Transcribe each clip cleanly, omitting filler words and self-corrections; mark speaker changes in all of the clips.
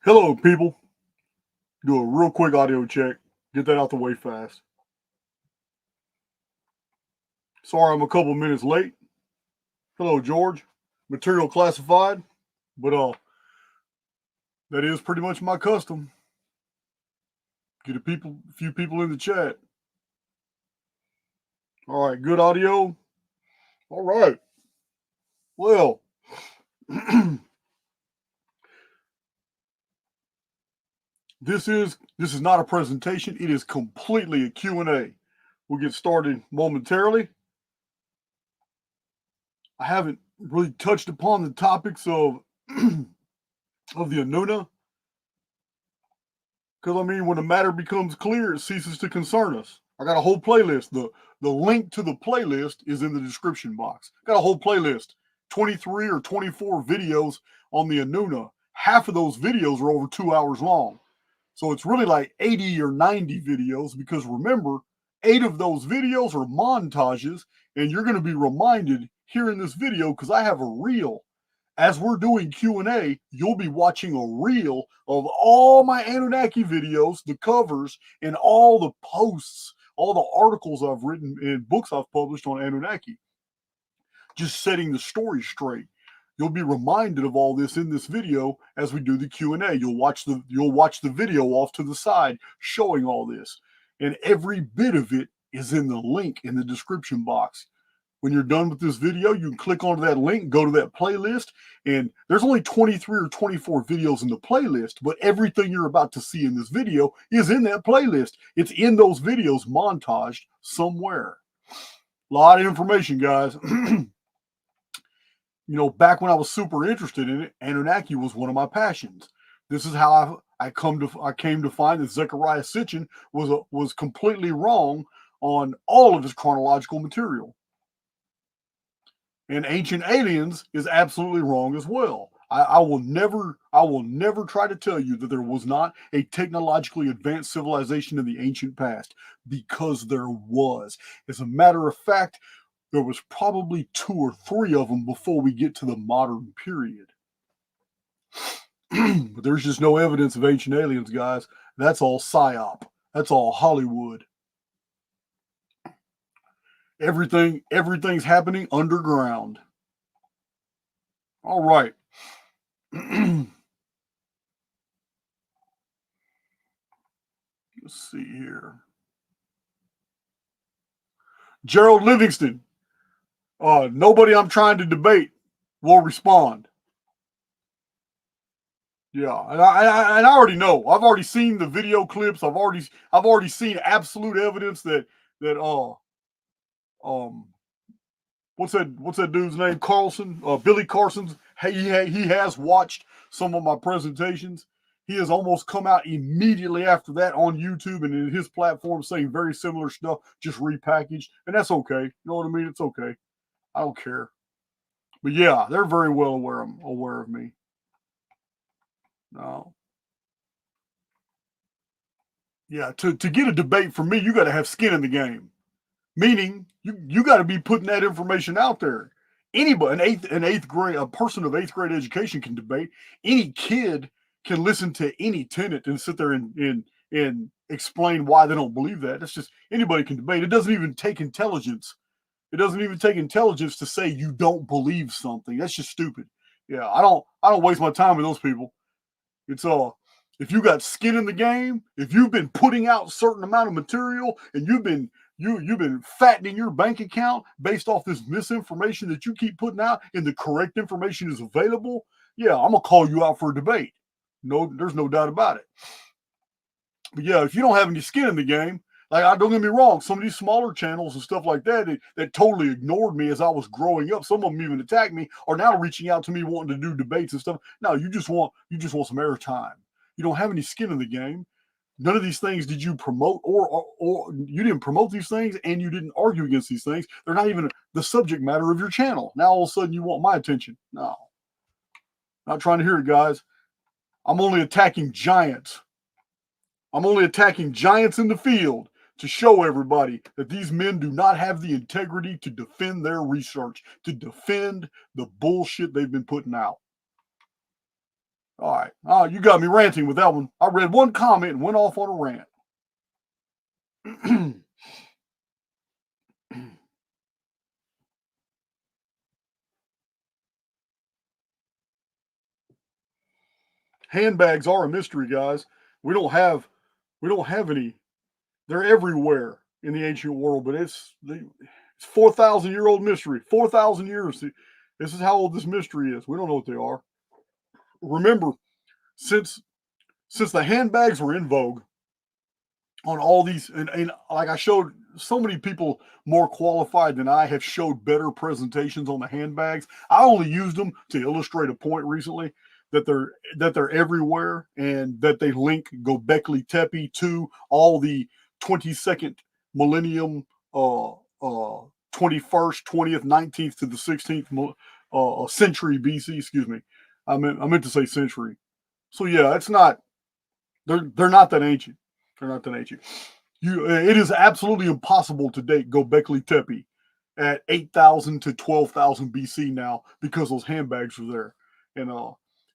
Speaker 1: Hello, people. Do a real quick audio check. Get that out the way fast. Sorry I'm a couple minutes late. Hello, George. Material classified, but that is pretty much my custom. Get a few people in the chat. All right, good audio. All right. Well, this is not a presentation. It is completely a Q&A. We'll get started momentarily. I haven't really touched upon the topics of of the Anunna, because I mean, when the matter becomes clear, it ceases to concern us. I got a whole playlist. The link to the playlist is in the description box. Got a whole playlist, 23 or 24 videos on the Anunna. Half of those videos are over 2 hours long. So it's really like 80 or 90 videos, because remember, 8 of those videos are montages, and you're going to be reminded here in this video, because I have a reel. As we're doing Q&A, you'll be watching a reel of all my Anunna.Ki videos, the covers, and all the posts, all the articles I've written and books I've published on Anunna.Ki. Just setting the story straight. You'll be reminded of all this in this video as we do the Q&A. You'll watch the video off to the side showing all this. And every bit of it is in the link in the description box. When you're done with this video, you can click onto that link, go to that playlist, and there's only 23 or 24 videos in the playlist, but everything you're about to see in this video is in that playlist. It's in those videos montaged somewhere. A lot of information, guys. Back when I was super interested in it, Anunna.Ki was one of my passions. This is how I came to find that Zecharia Sitchin was completely wrong on all of his chronological material. And Ancient Aliens is absolutely wrong as well. I will never try to tell you that there was not a technologically advanced civilization in the ancient past, because there was. As a matter of fact, there was probably 2 or 3 of them before we get to the modern period. But there's just no evidence of ancient aliens, guys. That's all psyop. That's all Hollywood. Everything's happening underground. All right. Let's see here. Gerald Livingston. Nobody I'm trying to debate will respond. Yeah, and I already know. I've already seen the video clips. I've already seen absolute evidence that what's that dude's name? Carlson, Billy Carson's. He has watched some of my presentations. He has almost come out immediately after that on YouTube and in his platform saying very similar stuff, just repackaged, and that's okay. You know what I mean? It's okay. I don't care. But yeah, they're very well aware of me. No. Yeah, to get a debate from me, you got to have skin in the game. Meaning, you got to be putting that information out there. Anybody, a person of 8th grade education can debate. Any kid can listen to any tenant and sit there and explain why they don't believe that. It's just anybody can debate. It doesn't even take intelligence. It doesn't even take intelligence to say you don't believe something. That's just stupid. Yeah, I don't waste my time with those people. It's if you got skin in the game, if you've been putting out certain amount of material and you've been fattening your bank account based off this misinformation that you keep putting out and the correct information is available, yeah, I'm gonna call you out for a debate. No, there's no doubt about it. But yeah, if you don't have any skin in the game, like, don't get me wrong, some of these smaller channels and stuff like that totally ignored me as I was growing up. Some of them even attacked me, are now reaching out to me wanting to do debates and stuff. No, you just want some airtime. You don't have any skin in the game. None of these things did you promote, or you didn't promote these things, and you didn't argue against these things. They're not even the subject matter of your channel. Now all of a sudden you want my attention. No, not trying to hear it, guys. I'm only attacking giants. I'm only attacking giants in the field to show everybody that these men do not have the integrity to defend their research, to defend the bullshit they've been putting out. All right. Oh, you got me ranting with that one. I read one comment and went off on a rant. Handbags are a mystery, guys. We don't have any. They're everywhere in the ancient world, but it's 4,000-year-old mystery. 4,000 years. This is how old this mystery is. We don't know what they are. Remember, since the handbags were in vogue on all these, and like I showed, so many people more qualified than I have showed better presentations on the handbags. I only used them to illustrate a point recently that they're everywhere and that they link Gobekli Tepe to all the 22nd millennium, 21st, 20th, 19th to the 16th century BC. Excuse me, I meant to say century. So yeah, it's not, they're not that ancient. They're not that ancient. It is absolutely impossible to date Gobekli Tepe at 8,000 to 12,000 BC now because those handbags were there,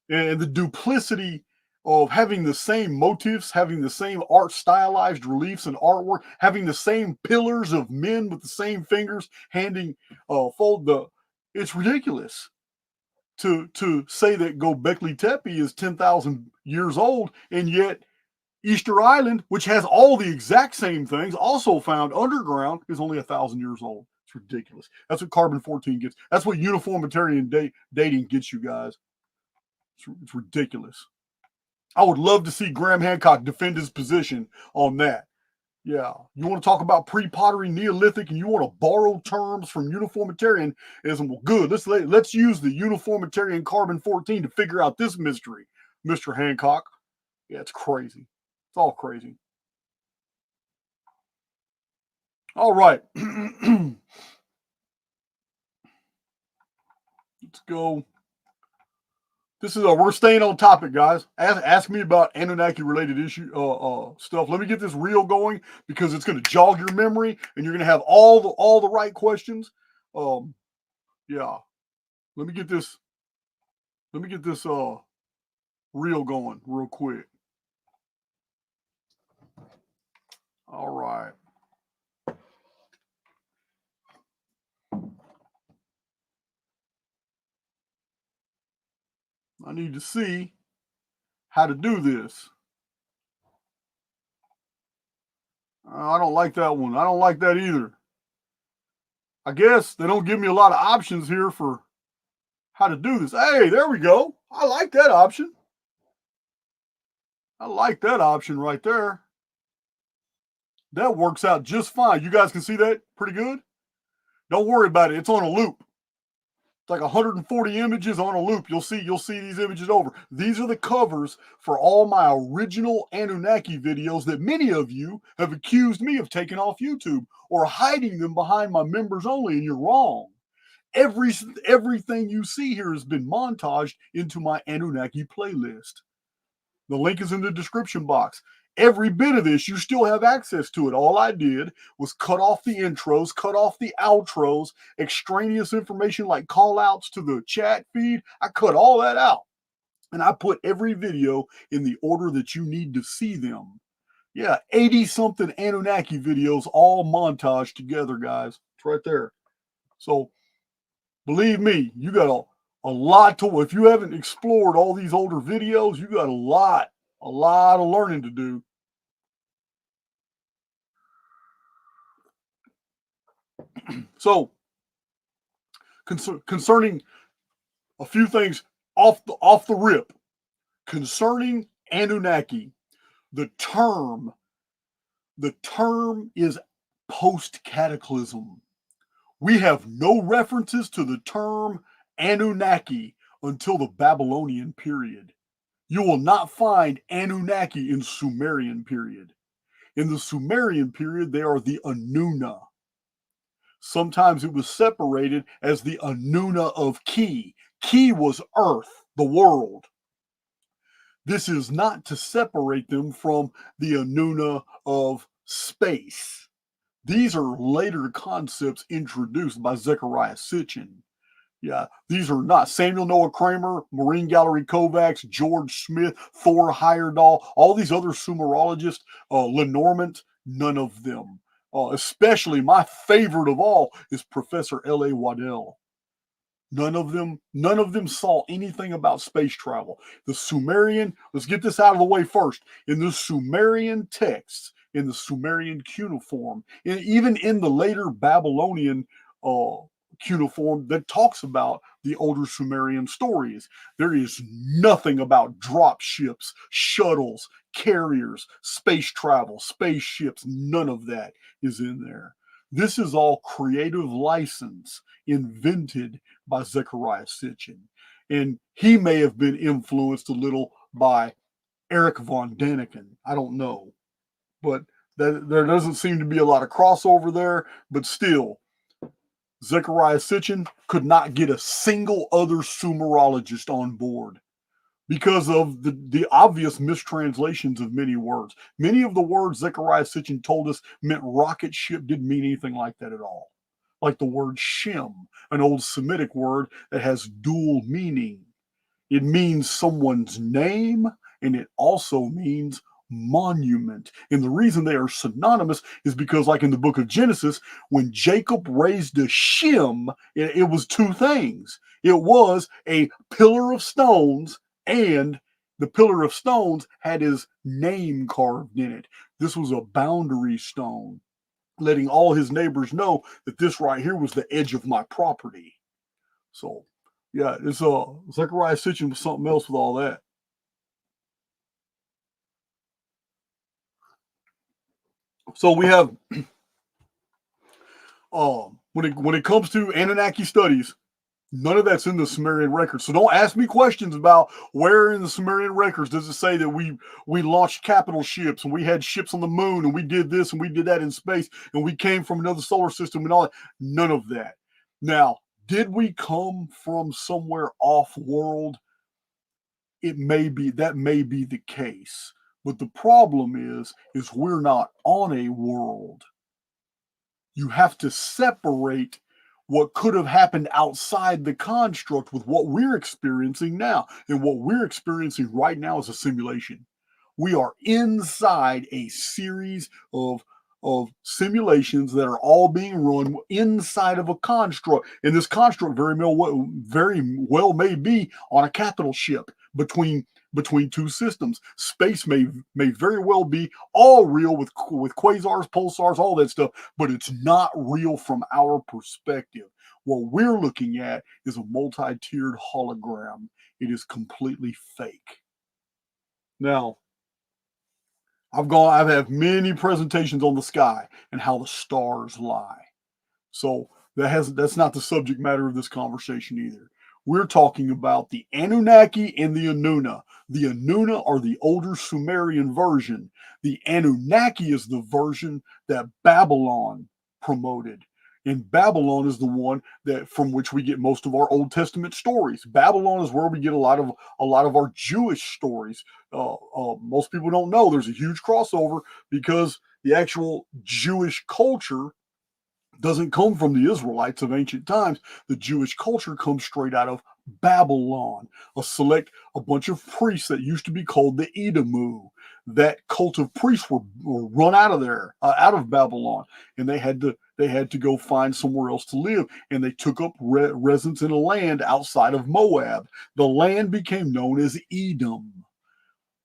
Speaker 1: and the duplicity of having the same motifs, having the same art stylized reliefs and artwork, having the same pillars of men with the same fingers handing fold the. It's ridiculous to say that Gobekli Tepe is 10,000 years old, and yet Easter Island, which has all the exact same things, also found underground, is only 1,000 years old. It's ridiculous. That's what carbon-14 gets. That's what uniformitarian dating gets you guys. It's ridiculous. I would love to see Graham Hancock defend his position on that. Yeah, you want to talk about pre-pottery Neolithic, and you want to borrow terms from uniformitarianism? Well, good. Let's use the uniformitarian carbon-14 to figure out this mystery, Mr. Hancock. Yeah, it's crazy. It's all crazy. All right. Let's go. This is we're staying on topic, guys. Ask me about Anunnaki related stuff. Let me get this reel going because it's going to jog your memory, and you're going to have all the right questions. Yeah. Let me get this. Reel going real quick. All right. I need to see how to do this. I don't like that one. I don't like that either. I guess they don't give me a lot of options here for how to do this. Hey, there we go. I like that option. I like that option right there. That works out just fine. You guys can see that pretty good. Don't worry about it. It's on a loop. It's like 140 images on a loop. You'll see these images over. These are the covers for all my original Anunnaki videos that many of you have accused me of taking off YouTube or hiding them behind my members only, and you're wrong. Everything you see here has been montaged into my Anunnaki playlist. The link is in the description box. Every bit of this, you still have access to it. All I did was cut off the intros, cut off the outros, extraneous information like call outs to the chat feed. I cut all that out. And I put every video in the order that you need to see them. Yeah, 80 something Anunnaki videos all montaged together, guys. It's right there. So believe me, you got a lot to, if you haven't explored all these older videos, you got a lot of learning to do. So concerning a few things off the rip concerning Anunnaki, the term is post cataclysm. We have no references to the term Anunnaki until the Babylonian period. You will not find Anunnaki in Sumerian period. In the Sumerian period, they are the Anunna. Sometimes it was separated as the Anunna.Ki. Ki was earth, the world. This is not to separate them from the Anunna of space. These are later concepts introduced by Zecharia Sitchin. Yeah, these are not Samuel Noah Kramer, Marine Gallery Kovacs, George Smith, Thor Heyerdahl, all these other Sumerologists, Lenormand, none of them. Especially my favorite of all is Professor L.A. Waddell. None of them saw anything about space travel. The Sumerian, let's get this out of the way first. In the Sumerian texts, in the Sumerian cuneiform, and even in the later Babylonian uh, cuneiform that talks about the older Sumerian stories, there is nothing about drop ships, shuttles, carriers, space travel, spaceships. None of that is in there. This is all creative license invented by Zechariah Sitchin. And he may have been influenced a little by Eric von Daniken. I don't know. But there doesn't seem to be a lot of crossover there. But still, Zechariah Sitchin could not get a single other Sumerologist on board because of the obvious mistranslations of many words. Many of the words Zechariah Sitchin told us meant rocket ship didn't mean anything like that at all. Like the word Shem, an old Semitic word that has dual meaning. It means someone's name and it also means monument. And the reason they are synonymous is because, like in the book of Genesis, when Jacob raised a Shem, it was two things. It was a pillar of stones, and the pillar of stones had his name carved in it. This was a boundary stone, letting all his neighbors know that this right here was the edge of my property. So, yeah, it's Zechariah Sitchin was something else with all that. So we have when it comes to Anunnaki studies, none of that's in the Sumerian records. So don't ask me questions about where in the Sumerian records does it say that we launched capital ships and we had ships on the moon and we did this and we did that in space and we came from another solar system and all that. None of that. Now, did we come from somewhere off world? That may be the case. But the problem is we're not on a world. You have to separate what could have happened outside the construct with what we're experiencing now. And what we're experiencing right now is a simulation. We are inside a series of simulations that are all being run inside of a construct. And this construct very well may be on a capital ship between two systems. Space may very well be all real with quasars, pulsars, all that stuff, but it's not real from our perspective. What we're looking at is a multi-tiered hologram. It is completely fake. Now, I've had many presentations on the sky and how the stars lie. So that's not the subject matter of this conversation either. We're talking about the Anunnaki and the Anunna. The Anunna are the older Sumerian version. The Anunnaki is the version that Babylon promoted. And Babylon is the one that from which we get most of our Old Testament stories. Babylon is where we get a lot of our Jewish stories. Most people don't know there's a huge crossover because the actual Jewish culture doesn't come from the Israelites of ancient times. The Jewish culture comes straight out of Babylon, a bunch of priests that used to be called the Edamu. That cult of priests were run out of there, out of Babylon, and they had to go find somewhere else to live, and they took up residence in a land outside of Moab. The land became known as Edom.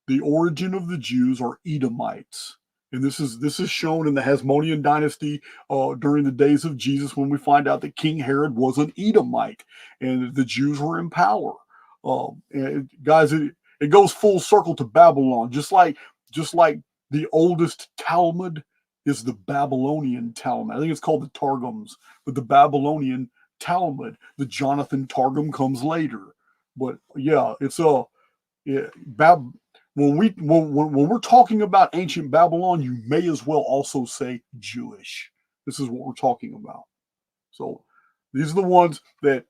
Speaker 1: The origin of the Jews are Edomites. And this is shown in the Hasmonean dynasty during the days of Jesus when we find out that King Herod was an Edomite and the Jews were in power. Guys, it goes full circle to Babylon, just like the oldest Talmud is the Babylonian Talmud. I think it's called the Targums, but the Babylonian Talmud, the Jonathan Targum comes later. But yeah, it's yeah, when we're talking about ancient Babylon, you may as well also say Jewish. This is what we're talking about. So these are the ones that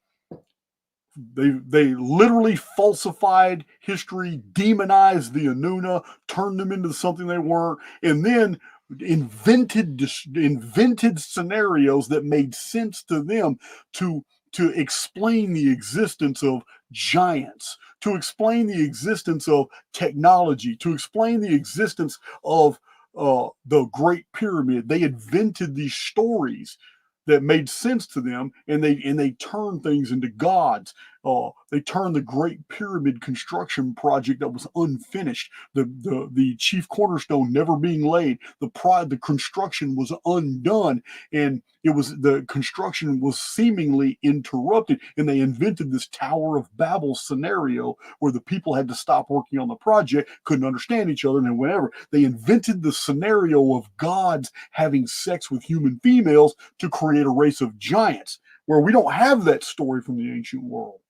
Speaker 1: they literally falsified history, demonized the Anuna, turned them into something they weren't, and then invented scenarios that made sense to them to to explain the existence of giants, to explain the existence of technology, to explain the existence of the Great Pyramid. They invented these stories that made sense to them, and they turned things into gods. They turned the Great Pyramid construction project that was unfinished, the chief cornerstone never being laid, the construction was undone, and the construction was seemingly interrupted, and they invented this Tower of Babel scenario where the people had to stop working on the project, couldn't understand each other, and then whenever they invented the scenario of gods having sex with human females to create a race of giants, where we don't have that story from the ancient world.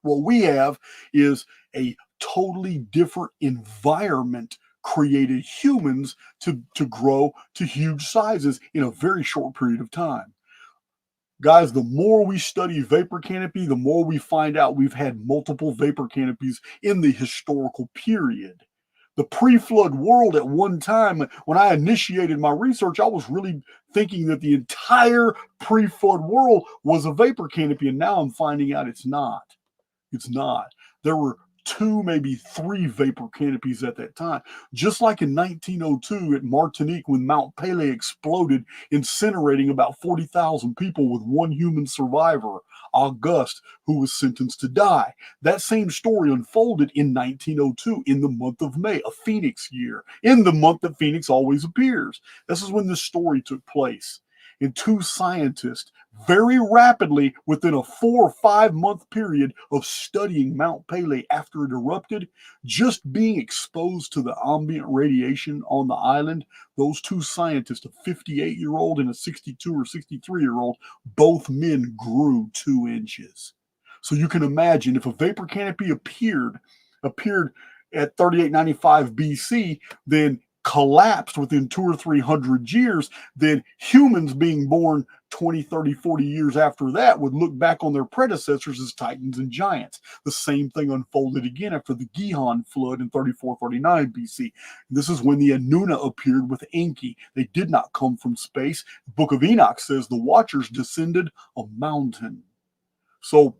Speaker 1: What we have is a totally different environment created humans to grow to huge sizes in a very short period of time. Guys, the more we study vapor canopy, the more we find out we've had multiple vapor canopies in the historical period. The pre-flood world, at one time, when I initiated my research, I was really thinking that the entire pre-flood world was a vapor canopy, and now I'm finding out it's not. It's not. There were two, maybe three vapor canopies at that time. Just like in 1902 at Martinique, when Mount Pelée exploded, incinerating about 40,000 people with one human survivor, Auguste, who was sentenced to die. That same story unfolded in 1902 in the month of May, a Phoenix year, in the month that Phoenix always appears. This is when this story took place. And two scientists very rapidly, within a 4 or 5 month period of studying Mount Pelée after it erupted, just being exposed to the ambient radiation on the island, those two scientists, a 58-year-old and a 62 or 63-year-old, both men grew 2 inches. So you can imagine if a vapor canopy appeared at 3895 BC, then collapsed within 200 or 300 years, then humans being born 20, 30, 40 years after that would look back on their predecessors as titans and giants. The same thing unfolded again after the Gihon flood in 3439 BC. This is when the Anunna appeared with Enki. They did not come from space. The Book of Enoch says the Watchers descended a mountain. So,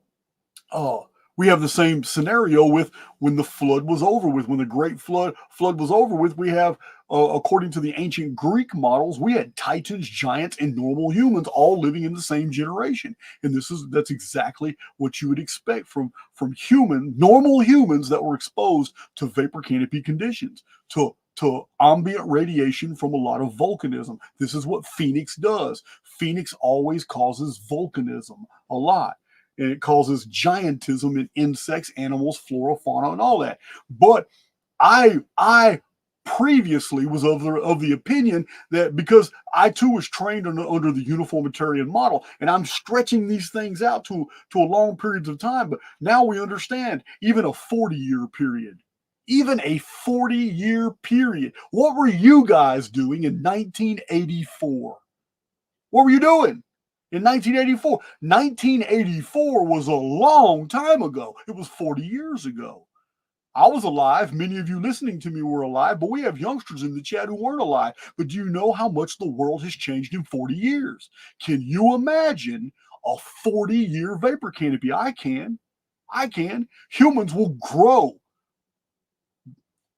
Speaker 1: we have the same scenario with when the flood was over with. When the great flood was over with, we have, according to the ancient Greek models, we had titans, giants, and normal humans all living in the same generation. And that's exactly what you would expect from normal humans that were exposed to vapor canopy conditions, to ambient radiation from a lot of volcanism. This is what Phoenix does. Phoenix always causes volcanism a lot. And it causes giantism in insects, animals, flora, fauna, and all that. But I previously was of the opinion that because I too was trained under the uniformitarian model, and I'm stretching these things out to a long periods of time. But now we understand even a 40-year period. Even a 40-year period. What were you guys doing in 1984? What were you doing? In 1984. 1984 was a long time ago. It was 40 years ago. I was alive. Many of you listening to me were alive, but we have youngsters in the chat who weren't alive. But do you know how much the world has changed in 40 years? Can you imagine a 40-year vapor canopy? I can. Humans will grow.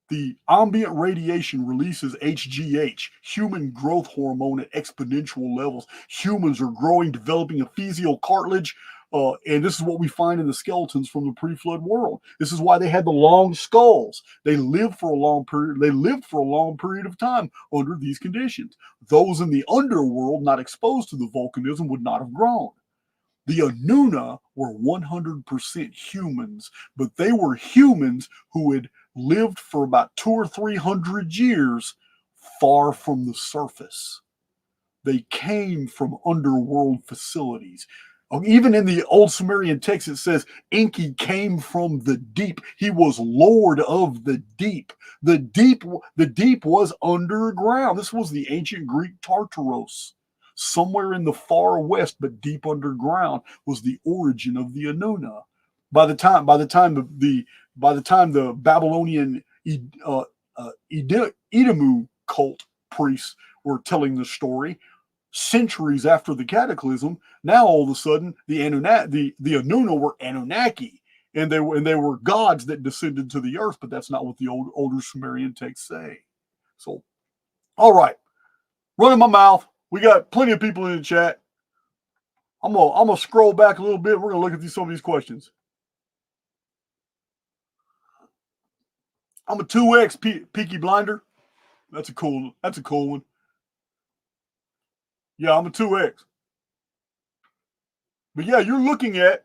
Speaker 1: The ambient radiation releases HGH, human growth hormone, at exponential levels. Humans are growing, developing epithelial cartilage, and this is what we find in the skeletons from the pre-flood world. This is why they had the long skulls. They lived for a long period of time under these conditions. Those in the underworld, not exposed to the volcanism, would not have grown. The Anunna were 100% humans, but they were humans who had lived for about 200 or 300 years far from the surface. They came from underworld facilities. Even in the old Sumerian text, it says Enki came from the deep. He was Lord of the deep. The deep was underground. This was the ancient Greek Tartaros. Somewhere in the far west, but deep underground, was the origin of the Anunna. By the time the Babylonian Edamu cult priests were telling the story, centuries after the cataclysm, now all of a sudden the Anunna were Anunnaki, and they were gods that descended to the earth, but that's not what the older Sumerian texts say. So, all right, running my mouth. We got plenty of people in the chat. I'm gonna scroll back a little bit. We're gonna look at some of these questions. I'm a 2X Peaky Blinder. That's a cool one. Yeah, I'm a 2X. But yeah, you're looking at,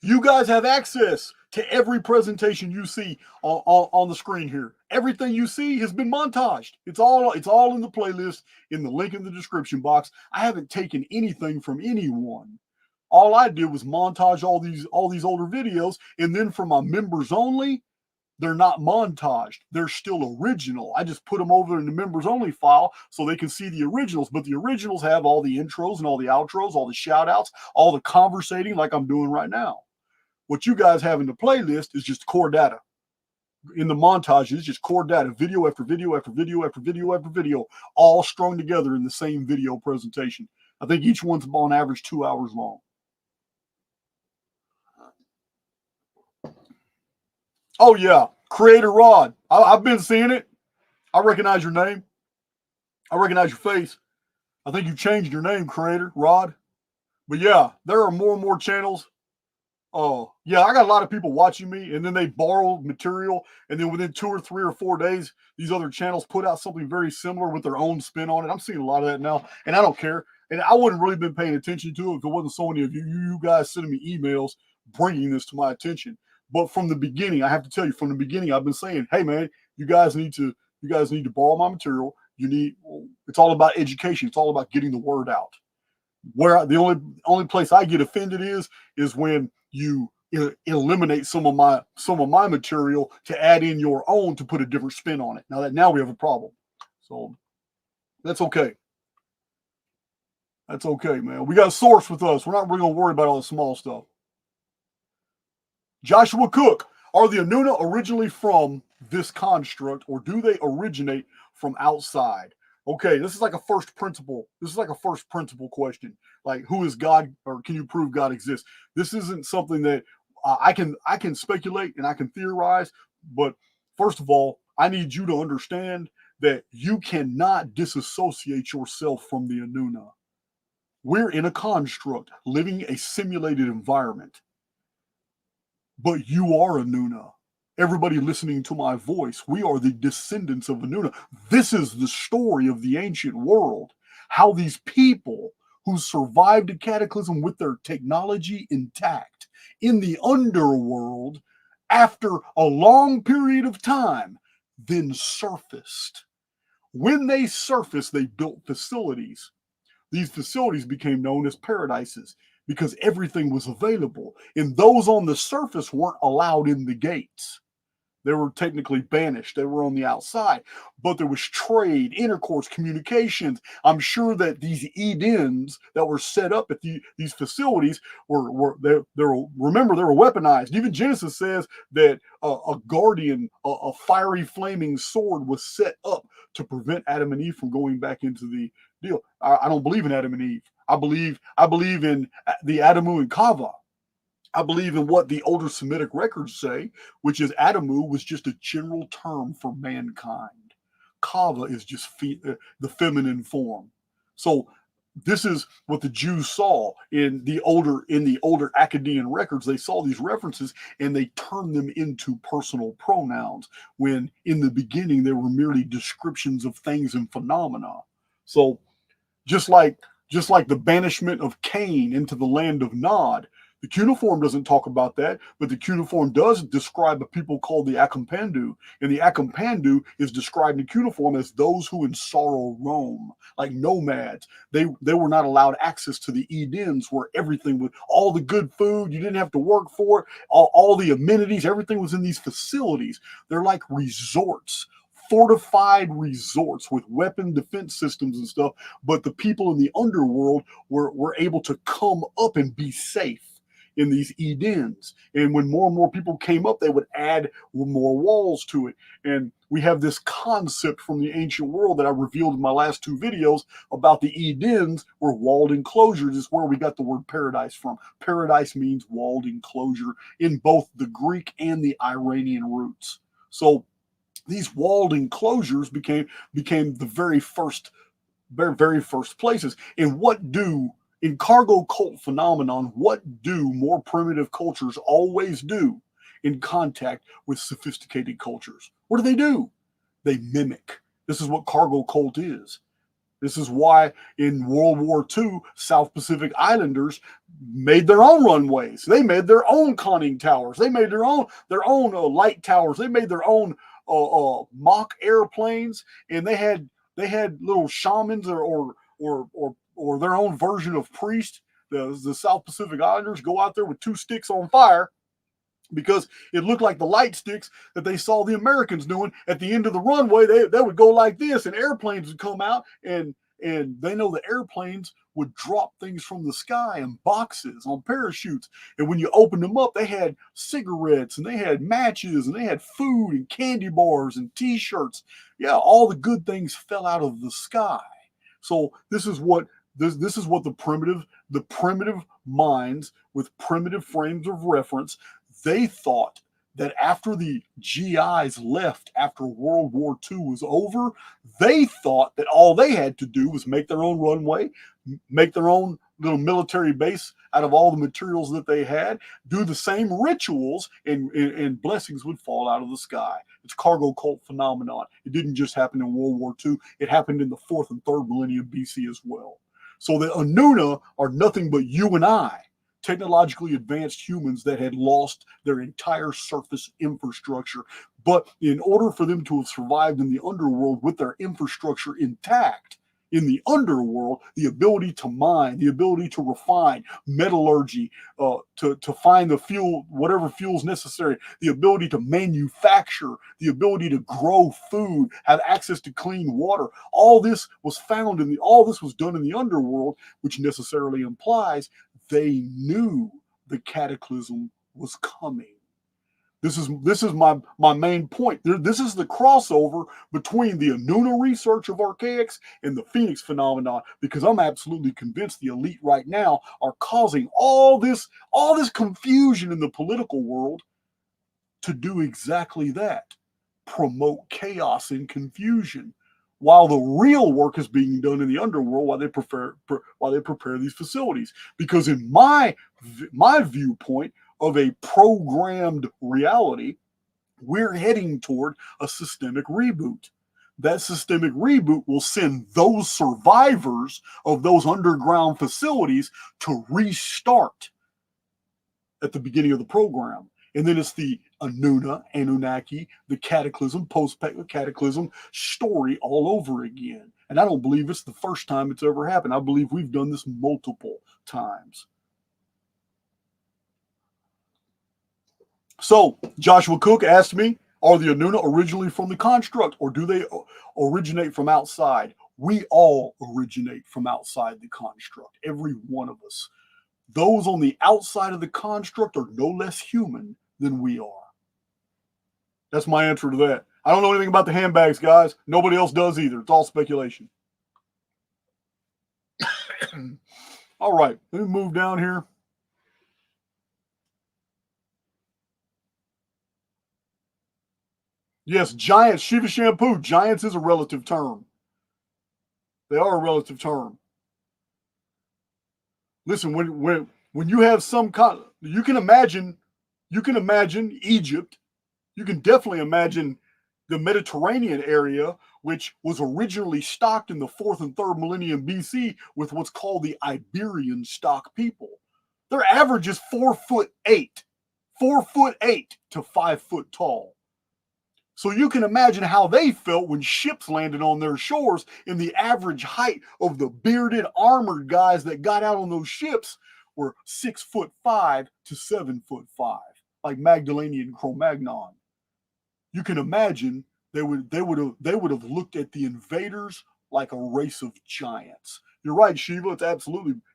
Speaker 1: you guys have access to every presentation you see on the screen here. Everything you see has been montaged. It's all in the playlist, in the link in the description box. I haven't taken anything from anyone. All I did was montage all these older videos, and then for my members only, they're not montaged. They're still original. I just put them over in the members only file so they can see the originals. But the originals have all the intros and all the outros, all the shout outs, all the conversating like I'm doing right now. What you guys have in the playlist is just core data. In the montage, it's just core data, video after video after video after video after video, all strung together in the same video presentation. I think each one's on average 2 hours long. Oh yeah, Creator Rod. I've been seeing it. I recognize your name. I recognize your face. I think you changed your name, Creator Rod. But yeah, there are more and more channels. Oh yeah, I got a lot of people watching me, and then they borrow material, and then within 2 or 3 or 4 days, these other channels put out something very similar with their own spin on it. I'm seeing a lot of that now, and I don't care. And I wouldn't really been paying attention to it if it wasn't so many of you guys sending me emails bringing this to my attention. But from the beginning, I have to tell you, from the beginning, I've been saying, hey man, you guys need to borrow my material. It's all about education. It's all about getting the word out. Where the only place I get offended is when you eliminate some of my material to add in your own to put a different spin on it. Now we have a problem. So that's okay. That's okay, man. We got a source with us. We're not really gonna worry about all the small stuff. Joshua Cook, are the Anunna originally from this construct, or do they originate from outside? Okay, this is like a first principle. This is like a first principle question. Like, who is God, or can you prove God exists? This isn't something that I can speculate and I can theorize. But first of all, I need you to understand that you cannot disassociate yourself from the Anunna. We're in a construct, living a simulated environment. But you are Anunna. Everybody listening to my voice, we are the descendants of Anunna. This is the story of the ancient world. How these people who survived a cataclysm with their technology intact in the underworld, after a long period of time, then surfaced. When they surfaced, they built facilities. These facilities became known as paradises because everything was available, and those on the surface weren't allowed in the gates. They were technically banished. They were on the outside, but there was trade, intercourse, communications. I'm sure that these Edens that were set up at these facilities remember, they were weaponized. Even Genesis says that a guardian, a fiery flaming sword was set up to prevent Adam and Eve from going back into the deal. I don't believe in Adam and Eve. I believe in the Adamu and Kava. I believe in what the older Semitic records say, which is Adamu was just a general term for mankind. Kava is just the feminine form. So this is what the Jews saw in the older Akkadian records. They saw these references and they turned them into personal pronouns, when in the beginning they were merely descriptions of things and phenomena. So just like the banishment of Cain into the land of Nod, the cuneiform doesn't talk about that, but the cuneiform does describe a people called the Akampandu, and the Akampandu is described in cuneiform as those who in sorrow roam, like nomads. They were not allowed access to the Edens, where everything was, all the good food, you didn't have to work for it, all the amenities, everything was in these facilities. They're like resorts, fortified resorts with weapon defense systems and stuff, but the people in the underworld were able to come up and be safe in these Edens. And when more and more people came up, they would add more walls to it. And we have this concept from the ancient world that I revealed in my last two videos about the Edens, where walled enclosures is where we got the word paradise from. Paradise means walled enclosure in both the Greek and the Iranian roots. So these walled enclosures became the very first places. And what do in cargo cult phenomenon, what do more primitive cultures always do in contact with sophisticated cultures? What do? They mimic. This is what cargo cult is. This is why in World War II, South Pacific Islanders made their own runways. They made their own conning towers. They made their own light towers. They made their own mock airplanes, and they had little shamans or their own version of priests. The South Pacific Islanders go out there with two sticks on fire, because it looked like the light sticks that they saw the Americans doing at the end of the runway. They would go like this, and airplanes would come out, and they know the airplanes would drop things from the sky in boxes on parachutes. And when you opened them up, they had cigarettes, and they had matches, and they had food and candy bars and T-shirts. Yeah, all the good things fell out of the sky. So this is what the primitive minds with primitive frames of reference, they thought that after the GIs left after World War II was over, they thought that all they had to do was make their own runway, make their own little military base out of all the materials that they had, do the same rituals, and blessings would fall out of the sky. It's cargo cult phenomenon. It didn't just happen in World War II. It happened in the 4th and 3rd millennium BC as well. So the Anunna are nothing but you and I, technologically advanced humans that had lost their entire surface infrastructure. But in order for them to have survived in the underworld with their infrastructure intact, in the underworld, the ability to mine, the ability to refine, metallurgy, to find the fuel, whatever fuel's necessary, the ability to manufacture, the ability to grow food, have access to clean water. All this was done in the underworld, which necessarily implies they knew the cataclysm was coming. This is my main point. This is the crossover between the Anunna research of archaics and the Phoenix phenomenon, because I'm absolutely convinced the elite right now are causing all this confusion in the political world to do exactly that, promote chaos and confusion, while the real work is being done in the underworld while they prepare these facilities. Because in my viewpoint of a programmed reality, we're heading toward a systemic reboot. That systemic reboot will send those survivors of those underground facilities to restart at the beginning of the program. And then it's the Anunna, Anunna.Ki, the cataclysm, post-cataclysm story all over again. And I don't believe it's the first time it's ever happened. I believe we've done this multiple times. So Joshua Cook asked me, are the Anunna originally from the construct, or do they originate from outside? We all originate from outside the construct, every one of us. Those on the outside of the construct are no less human than we are. That's my answer to that. I don't know anything about the handbags, guys. Nobody else does either. It's all speculation. All right, let me move down here. Yes, giants, Shiva shampoo. Giants is a relative term. They are a relative term. Listen, when you have some kind, you can imagine Egypt. You can definitely imagine the Mediterranean area, which was originally stocked in the 4th and 3rd millennium BC with what's called the Iberian stock people. Their average is 4'8", 4'8" to 5 foot tall. So you can imagine how they felt when ships landed on their shores, and the average height of the bearded, armored guys that got out on those ships were 6'5" to 7'5", like Magdalene and Cro-Magnon. You can imagine they would have looked at the invaders like a race of giants. You're right, Shiva.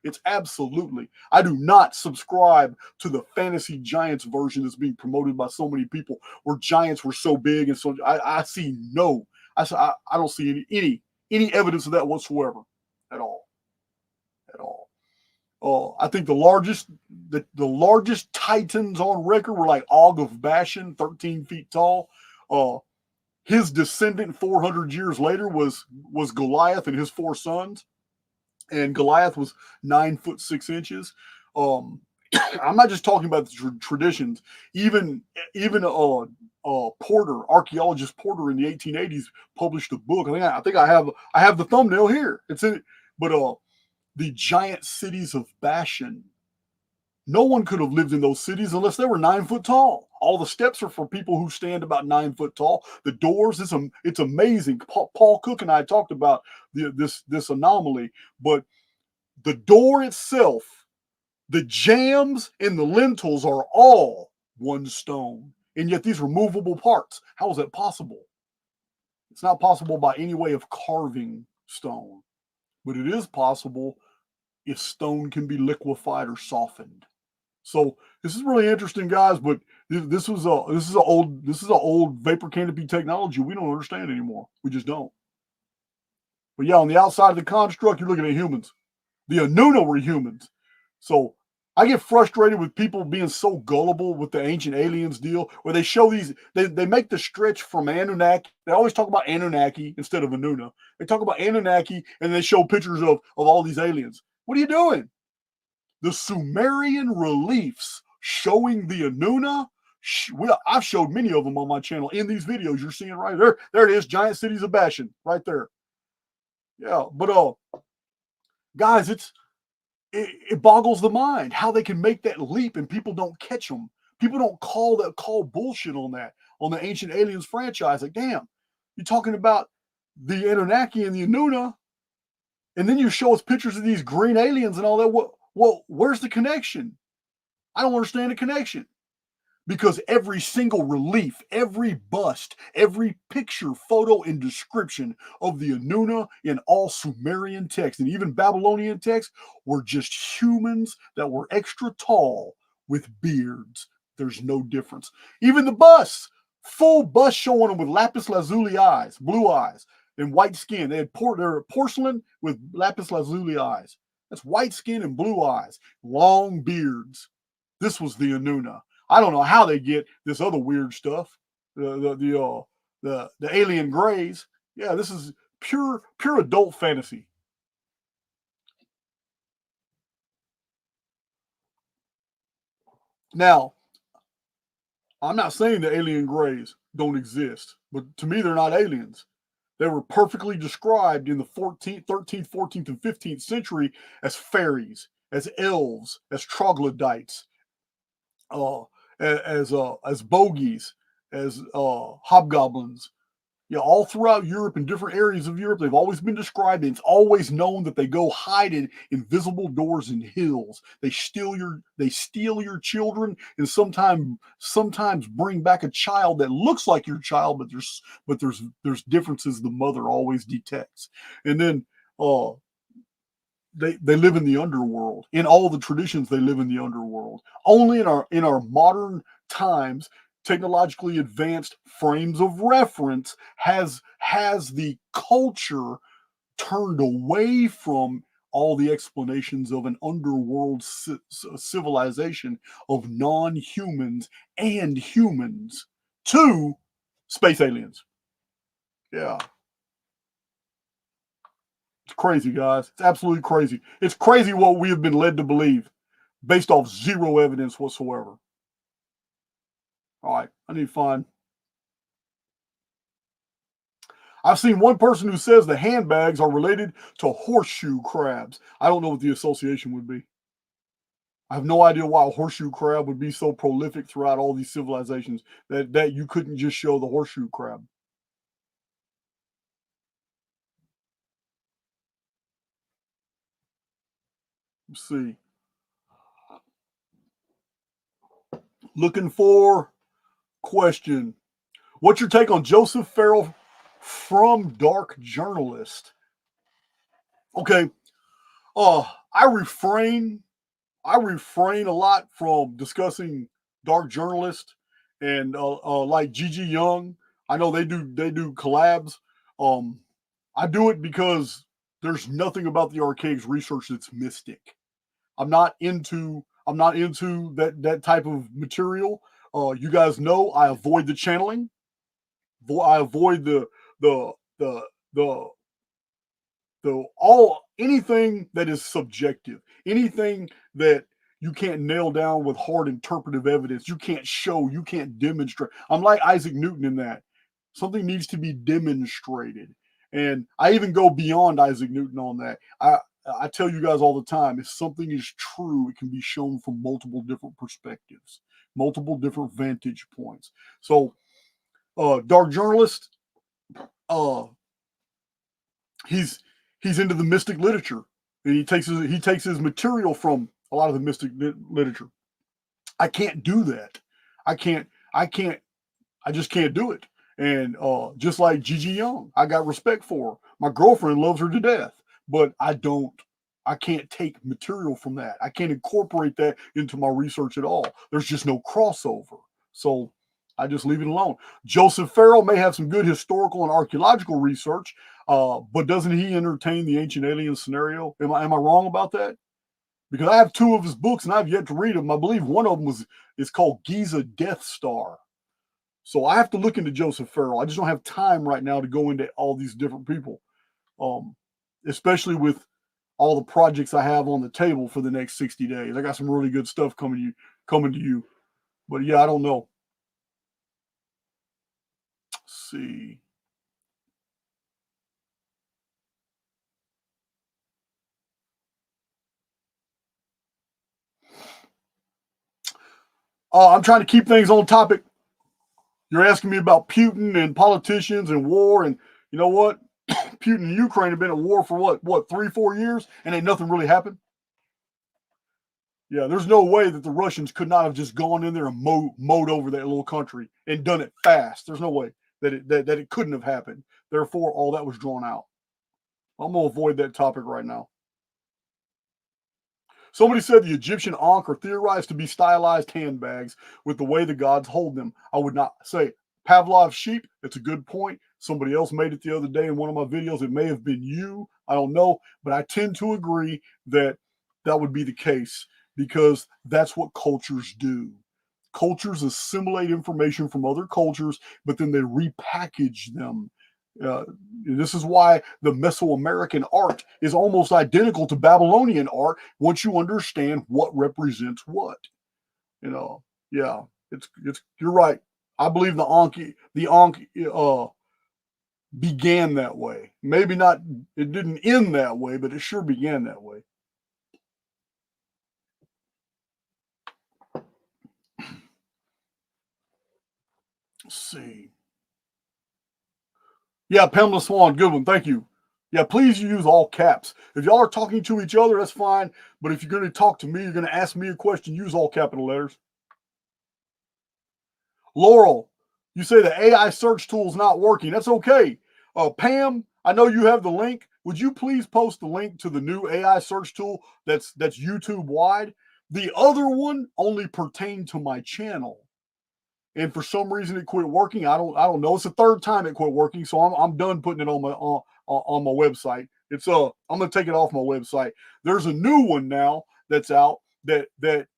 Speaker 1: It's absolutely. I do not subscribe to the fantasy giants version that's being promoted by so many people, where giants were so big and so. I see no. I don't see any evidence of that whatsoever, at all, at all. I think the largest titans on record were like Og of Bashan, 13 feet tall. Uh, his descendant 400 years later was Goliath and his four sons, and Goliath was 9 foot 6 inches. Um, I'm not just talking about the traditions. Even Porter, archaeologist Porter, in the 1880s published a book. I think I have the thumbnail here. It's in it, but the giant cities of Bashan. No one could have lived in those cities unless they were 9 foot tall. All the steps are for people who stand about 9 foot tall. The doors, it's amazing. Paul Cook and I talked about this anomaly, but the door itself, the jambs and the lintels are all one stone, and yet these are movable parts. How is that possible? It's not possible by any way of carving stone, but it is possible if stone can be liquefied or softened. So this is really interesting, guys. But this is an old vapor canopy technology we don't understand anymore. We just don't. But yeah, on the outside of the construct, you're looking at humans. The Anunna were humans. So I get frustrated with people being so gullible with the ancient aliens deal, where they show these, they make the stretch from Anunnaki. They always talk about Anunnaki instead of Anunna. They talk about Anunnaki and they show pictures of all these aliens. What are you doing? The Sumerian reliefs showing the Anunna. I've showed many of them on my channel in these videos you're seeing right there. There it is, giant cities of Bashan, right there. Yeah, but guys, it boggles the mind how they can make that leap and people don't catch them. People don't call bullshit on that, on the Ancient Aliens franchise. Like, damn, you're talking about the Anunnaki and the Anunna, and then you show us pictures of these green aliens and all that. Well, where's the connection? I don't understand the connection. Because every single relief, every bust, every picture, photo, and description of the Anunna in all Sumerian text and even Babylonian text were just humans that were extra tall with beards. There's no difference. Even the busts, full bust showing them with lapis lazuli eyes, blue eyes, and white skin. They were porcelain with lapis lazuli eyes. That's white skin and blue eyes, long beards. This was the Anunna. I don't know how they get this other weird stuff, the alien grays. Yeah, this is pure adult fantasy. Now, I'm not saying the alien grays don't exist, but to me, they're not aliens. They were perfectly described in the 14th, 13th, 14th, and 15th century as fairies, as elves, as troglodytes, uh, as bogies, as hobgoblins. Yeah, all throughout Europe and different areas of Europe, they've always been described. And it's always known that they go hide in invisible doors and hills. They steal your children, and sometimes bring back a child that looks like your child, but there's differences the mother always detects. And then uh they live in the underworld. In all the traditions, they live in the underworld. Only in our modern times, technologically advanced frames of reference has the culture turned away from all the explanations of an underworld civilization of non-humans and humans to space aliens. Yeah. It's crazy, guys. It's absolutely crazy. It's crazy what we have been led to believe based off zero evidence whatsoever. All right, I need to find. I've seen one person who says the handbags are related to horseshoe crabs. I don't know what the association would be. I have no idea why a horseshoe crab would be so prolific throughout all these civilizations that you couldn't just show the horseshoe crab. Let's see. Looking for question. What's your take on Joseph Farrell from Dark Journalist? Okay, I refrain. I refrain a lot from discussing dark journalists and like Gigi Young. I know they do collabs. Um, I do it because there's nothing about the archaics research that's mystic. I'm not into that type of material. You guys know I avoid the channeling. I avoid the the the the all anything that is subjective, anything that you can't nail down with hard interpretive evidence, you can't show, you can't demonstrate. I'm like Isaac Newton in that something needs to be demonstrated, and I even go beyond Isaac Newton on that. I tell you guys all the time, if something is true, it can be shown from multiple different perspectives, multiple different vantage points. So, dark journalist, uh, he's he's into the mystic literature, and he takes his material from a lot of the mystic literature. I can't do that. I can't. I just can't do it. And just like Gigi Young, I got respect for her. My girlfriend loves her to death, but I don't. I can't take material from that. I can't incorporate that into my research at all. There's just no crossover. So I just leave it alone. Joseph Farrell may have some good historical and archaeological research, but doesn't he entertain the ancient alien scenario? Am I wrong about that? Because I have two of his books and I've yet to read them. I believe one of them is called Giza Death Star. So I have to look into Joseph Farrell. I just don't have time right now to go into all these different people, um, especially with all the projects I have on the table for the next 60 days. I got some really good stuff coming to you. But yeah, I don't know. Let's see. I'm trying to keep things on topic. You're asking me about Putin and politicians and war, and you know what? Putin and Ukraine have been at war for what 3 4 years, and ain't nothing really happened. Yeah, there's no way that the Russians could not have just gone in there and mowed over that little country and done it fast. There's no way that it couldn't have happened. Therefore, all that was drawn out. I'm gonna avoid that topic right now. Somebody said the Egyptian Ankh are theorized to be stylized handbags with the way the gods hold them. I would not say Pavlov's sheep. It's a good point. Somebody else made it the other day in one of my videos. It may have been you. I don't know, but I tend to agree that that would be the case because that's what cultures do. Cultures assimilate information from other cultures, but then they repackage them. Uh, this is why the Mesoamerican art is almost identical to Babylonian art once you understand what represents what. You know, yeah, it's you're right. I believe the Ankh began that way. Maybe not. It didn't end that way, but it sure began that way. Let's see. Yeah, Pamela Swan, good one. Thank you. Yeah, please use all caps. If y'all are talking to each other, that's fine. But if you're going to talk to me, you're going to ask me a question, use all capital letters. Laurel, you say the AI search tool is not working. That's okay. Pam, I know you have the link. Would you please post the link to the new AI search tool that's YouTube wide? The other one only pertained to my channel, and for some reason it quit working. I don't know. It's the third time it quit working, so I'm done putting it on my website. I'm gonna take it off my website. There's a new one now that's out that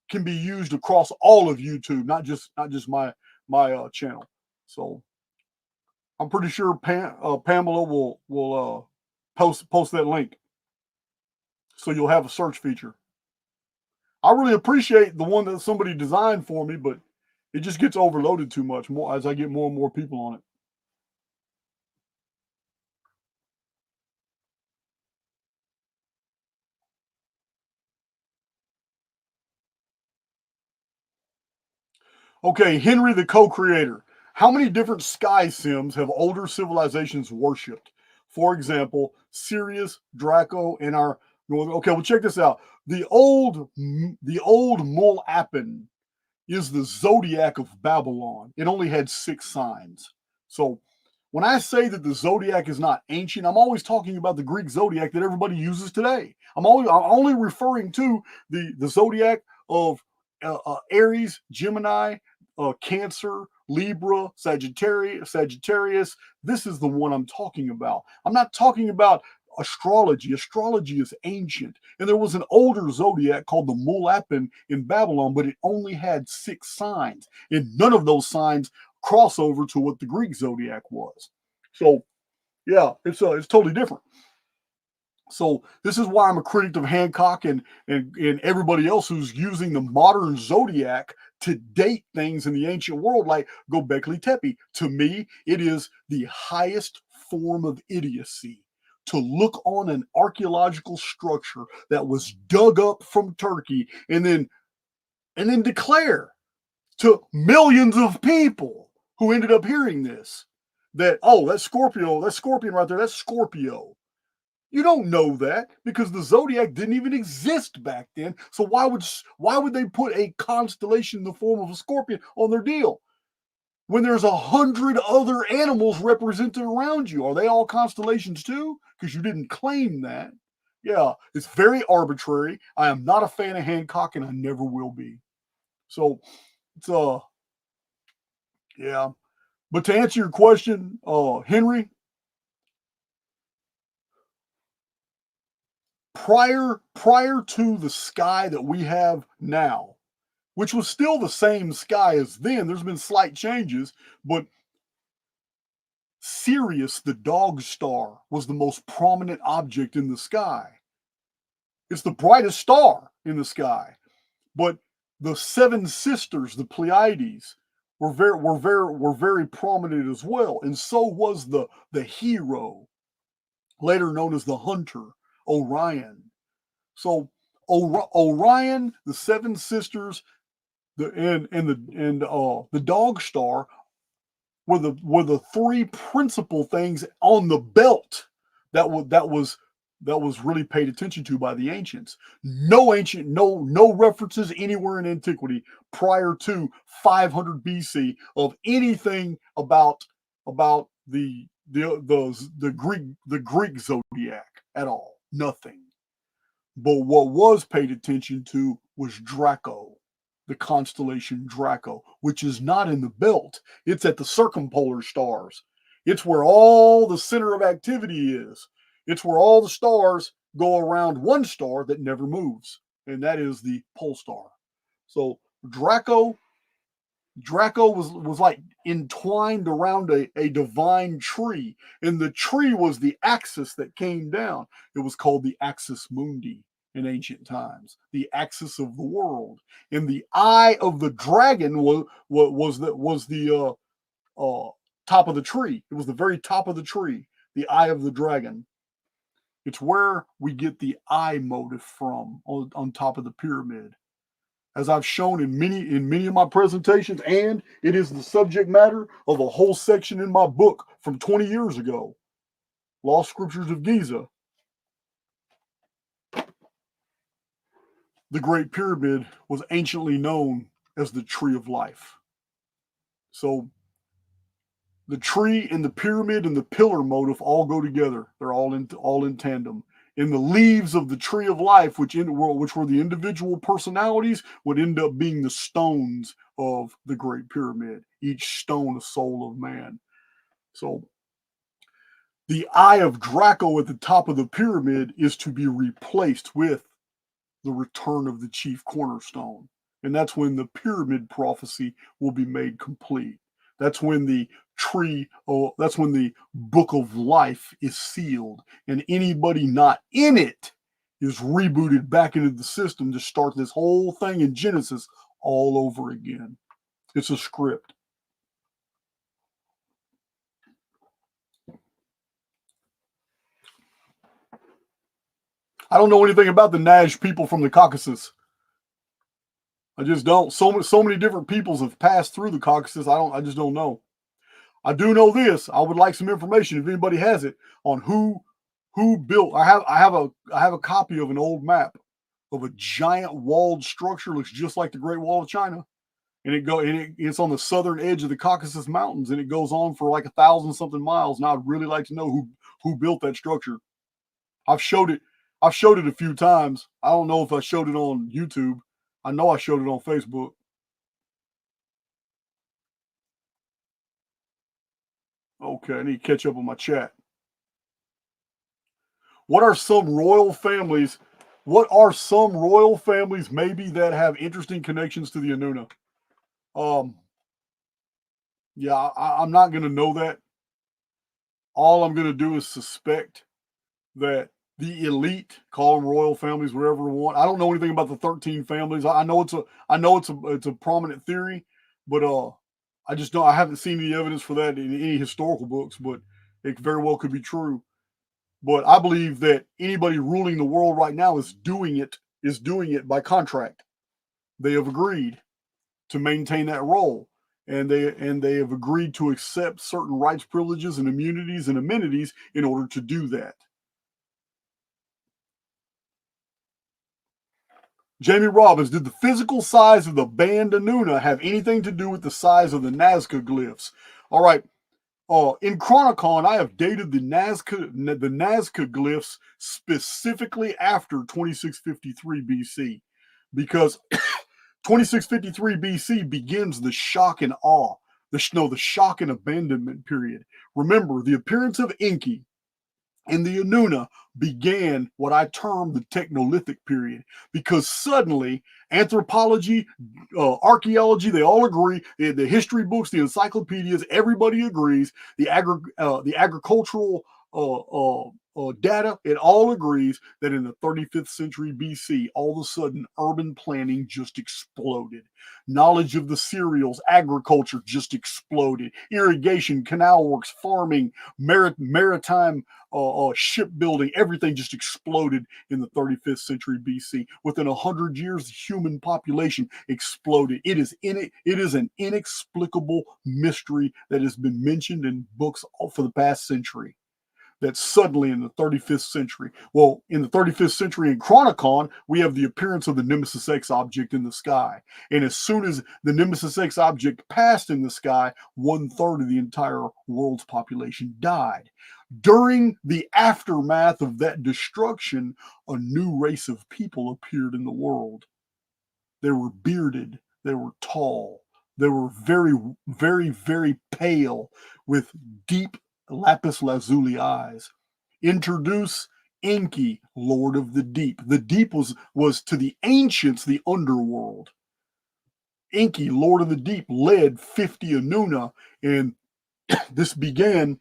Speaker 1: can be used across all of YouTube, not just my channel. So I'm pretty sure Pamela will post that link, so you'll have a search feature. I really appreciate the one that somebody designed for me, but it just gets overloaded too much more as I get more and more people on it. Okay, Henry the co-creator. How many different sky sims have older civilizations worshipped? For example, Sirius, Draco, and our northern. Okay, well check this out. The old Mul Appen is the zodiac of Babylon. It only had 6 signs. So When I say that the zodiac is not ancient, I'm always talking about the Greek zodiac that everybody uses today. I'm only referring to the zodiac of Aries, Gemini, Cancer, Libra, Sagittarius. This is the one I'm talking about. I'm not talking about astrology. Astrology is ancient. And there was an older zodiac called the Mulapin in Babylon, but it only had 6 signs. And none of those signs cross over to what the Greek zodiac was. So, yeah, it's totally different. So this is why I'm a critic of Hancock and everybody else who's using the modern zodiac to date things in the ancient world, like Göbekli Tepe. To me, it is the highest form of idiocy to look on an archaeological structure that was dug up from Turkey and then declare to millions of people who ended up hearing this that, oh, that's Scorpio, that's Scorpion right there, that's Scorpio. You don't know that because the zodiac didn't even exist back then. So why would they put a constellation in the form of a scorpion on their deal when there's 100 other animals represented around you? Are they all constellations too? Because you didn't claim that. Yeah, it's very arbitrary. I am not a fan of Hancock, and I never will be. So it's yeah. But to answer your question, Henry, prior to the sky that we have now, which was still the same sky as then, there's been slight changes, but Sirius, the dog star, was the most prominent object in the sky. It's the brightest star in the sky. But the seven sisters, the Pleiades, were very prominent as well, and so was the hero, later known as the hunter, Orion. So Orion, the seven sisters, the dog star were the 3 principal things on the belt that was really paid attention to by the ancients. No references anywhere in antiquity prior to 500 BC of anything about the Greek zodiac at all. Nothing. But what was paid attention to was Draco, the constellation Draco, which is not in the belt. It's at the circumpolar stars. It's where all the center of activity is. It's where all the stars go around one star that never moves, and that is the pole star. So Draco was like entwined around a divine tree, and the tree was the axis that came down. It was called the axis mundi in ancient times, the axis of the world. And the eye of the dragon was the top of the tree. It was the very top of the tree, the eye of the dragon. It's where we get the eye motif from on top of the pyramid, as I've shown in many of my presentations, and it is the subject matter of a whole section in my book from 20 years ago, Lost Scriptures of Giza. The Great Pyramid was anciently known as the Tree of Life. So the tree and the pyramid and the pillar motif all go together. They're all in tandem. And the leaves of the tree of life, which were the individual personalities, would end up being the stones of the Great Pyramid. Each stone a soul of man. So the eye of Draco at the top of the pyramid is to be replaced with the return of the chief cornerstone. And that's when the pyramid prophecy will be made complete. That's when the that's when the book of life is sealed, and anybody not in it is rebooted back into the system to start this whole thing in Genesis all over again. It's a script. I don't know anything about the Nash people from the Caucasus. I just don't. So many different peoples have passed through the Caucasus. I just don't know. I do know this. I would like some information if anybody has it on who built. I have a copy of an old map of a giant walled structure. Looks just like the Great Wall of China, and it's on the southern edge of the Caucasus Mountains, and it goes on for like 1,000 something miles. And I'd really like to know who built that structure. I've showed it. I've showed it a few times. I don't know if I showed it on YouTube. I know I showed it on Facebook. Okay, I need to catch up on my chat. What are some royal families? What are some royal families maybe that have interesting connections to the Anunna? Um, yeah, I'm not gonna know that. All I'm gonna do is suspect that the elite, call them royal families, whatever we want. I don't know anything about the 13 families. I know it's a prominent theory, but I just don't. I haven't seen any evidence for that in any historical books, but it very well could be true. But I believe that anybody ruling the world right now is doing it by contract. They have agreed to maintain that role, and they have agreed to accept certain rights, privileges, and immunities and amenities in order to do that. Jamie Robbins, did the physical size of the band Anunna have anything to do with the size of the Nazca glyphs? All right. In Chronicon, I have dated the Nazca glyphs specifically after 2653 BC, because 2653 BC begins the shock and awe, the shock and abandonment period. Remember, the appearance of Enki and the Anunna began what I term the Technolithic period, because suddenly anthropology, archaeology, they all agree. The history books, the encyclopedias, everybody agrees. The agricultural data, it all agrees that in the 35th century BC, all of a sudden urban planning just exploded. Knowledge of the cereals, agriculture just exploded. Irrigation, canal works, farming, maritime shipbuilding, everything just exploded in the 35th century BC. Within 100 years, the human population exploded. It is an inexplicable mystery that has been mentioned in books for the past century. That suddenly in the 35th century, well, in the 35th century in Chronicon, we have the appearance of the Nemesis X object in the sky. And as soon as the Nemesis X object passed in the sky, 1/3 of the entire world's population died. During the aftermath of that destruction, a new race of people appeared in the world. They were bearded, they were tall, they were very, very, very pale with deep lapis lazuli eyes. Introduce Enki, Lord of the Deep. The deep was to the ancients the underworld. Enki, Lord of the Deep, led 50 Anunna, and this began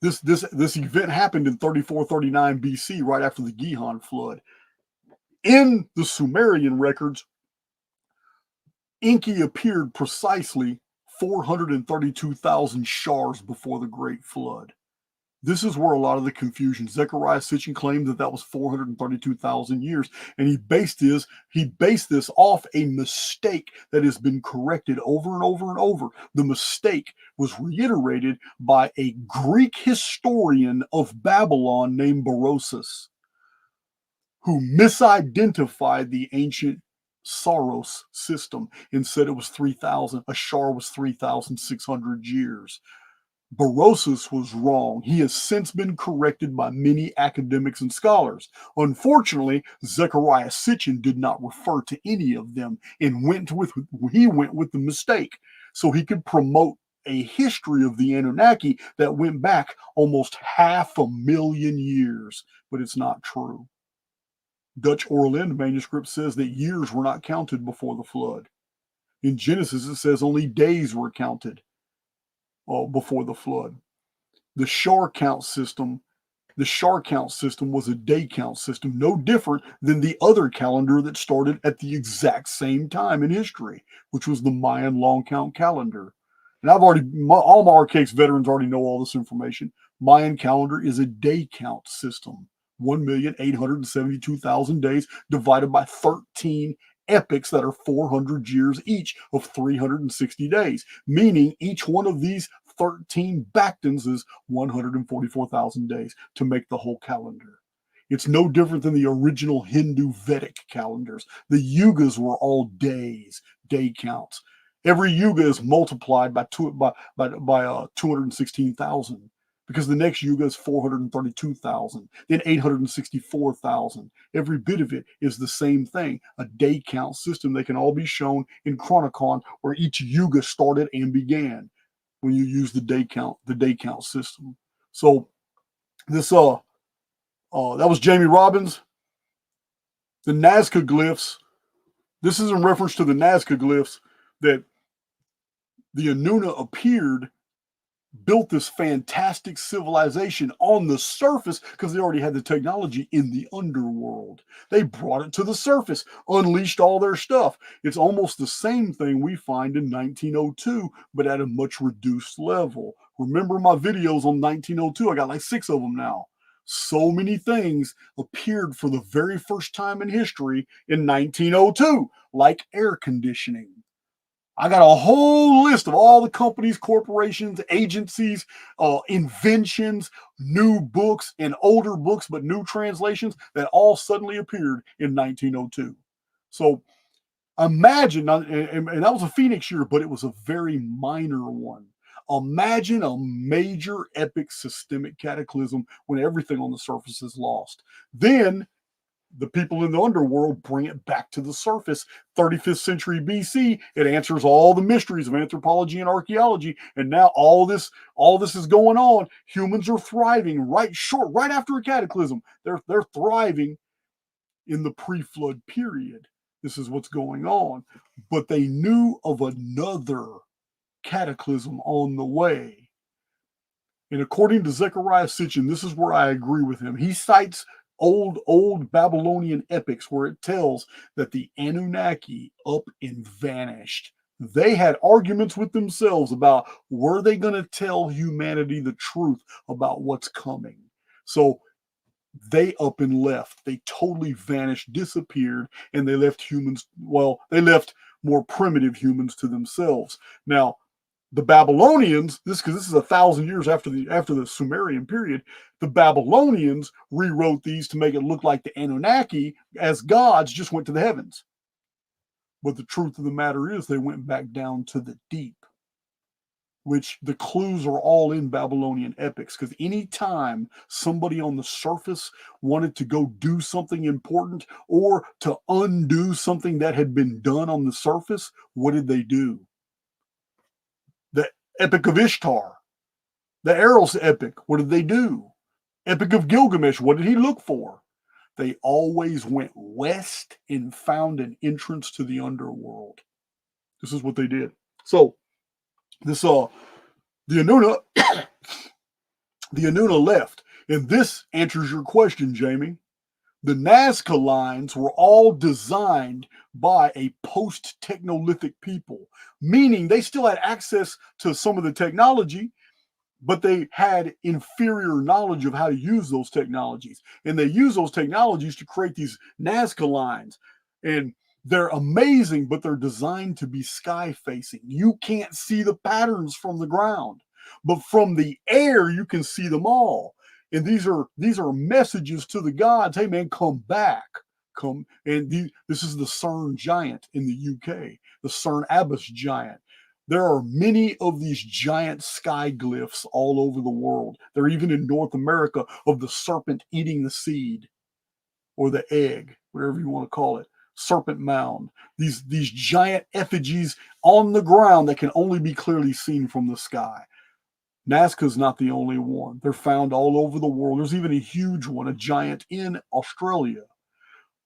Speaker 1: this event happened in 3439 BC, right after the Gihon flood. In the Sumerian records, Enki appeared precisely 432,000 shars before the Great Flood. This is where a lot of the confusion. Zechariah Sitchin claimed that was 432,000 years, and he based this off a mistake that has been corrected over and over and over. The mistake was reiterated by a Greek historian of Babylon named Berosus, who misidentified the ancient Saros system and said it was 3,000. A shar was 3,600 years. Berosus was wrong. He has since been corrected by many academics and scholars. Unfortunately, Zechariah Sitchin did not refer to any of them and went with the mistake so he could promote a history of the Anunnaki that went back almost 500,000 years, but it's not true. Dutch Orland manuscript says that years were not counted before the flood. In Genesis, it says only days were counted before the flood. The shar count system, the shar count system was a day count system, no different than the other calendar that started at the exact same time in history, which was the Mayan long count calendar. And all my Archaics veterans already know all this information. Mayan calendar is a day count system. 1,872,000 days divided by 13 epochs that are 400 years each of 360 days, meaning each one of these 13 Bactans is 144,000 days to make the whole calendar. It's no different than the original Hindu Vedic calendars. The yugas were all days, day counts. Every yuga is multiplied by 216,000 because the next yuga is 432,000, then 864,000. Every bit of it is the same thing, a day count system. They can all be shown in Chronicon where each yuga started and began when you use the day count system. So this that was Jamie Robbins. The Nazca glyphs. This is in reference to the Nazca glyphs that the Anunna appeared, built this fantastic civilization on the surface because they already had the technology in the underworld. They brought it to the surface, unleashed all their stuff. It's almost the same thing we find in 1902, but at a much reduced level. Remember my videos on 1902? I got like 6 of them now. So many things appeared for the very first time in history in 1902, like air conditioning. I got a whole list of all the companies, corporations, agencies, inventions, new books, and older books, but new translations that all suddenly appeared in 1902. So imagine, and that was a Phoenix year, but it was a very minor one. Imagine a major, epic, systemic cataclysm when everything on the surface is lost. Then the people in the underworld bring it back to the surface. 35th century BC, it answers all the mysteries of anthropology and archaeology. And now all this is going on. Humans are thriving right after a cataclysm. They're thriving in the pre-flood period. This is what's going on. But they knew of another cataclysm on the way. And according to Zechariah Sitchin, this is where I agree with him. He cites old Babylonian epics where it tells that the Anunna.Ki up and vanished. They had arguments with themselves about were they going to tell humanity the truth about what's coming. So they up and left. They totally vanished, disappeared, and they left humans, they left more primitive humans to themselves. Now, the Babylonians, this is 1,000 years after the Sumerian period, the Babylonians rewrote these to make it look like the Anunnaki as gods just went to the heavens. But the truth of the matter is they went back down to the deep, which the clues are all in Babylonian epics. Because anytime somebody on the surface wanted to go do something important or to undo something that had been done on the surface, what did they do? The Epic of Ishtar, the Eros epic, what did they do? Epic of Gilgamesh, what did he look for? They always went west and found an entrance to the underworld. This is what they did. So this the Anunna the Anunna left. And this answers your question, Jamie. The Nazca lines were all designed by a post-technolithic people, meaning they still had access to some of the technology, but they had inferior knowledge of how to use those technologies. And they use those technologies to create these Nazca lines. And they're amazing, but they're designed to be sky-facing. You can't see the patterns from the ground, but from the air, you can see them all. And these are messages to the gods. Hey man, come back, come. And this is the CERN giant in the UK, the CERN Abyss giant. There are many of these giant sky glyphs all over the world. They're even in North America of the serpent eating the seed or the egg, whatever you want to call it. Serpent mound. These giant effigies on the ground that can only be clearly seen from the sky. Nazca's not the only one. They're found all over the world. There's even a huge one, a giant in Australia.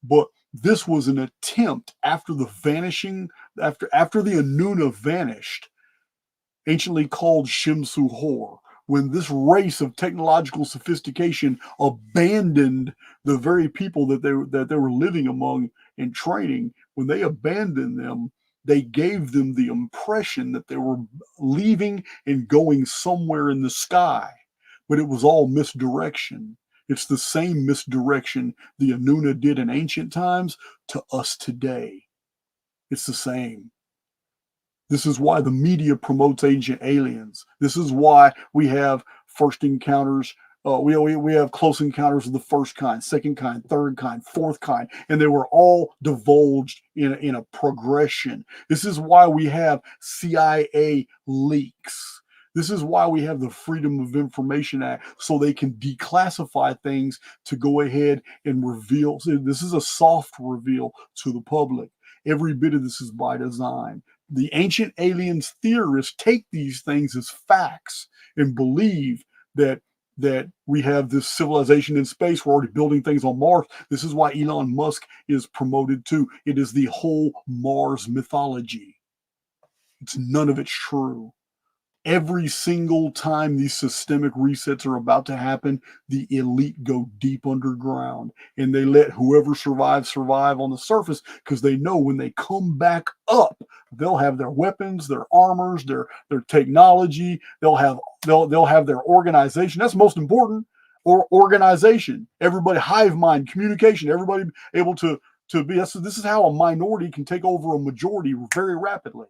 Speaker 1: But this was an attempt after the vanishing, after the Anunna vanished, anciently called Shimsu Hor, when this race of technological sophistication abandoned the very people that they were living among and training. When they abandoned them, they gave them the impression that they were leaving and going somewhere in the sky, but it was all misdirection. It's the same misdirection the Anunna did in ancient times to us today. It's the same. This is why the media promotes ancient aliens. This is why we have first encounters We have close encounters of the first kind, second kind, third kind, fourth kind, and they were all divulged in a progression. This is why we have CIA leaks. This is why we have the Freedom of Information Act, so they can declassify things to go ahead and reveal. So this is a soft reveal to the public. Every bit of this is by design. The ancient aliens theorists take these things as facts and believe that we have this civilization in space. We're already building things on Mars. This is why Elon Musk is promoted too. It is the whole Mars mythology. It's none of it's true. Every single time these systemic resets are about to happen, the elite go deep underground and they let whoever survives survive on the surface, because they know when they come back up, they'll have their weapons, their armors, their technology. They'll have their organization. That's most important. Or organization. Everybody, hive mind, communication. Everybody able to be. This is how a minority can take over a majority very rapidly.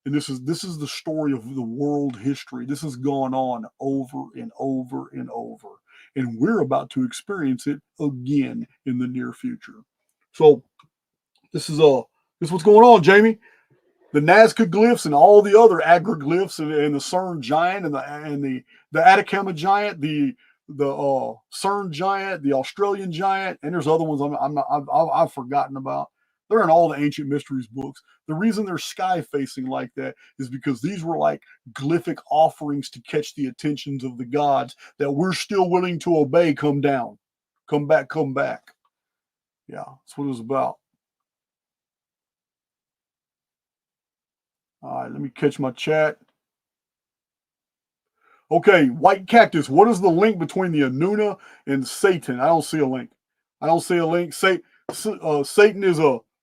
Speaker 1: And this is the story of the world history. This has gone on over and over and over, and we're about to experience it again in the near future. So this is what's going on, Jamie. The Nazca glyphs and all the other agroglyphs, and the CERN giant, and the Atacama giant, the CERN giant, the Australian giant, and there's other ones I've forgotten about. They're in all the ancient mysteries books. The reason they're sky facing like that is because these were like glyphic offerings to catch the attentions of the gods that we're still willing to obey. Come down, come back, come back. Yeah, that's what it was about. All right, let me catch my chat. Okay, white cactus. What is the link between the Anunna and Satan? I don't see a link. I don't see a link. Satan is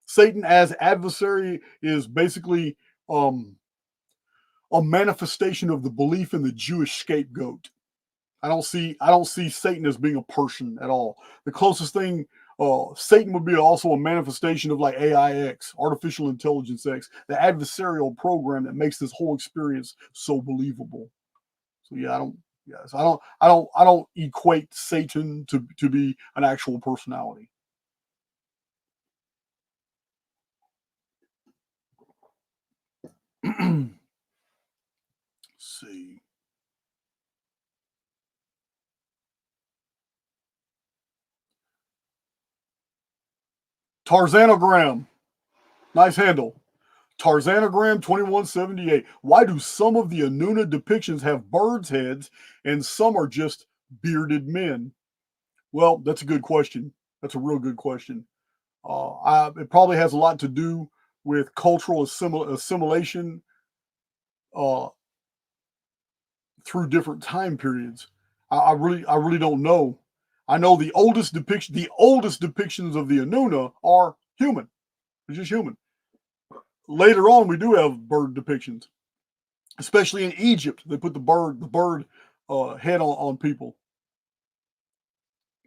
Speaker 1: Satan as adversary is basically a manifestation of the belief in the Jewish scapegoat. I don't see Satan as being a person at all. The closest thing, Satan would be also a manifestation of like AIX, artificial intelligence X, the adversarial program that makes this whole experience so believable. So yeah, I don't. Yes, I don't equate Satan to be an actual personality. Let's see. Tarzanogram. Nice handle. Tarzanogram 2178. Why do some of the Anuna depictions have birds' heads and some are just bearded men? Well, that's a good question. That's a real good question. It probably has a lot to do with cultural assimilation uh, through different time periods. I really don't know. I know the oldest depictions of the Anuna are human. They're just human. Later on, we do have bird depictions, especially in Egypt. They put the bird head on people.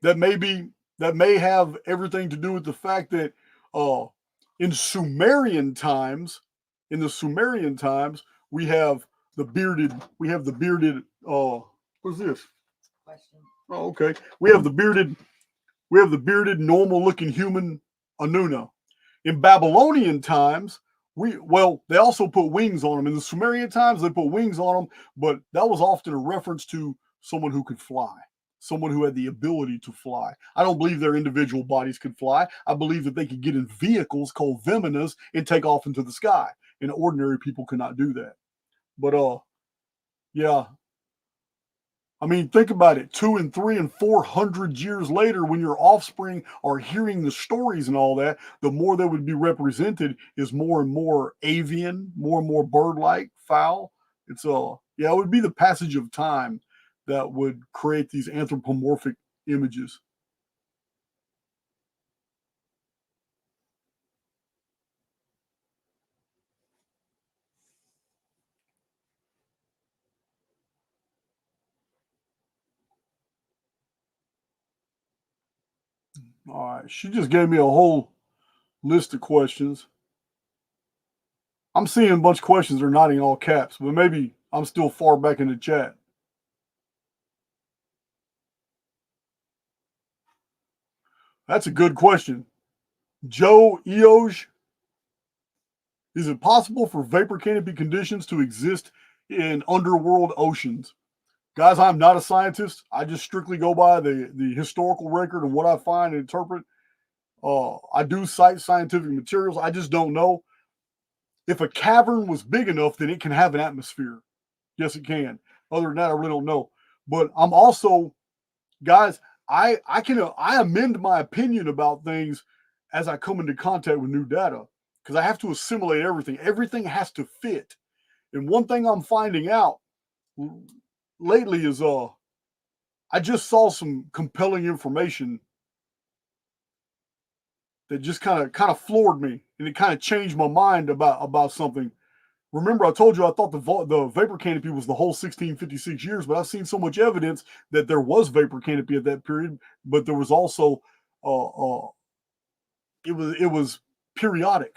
Speaker 1: That may be that may have everything to do with the fact that uh, in Sumerian times, in the Sumerian times, we have the bearded. What's this? Oh, okay. We have the bearded, normal-looking human Anuna. In Babylonian times, they also put wings on them. In the Sumerian times, they put wings on them, but that was often a reference to someone who could fly, someone who had the ability to fly. I don't believe their individual bodies could fly. I believe that they could get in vehicles called Viminas and take off into the sky. And ordinary people cannot do that. But yeah, I mean, think about it. 200 and 300 and 400 years later, when your offspring are hearing the stories and all that, the more they would be represented is more and more avian, more and more bird-like, fowl. Yeah, it would be the passage of time that would create these anthropomorphic images. All right, she just gave me a whole list of questions. I'm seeing a bunch of questions that are not in all caps, but maybe I'm still far back in the chat. That's a good question. Joe Eoj, is it possible for vapor canopy conditions to exist in underworld oceans? Guys, I'm not a scientist. I just strictly go by the historical record and what I find and interpret. I do cite scientific materials. I just don't know. If a cavern was big enough, then it can have an atmosphere. Yes, it can. Other than that, I really don't know. But I'm also, guys, I amend my opinion about things as I come into contact with new data because I have to assimilate everything. Everything has to fit. And one thing I'm finding out lately is I just saw some compelling information that just kind of floored me and it kind of changed my mind about something. Remember, I told you I thought the vapor canopy was the whole 1656 years, but I've seen so much evidence that there was vapor canopy at that period, but there was also uh, uh, it was periodic.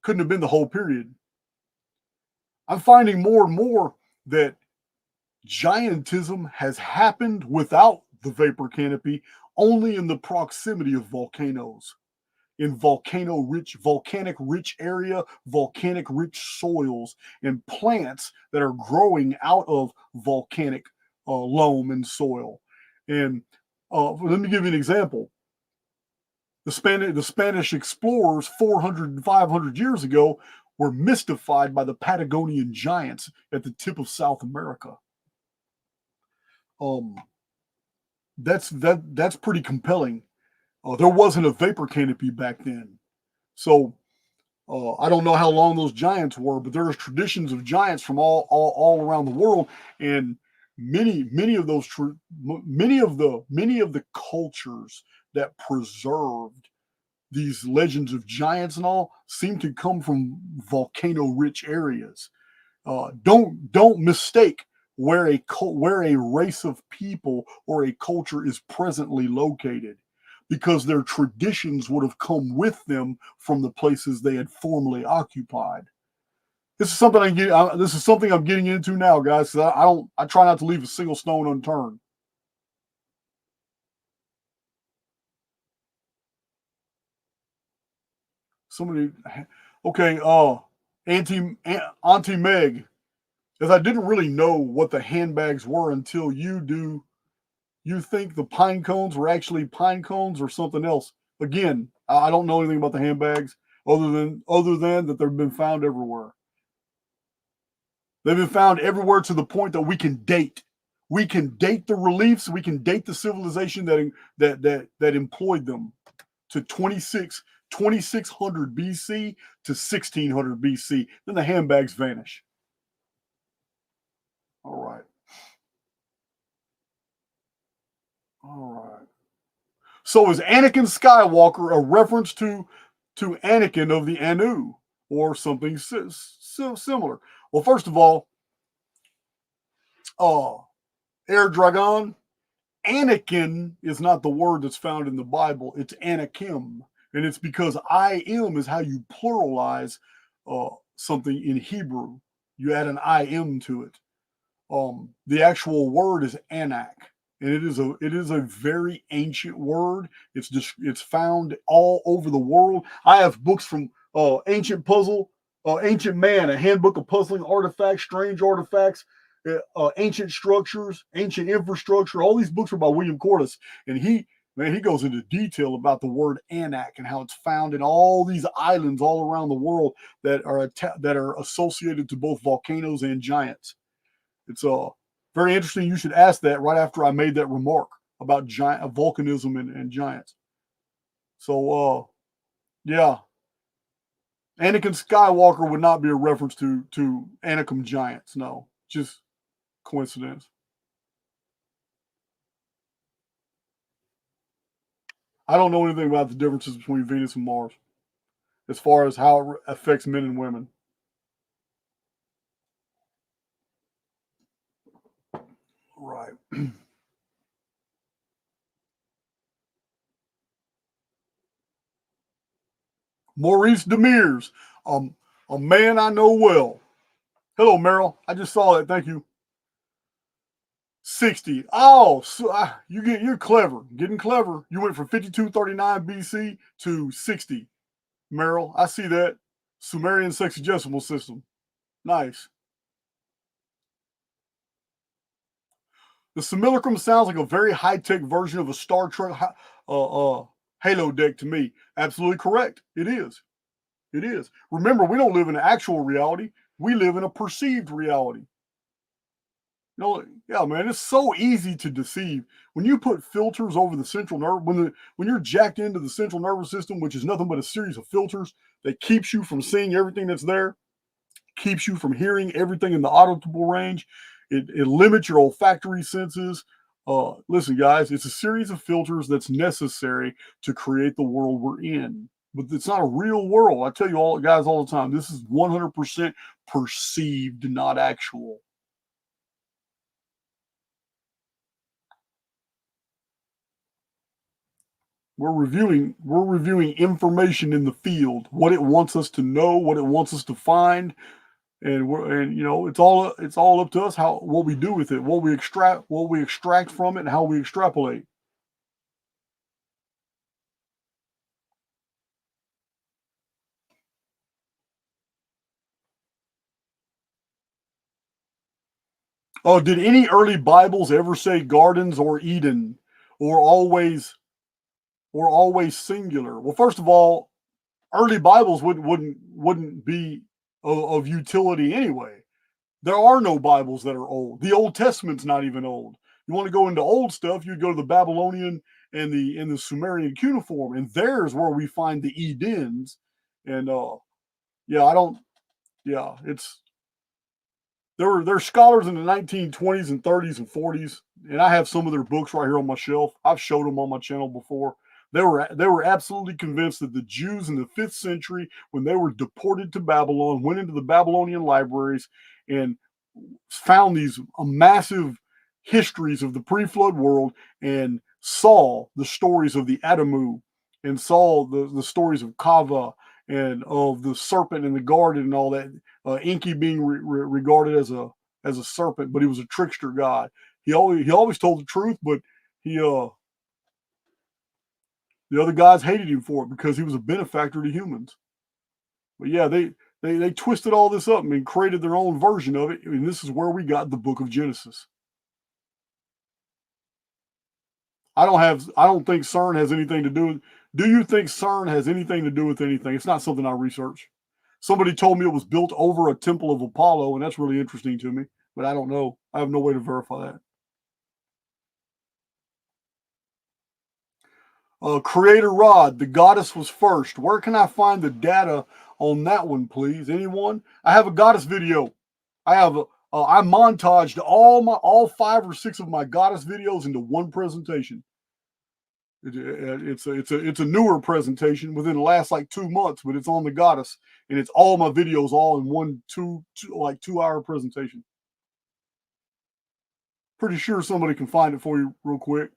Speaker 1: Couldn't have been the whole period. I'm finding more and more that giantism has happened without the vapor canopy, only in the proximity of volcanoes, in volcanic rich area, volcanic rich soils, and plants that are growing out of volcanic loam and soil. And let me give you an example. The Spanish explorers 400 and 500 years ago were mystified by the Patagonian giants at the tip of South America. Um, that's pretty compelling. There wasn't a vapor canopy back then, so I don't know how long those giants were, but there's traditions of giants from all around the world, and many of those many of the cultures that preserved these legends of giants and all seem to come from volcano rich areas. Don't mistake where a race of people or a culture is presently located, because their traditions would have come with them from the places they had formerly occupied. This is something I'm getting into now, guys. So I try not to leave a single stone unturned. Somebody, okay, Auntie Meg, because I didn't really know what the handbags were until you do. You think the pine cones were actually pine cones or something else? Again, I don't know anything about the handbags other than that they've been found everywhere. They've been found everywhere to the point that we can date. We can date the reliefs. We can date the civilization that employed them to 2600 BC to 1600 BC. Then the handbags vanish. All right. All right. So is Anakin Skywalker a reference to Anakin of the Anu or something similar? Well, first of all, uh, Air Dragon, Anakin is not the word that's found in the Bible. It's Anakim, and it's because I am is how you pluralize something in Hebrew. You add an I am to it. The actual word is Anak, and it is a very ancient word. It's found all over the world. I have books from Ancient Man, a handbook of puzzling artifacts, strange artifacts, ancient structures, ancient infrastructure. All these books are by William Cordes, and he goes into detail about the word Anak and how it's found in all these islands all around the world that are associated to both volcanoes and giants. It's very interesting. You should ask that right after I made that remark about giant volcanism and giants. So yeah, Anakin Skywalker would not be a reference to Anakim giants. No, just coincidence. I don't know anything about the differences between Venus and Mars as far as how it affects men and women. Right. Maurice Demers, a man I know well. Hello, Meryl. I just saw that. Thank you. 60. Oh, so, you're clever. Getting clever. You went from 5239 BC to 60. Merrill, I see that. Sumerian sexagesimal system. Nice. The simulacrum sounds like a very high-tech version of a Star Trek Halo deck to me. Absolutely correct. It is. It is. Remember, we don't live in actual reality. We live in a perceived reality. Yeah, man, it's so easy to deceive. When you put filters over the central nerve, when you're jacked into the central nervous system, which is nothing but a series of filters that keeps you from seeing everything that's there, keeps you from hearing everything in the audible range. It limits your olfactory senses. Listen, guys, it's a series of filters that's necessary to create the world we're in. But it's not a real world. I tell you all, guys, all the time, this is 100% perceived, not actual. We're reviewing information in the field, what it wants us to know, what it wants us to find, and it's all up to us how what we do with it, what we extract from it, and how we extrapolate. Oh, did any early Bibles ever say gardens or Eden, or always singular? Well, first of all, early Bibles wouldn't be of utility anyway. There are no Bibles that are old. The Old Testament's not even old. You want to go into old stuff, you'd go to the Babylonian and the Sumerian cuneiform, and there's where we find the Edens. And yeah, I don't. Yeah, it's there were scholars in the 1920s and 30s and 40s, and I have some of their books right here on my shelf. I've showed them on my channel before. They were absolutely convinced that the Jews in the 5th century, when they were deported to Babylon, went into the Babylonian libraries and found these massive histories of the pre-flood world and saw the stories of the Adamu and saw the stories of Kava and of the serpent in the garden and all that. Enki being regarded as a serpent, but he was a trickster god. He always told the truth, but he the other gods hated him for it because he was a benefactor to humans. But yeah, they twisted all this up and created their own version of it, and this is where we got the Book of Genesis. I don't think CERN has anything to do with. Do you think CERN has anything to do with anything? It's not something I research. Somebody told me it was built over a temple of Apollo, and that's really interesting to me. But I don't know. I have no way to verify that. Creator Rod, the goddess was first. Where can I find the data on that one, please? Anyone? I have a goddess video. I montaged all 5 or 6 of my goddess videos into one presentation. It's a newer presentation within the last like 2 months, but it's on the goddess, and it's all my videos all in one 2 hour presentation. Pretty sure somebody can find it for you real quick.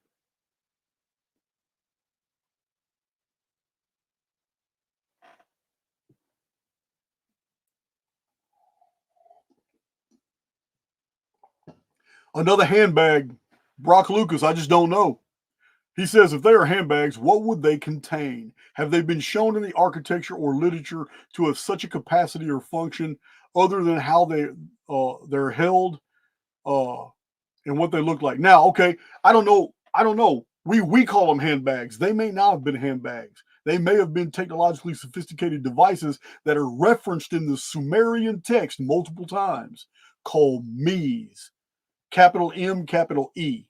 Speaker 1: Another handbag, Brock Lucas. I just don't know. He says if they are handbags, what would they contain? Have they been shown in the architecture or literature to have such a capacity or function other than how they're held uh, and what they look like? Now, okay, I don't know. I don't know. We call them handbags. They may not have been handbags. They may have been technologically sophisticated devices that are referenced in the Sumerian text multiple times, called mes, capital M, capital E.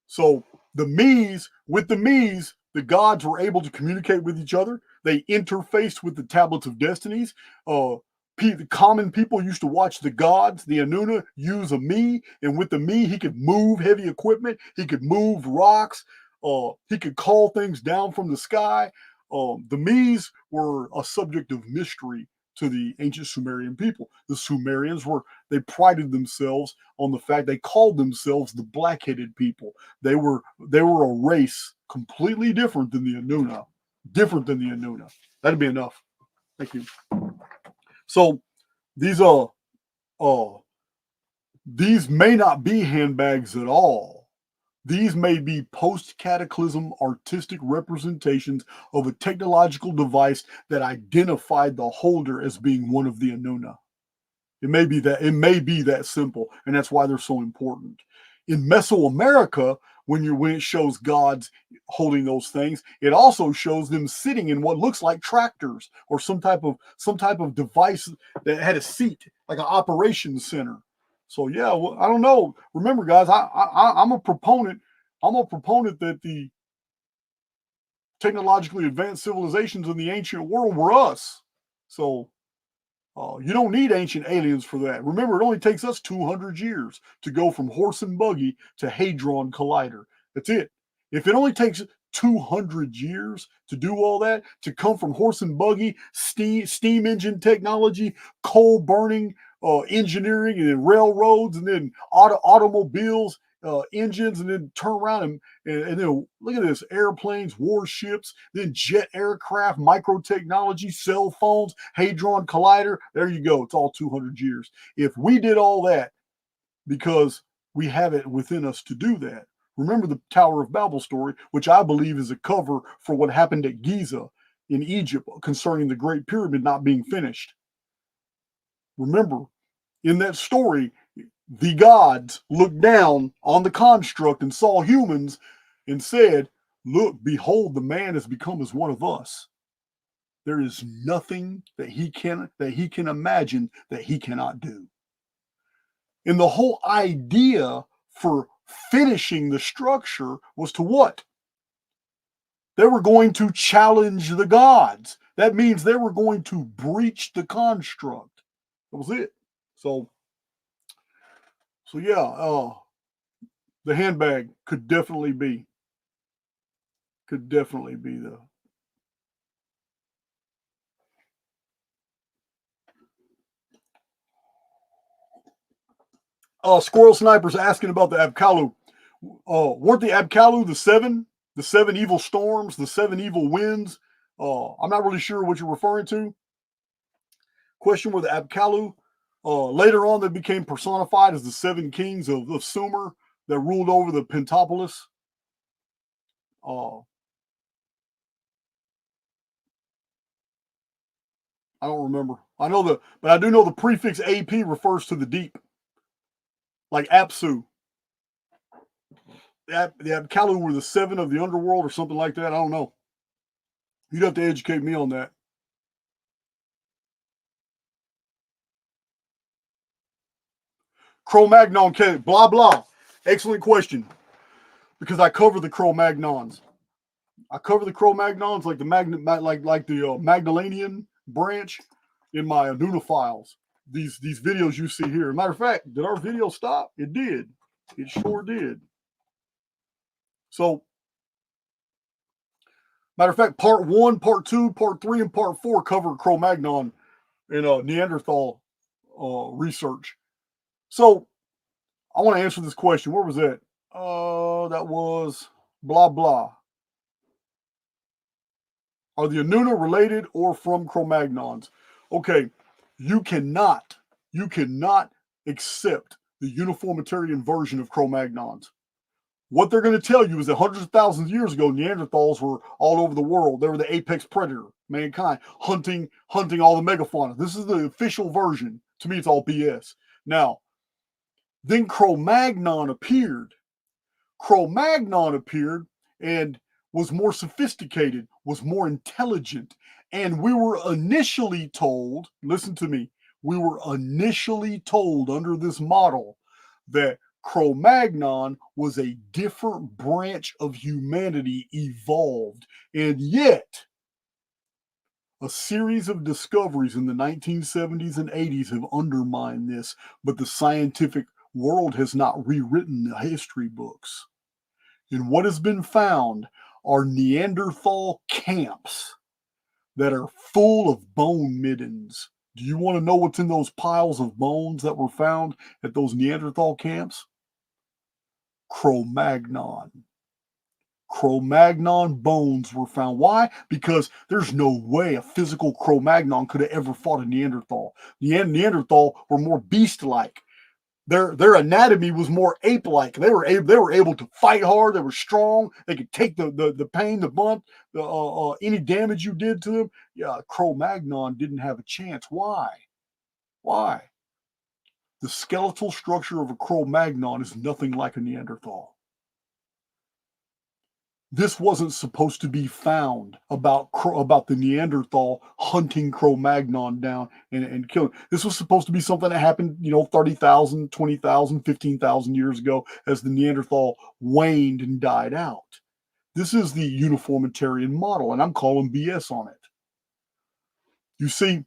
Speaker 1: So with the Mes, the gods were able to communicate with each other. They interfaced with the tablets of destinies. The common people used to watch the gods, the Anunna, use a me, and with the me, he could move heavy equipment. He could move rocks. He could call things down from the sky. The Mes were a subject of mystery to the ancient Sumerian people. The Sumerians they prided themselves on the fact they called themselves the black-headed people. They were a race completely different than the Anunna. Different than the Anunna. That'd be enough. Thank you. So these uh These may not be handbags at all. These may be post-cataclysm artistic representations of a technological device that identified the holder as being one of the Anunna. It may be that simple, and that's why they're so important. In Mesoamerica, when it shows gods holding those things, it also shows them sitting in what looks like tractors or some type of device that had a seat, like an operations center. So yeah, well, I don't know. Remember, guys, I'm a proponent. I'm a proponent that the technologically advanced civilizations in the ancient world were us. So you don't need ancient aliens for that. Remember, it only takes us 200 years to go from horse and buggy to Hadron Collider. That's it. If it only takes 200 years to do all that, to come from horse and buggy, steam engine technology, coal burning engineering, and then railroads, and then automobiles, engines, and then turn around and then look at this: airplanes, warships, then jet aircraft, micro technology, cell phones, hadron collider. There you go. It's all 200 years. If we did all that because we have it within us to do that. Remember the Tower of Babel story, which I believe is a cover for what happened at Giza in Egypt concerning the Great Pyramid not being finished. Remember, in that story, the gods looked down on the construct and saw humans and said, "Look, behold, the man has become as one of us. There is nothing that he can imagine that he cannot do." And the whole idea for finishing the structure was to what? They were going to challenge the gods. That means they were going to breach the construct. That was it. So yeah, the handbag could definitely be the Squirrel Sniper's asking about the Abkalu. Weren't the Abkalu the seven evil storms, the seven evil winds? I'm not really sure what you're referring to. Question: were the Abkalu later on they became personified as the seven kings of Sumer that ruled over the Pentapolis? Uh, I don't remember. But I do know the prefix AP refers to the deep, like Apsu. The Abkalu were the seven of the underworld or something like that. I don't know. You'd have to educate me on that. Cro-Magnon, blah blah. Excellent question, because I cover the Cro-Magnons. I cover the Cro-Magnons like the Magdalenian branch in my Anunna files. These videos you see here. Matter of fact, did our video stop? It did. It sure did. So, matter of fact, part 1, part 2, part 3, and part 4 cover Cro-Magnon and Neanderthal research. So, I want to answer this question. Where was that? That was blah blah. Are the Anunna related or from Cro-Magnons? Okay, you cannot, you cannot accept the uniformitarian version of Cro-Magnons. What they're going to tell you is that hundreds of thousands of years ago, Neanderthals were all over the world. They were the apex predator, mankind, hunting all the megafauna. This is the official version. To me, it's all BS. Now, then Cro-Magnon appeared. Cro-Magnon appeared and was more sophisticated, was more intelligent. And we were initially told, listen to me, we were initially told under this model that Cro-Magnon was a different branch of humanity evolved. And yet, a series of discoveries in the 1970s and 80s have undermined this, but the scientific world has not rewritten the history books. And what has been found are Neanderthal camps that are full of bone middens. Do you want to know what's in those piles of bones that were found at those Neanderthal camps? Cro-Magnon. Cro-Magnon bones were found. Why? Because there's no way a physical Cro-Magnon could have ever fought a Neanderthal. Neanderthal were more beast-like. Their anatomy was more ape-like. They were able to fight hard. They were strong. They could take the pain, the bump, any damage you did to them. Yeah, Cro-Magnon didn't have a chance. Why? Why? The skeletal structure of a Cro-Magnon is nothing like a Neanderthal. This wasn't supposed to be found about the Neanderthal hunting Cro-Magnon down and killing. This was supposed to be something that happened, 30,000, 20,000, 15,000 years ago as the Neanderthal waned and died out. This is the uniformitarian model, and I'm calling BS on it. You see,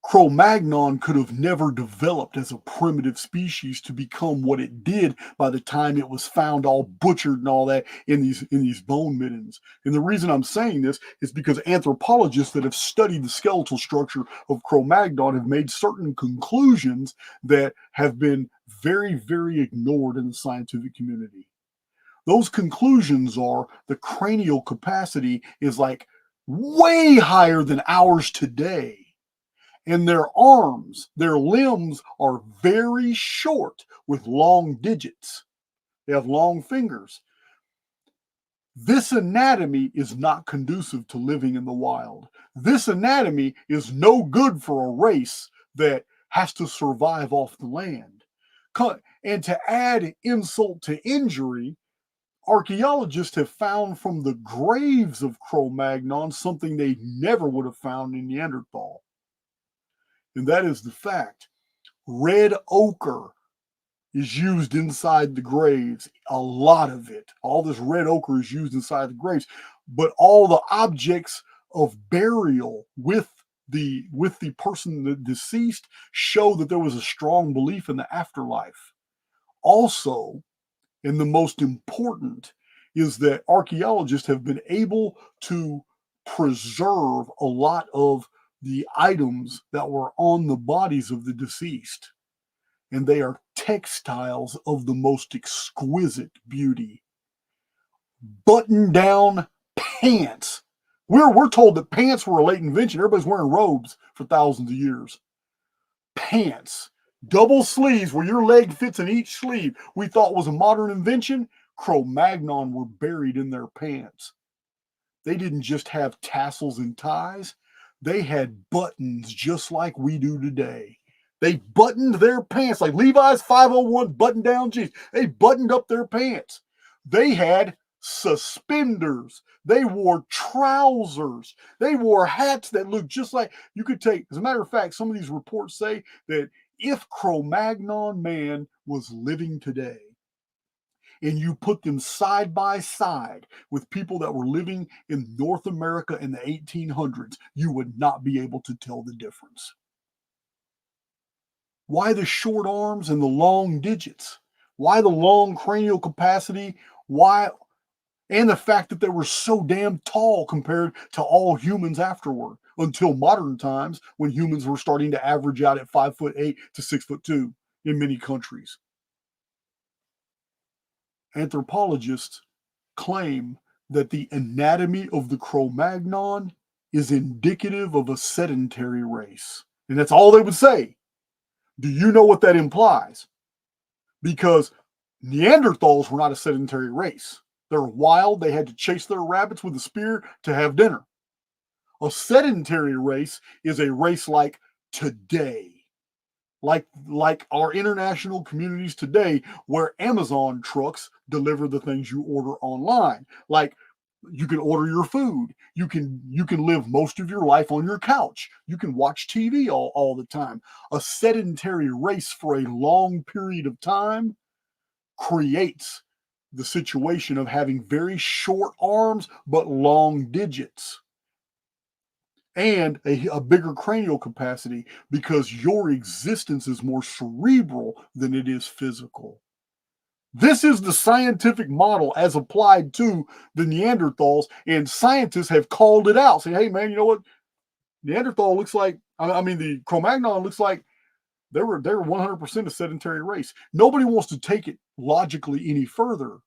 Speaker 1: Cro-Magnon could have never developed as a primitive species to become what it did by the time it was found all butchered and all that in these bone middens. And the reason I'm saying this is because anthropologists that have studied the skeletal structure of Cro-Magnon have made certain conclusions that have been very, very ignored in the scientific community. Those conclusions are the cranial capacity is like way higher than ours today. And their arms, their limbs are very short with long digits. They have long fingers. This anatomy is not conducive to living in the wild. This anatomy is no good for a race that has to survive off the land. And to add insult to injury, archaeologists have found from the graves of Cro-Magnon something they never would have found in Neanderthal. And that is the fact. Red ochre is used inside the graves. A lot of it. All this red ochre is used inside the graves. But all the objects of burial with the person, the deceased, show that there was a strong belief in the afterlife. Also, and the most important, is that archaeologists have been able to preserve a lot of the items that were on the bodies of the deceased. And they are textiles of the most exquisite beauty. Button down pants. We're told that pants were a late invention. Everybody's wearing robes for thousands of years. Pants. Double sleeves where your leg fits in each sleeve, we thought was a modern invention. Cro-Magnon were buried in their pants. They didn't just have tassels and ties. They had buttons just like we do today. They buttoned their pants like Levi's 501 button down jeans. They buttoned up their pants. They had suspenders. They wore trousers. They wore hats that looked just like you could take. As a matter of fact, some of these reports say that if Cro-Magnon man was living today, and you put them side by side with people that were living in North America in the 1800s, you would not be able to tell the difference. Why the short arms and the long digits? Why the long cranial capacity? Why? And the fact that they were so damn tall compared to all humans afterward, until modern times when humans were starting to average out at 5'8" to 6'2" in many countries. Anthropologists claim that the anatomy of the Cro-Magnon is indicative of a sedentary race. And that's all they would say. Do you know what that implies? Because Neanderthals were not a sedentary race. They're wild. They had to chase their rabbits with a spear to have dinner. A sedentary race is a race like today. Like our international communities today, where Amazon trucks deliver the things you order online. Like you can order your food. You can live most of your life on your couch. You can watch TV all the time. A sedentary race for a long period of time creates the situation of having very short arms but long digits and a bigger cranial capacity, because your existence is more cerebral than it is physical. This is the scientific model as applied to the Neanderthals, and scientists have called it out. Say, hey, man, you know what? Neanderthal looks like, the Cro-Magnon looks like they were 100% a sedentary race. Nobody wants to take it logically any further.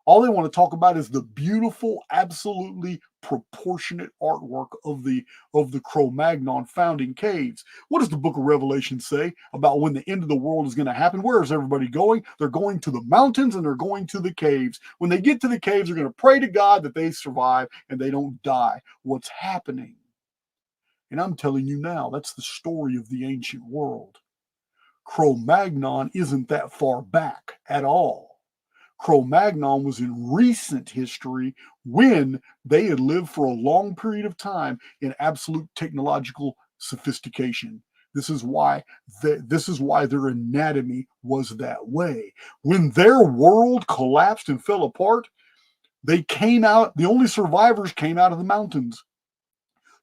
Speaker 1: All they want to talk about is the beautiful, absolutely proportionate artwork of the Cro-Magnon found in caves. What does the book of Revelation say about when the end of the world is going to happen? Where is everybody going? They're going to the mountains and they're going to the caves. When they get to the caves, they're going to pray to God that they survive and they don't die. What's happening? And I'm telling you now, that's the story of the ancient world. Cro-Magnon isn't that far back at all. Cro-Magnon was in recent history when they had lived for a long period of time in absolute technological sophistication. This is why their anatomy was that way. When their world collapsed and fell apart, they came out, the only survivors came out of the mountains.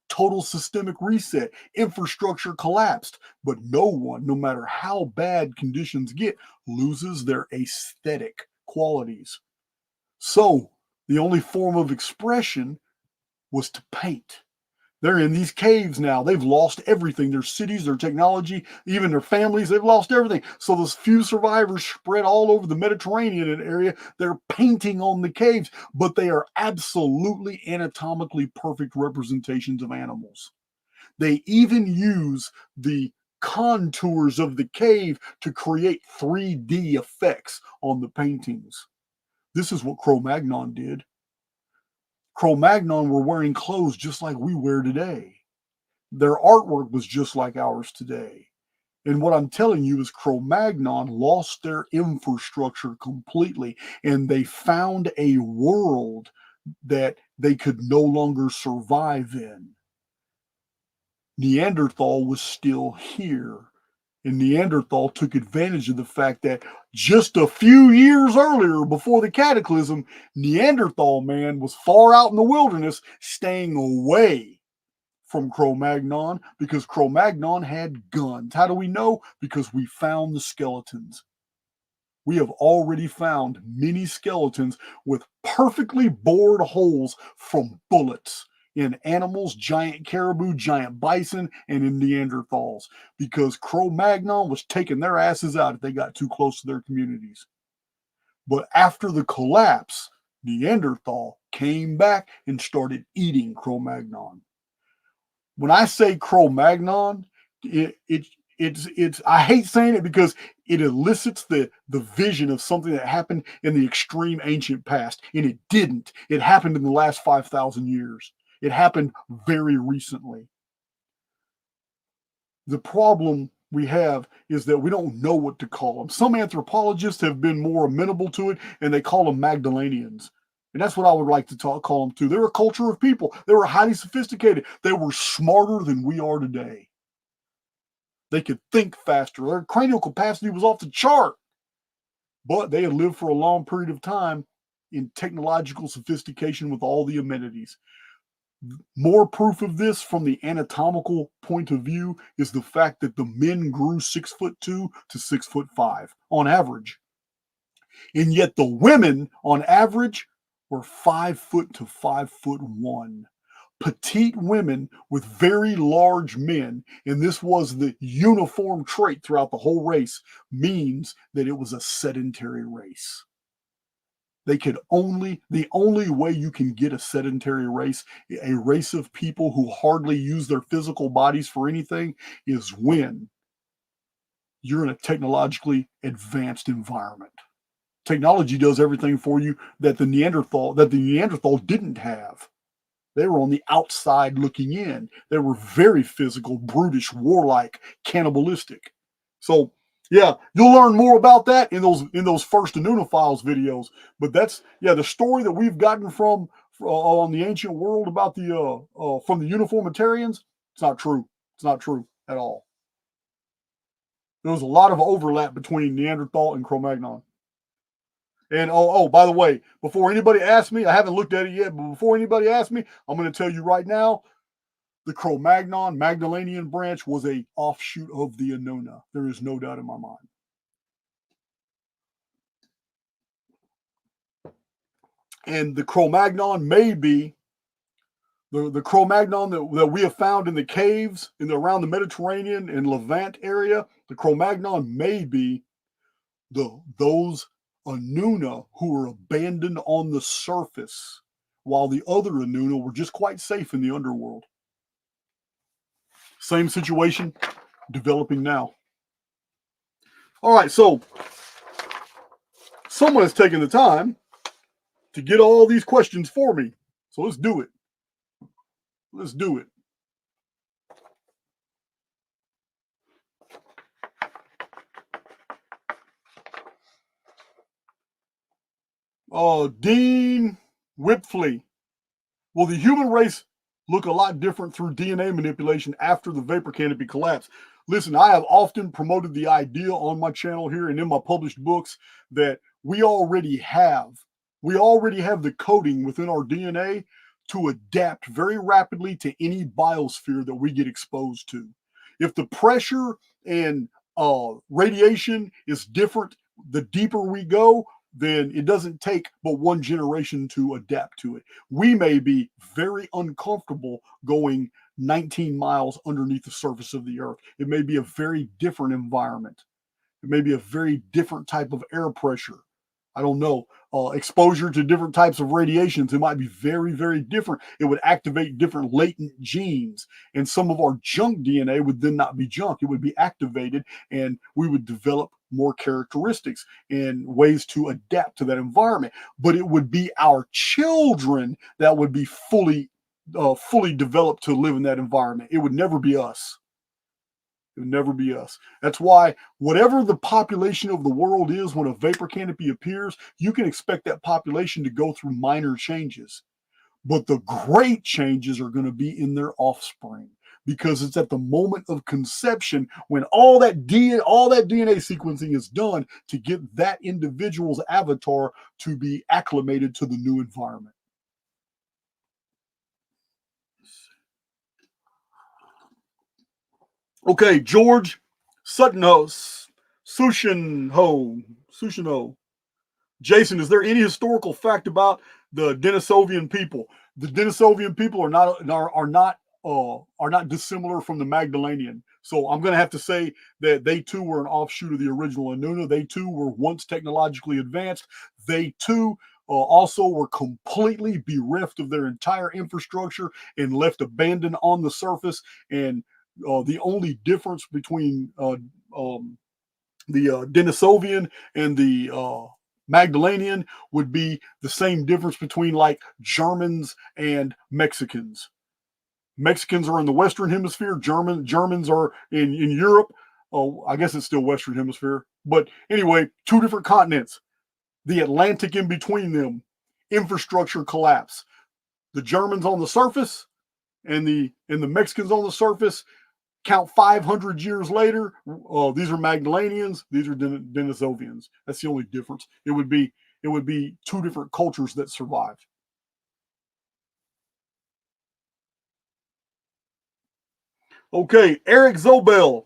Speaker 1: Total systemic reset, infrastructure collapsed, but no one, no matter how bad conditions get, loses their aesthetic qualities. So the only form of expression was to paint. They're in these caves now. They've lost everything, their cities, their technology, even their families. They've lost everything. So those few survivors spread all over the Mediterranean area. They're painting on the caves, but they are absolutely anatomically perfect representations of animals. They even use the contours of the cave to create 3D effects on the paintings. This is what Cro-Magnon did. Cro-Magnon were wearing clothes just like we wear today. Their artwork was just like ours today. And what I'm telling you is Cro-Magnon lost their infrastructure completely, and they found a world that they could no longer survive in. Neanderthal was still here. And Neanderthal took advantage of the fact that just a few years earlier, before the cataclysm, Neanderthal man was far out in the wilderness, staying away from Cro-Magnon because Cro-Magnon had guns. How do we know? Because we found the skeletons. We have already found many skeletons with perfectly bored holes from bullets in animals, giant caribou, giant bison, and in Neanderthals because Cro-Magnon was taking their asses out if they got too close to their communities. But after the collapse, Neanderthal came back and started eating Cro-Magnon. When I say Cro-Magnon, it's I hate saying it because it elicits the vision of something that happened in the extreme ancient past, and it didn't. It happened in the last 5,000 years. It happened very recently. The problem we have is that we don't know what to call them. Some anthropologists have been more amenable to it, and they call them Magdalenians. And that's what I would like to call them too. They're a culture of people. They were highly sophisticated. They were smarter than we are today. They could think faster. Their cranial capacity was off the chart. But they had lived for a long period of time in technological sophistication with all the amenities. More proof of this from the anatomical point of view is the fact that the men grew 6'2" to 6'5" on average. And yet the women on average were 5 to 5'1". Petite women with very large men, and this was the uniform trait throughout the whole race, means that it was a sedentary race. The only way you can get a sedentary race, a race of people who hardly use their physical bodies for anything, is when you're in a technologically advanced environment. Technology does everything for you that the Neanderthal didn't have. They were on the outside looking in. They were very physical, brutish, warlike, cannibalistic. So yeah, you'll learn more about that in those first Anunna Files videos. But that's the story that we've gotten from on the ancient world about the from the uniformitarians. It's not true. It's not true at all. There was a lot of overlap between Neanderthal and Cro-Magnon. And by the way, before anybody asks me, I haven't looked at it yet, but before anybody asks me, I'm going to tell you right now, the Cro-Magnon Magdalenian branch was a offshoot of the Anunna. There is no doubt in my mind. And the Cro-Magnon may be the Cro-Magnon that we have found in the caves around the Mediterranean and Levant area. The Cro-Magnon may be those Anunna who were abandoned on the surface, while the other Anunna were just quite safe in the underworld. Same situation developing now. All right, so someone has taken the time to get all these questions for me. So let's do it. Let's do it. Dean Whipfley. Will the human race look a lot different through DNA manipulation after the vapor canopy collapse? Listen, I have often promoted the idea on my channel here and in my published books that we already have the coding within our DNA to adapt very rapidly to any biosphere that we get exposed to. If the pressure and radiation is different the deeper we go, then it doesn't take but one generation to adapt to it. We may be very uncomfortable going 19 miles underneath the surface of the earth. It may be a very different environment. It may be a very different type of air pressure. I don't know. Exposure to different types of radiations, it might be very, very different. It would activate different latent genes, and some of our junk DNA would then not be junk. It would be activated, and we would develop more characteristics and ways to adapt to that environment. But it would be our children that would be fully developed to live in that environment. It would never be us. It would never be us. That's why whatever the population of the world is when a vapor canopy appears, you can expect that population to go through minor changes. But the great changes are going to be in their offspring, because it's at the moment of conception when all that DNA sequencing is done to get that individual's avatar to be acclimated to the new environment. Okay, George Suttonho, Sushinho. Jason, is there any historical fact about the Denisovian people? The Denisovian people are not dissimilar from the Magdalenian. So I'm going to have to say that they too were an offshoot of the original Anunna. They too were once technologically advanced. They too also were completely bereft of their entire infrastructure and left abandoned on the surface. And the only difference between the Denisovian and the Magdalenian would be the same difference between like Germans and Mexicans. Mexicans are in the Western Hemisphere. Germans are in Europe. Oh, I guess it's still Western Hemisphere. But anyway, two different continents. The Atlantic in between them, infrastructure collapse. The Germans on the surface and the Mexicans on the surface. Count 500 years later, these are Magdalenians, these are Denisovians. That's the only difference. It would be two different cultures that survived. Okay, Eric Zobel,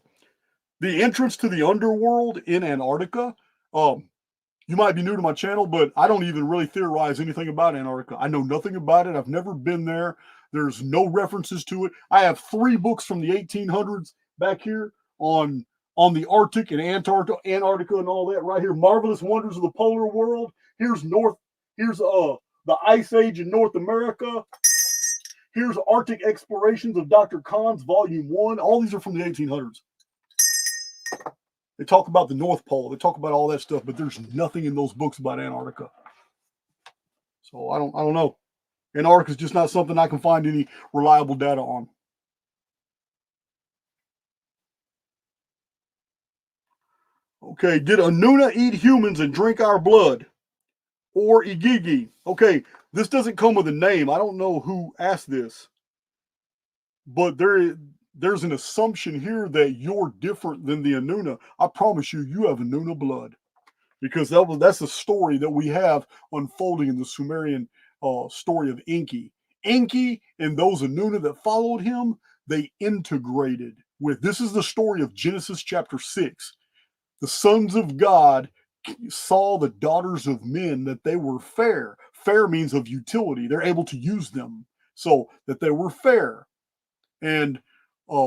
Speaker 1: the entrance to the underworld in Antarctica. Um, you might be new to my channel, but I don't even really theorize anything about Antarctica. I know nothing about it. I've never been there. There's no references to it. I have 3 books from the 1800s back here on the Arctic and Antarctica and all that right here. Marvelous Wonders of the Polar World. Here's the Ice Age in North America. Here's Arctic Explorations of Dr. Kahn's Volume 1. All these are from the 1800s. They talk about the North Pole. They talk about all that stuff, but there's nothing in those books about Antarctica. So I don't know. Antarctica is just not something I can find any reliable data on. Okay, did Anunna eat humans and drink our blood? Or Igigi? Okay, this doesn't come with a name. I don't know who asked this, but there's an assumption here that you're different than the Anunna. I promise you have Anunna blood, because that's the story that we have unfolding in the Sumerian story of Enki. Enki and those Anunna that followed him, they integrated with. This is the story of Genesis chapter 6. The sons of God saw the daughters of men that they were fair. Fair means of utility. They're able to use them, so that they were fair. And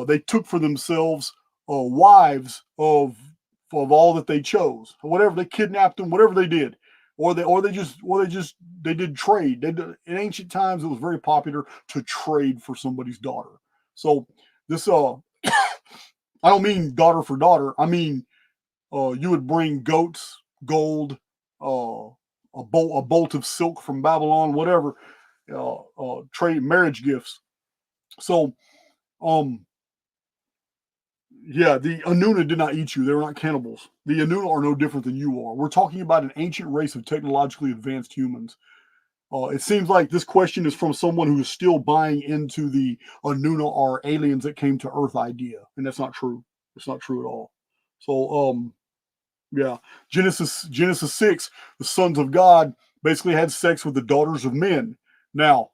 Speaker 1: they took for themselves wives of of all that they chose, whatever they kidnapped them, whatever they did, they did trade. In ancient times, it was very popular to trade for somebody's daughter. So this I don't mean daughter for daughter. I mean you would bring goats, gold, a bolt of silk from Babylon, whatever, trade marriage gifts. So um yeah, the Anunna did not eat you. They were not cannibals. The Anunna are no different than you are. We're talking about an ancient race of technologically advanced humans. It seems like this question is from someone who is still buying into the Anunna are aliens that came to Earth idea, and that's not true. It's not true at all. So, yeah, Genesis 6, the sons of God basically had sex with the daughters of men. Now,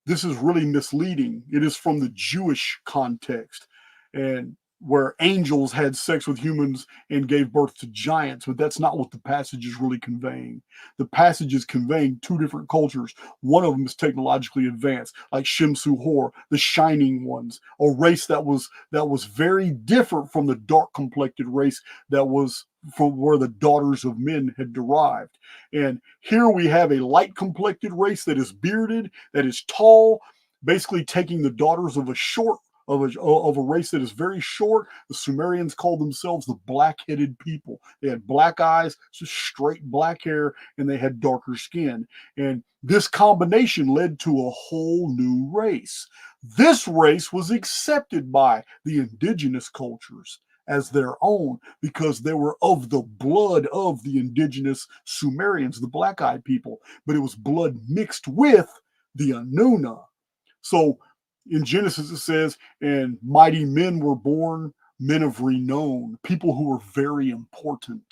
Speaker 1: this is really misleading. It is from the Jewish context, and where angels had sex with humans and gave birth to giants, but that's not what the passage is really conveying. The passage is conveying two different cultures. One of them is technologically advanced, like Shimsu Hor, the shining ones, a race that was very different from the dark complected race that was from where the daughters of men had derived. And here we have a light complected race that is bearded, that is tall, basically taking the daughters of a short of a race that is very short. The Sumerians called themselves the black-headed people. They had black eyes, just straight black hair, and they had darker skin. And this combination led to a whole new race. This race was accepted by the indigenous cultures as their own because they were of the blood of the indigenous Sumerians, the black-eyed people, but it was blood mixed with the Anunna. So in Genesis, it says, and mighty men were born, men of renown, people who were very important.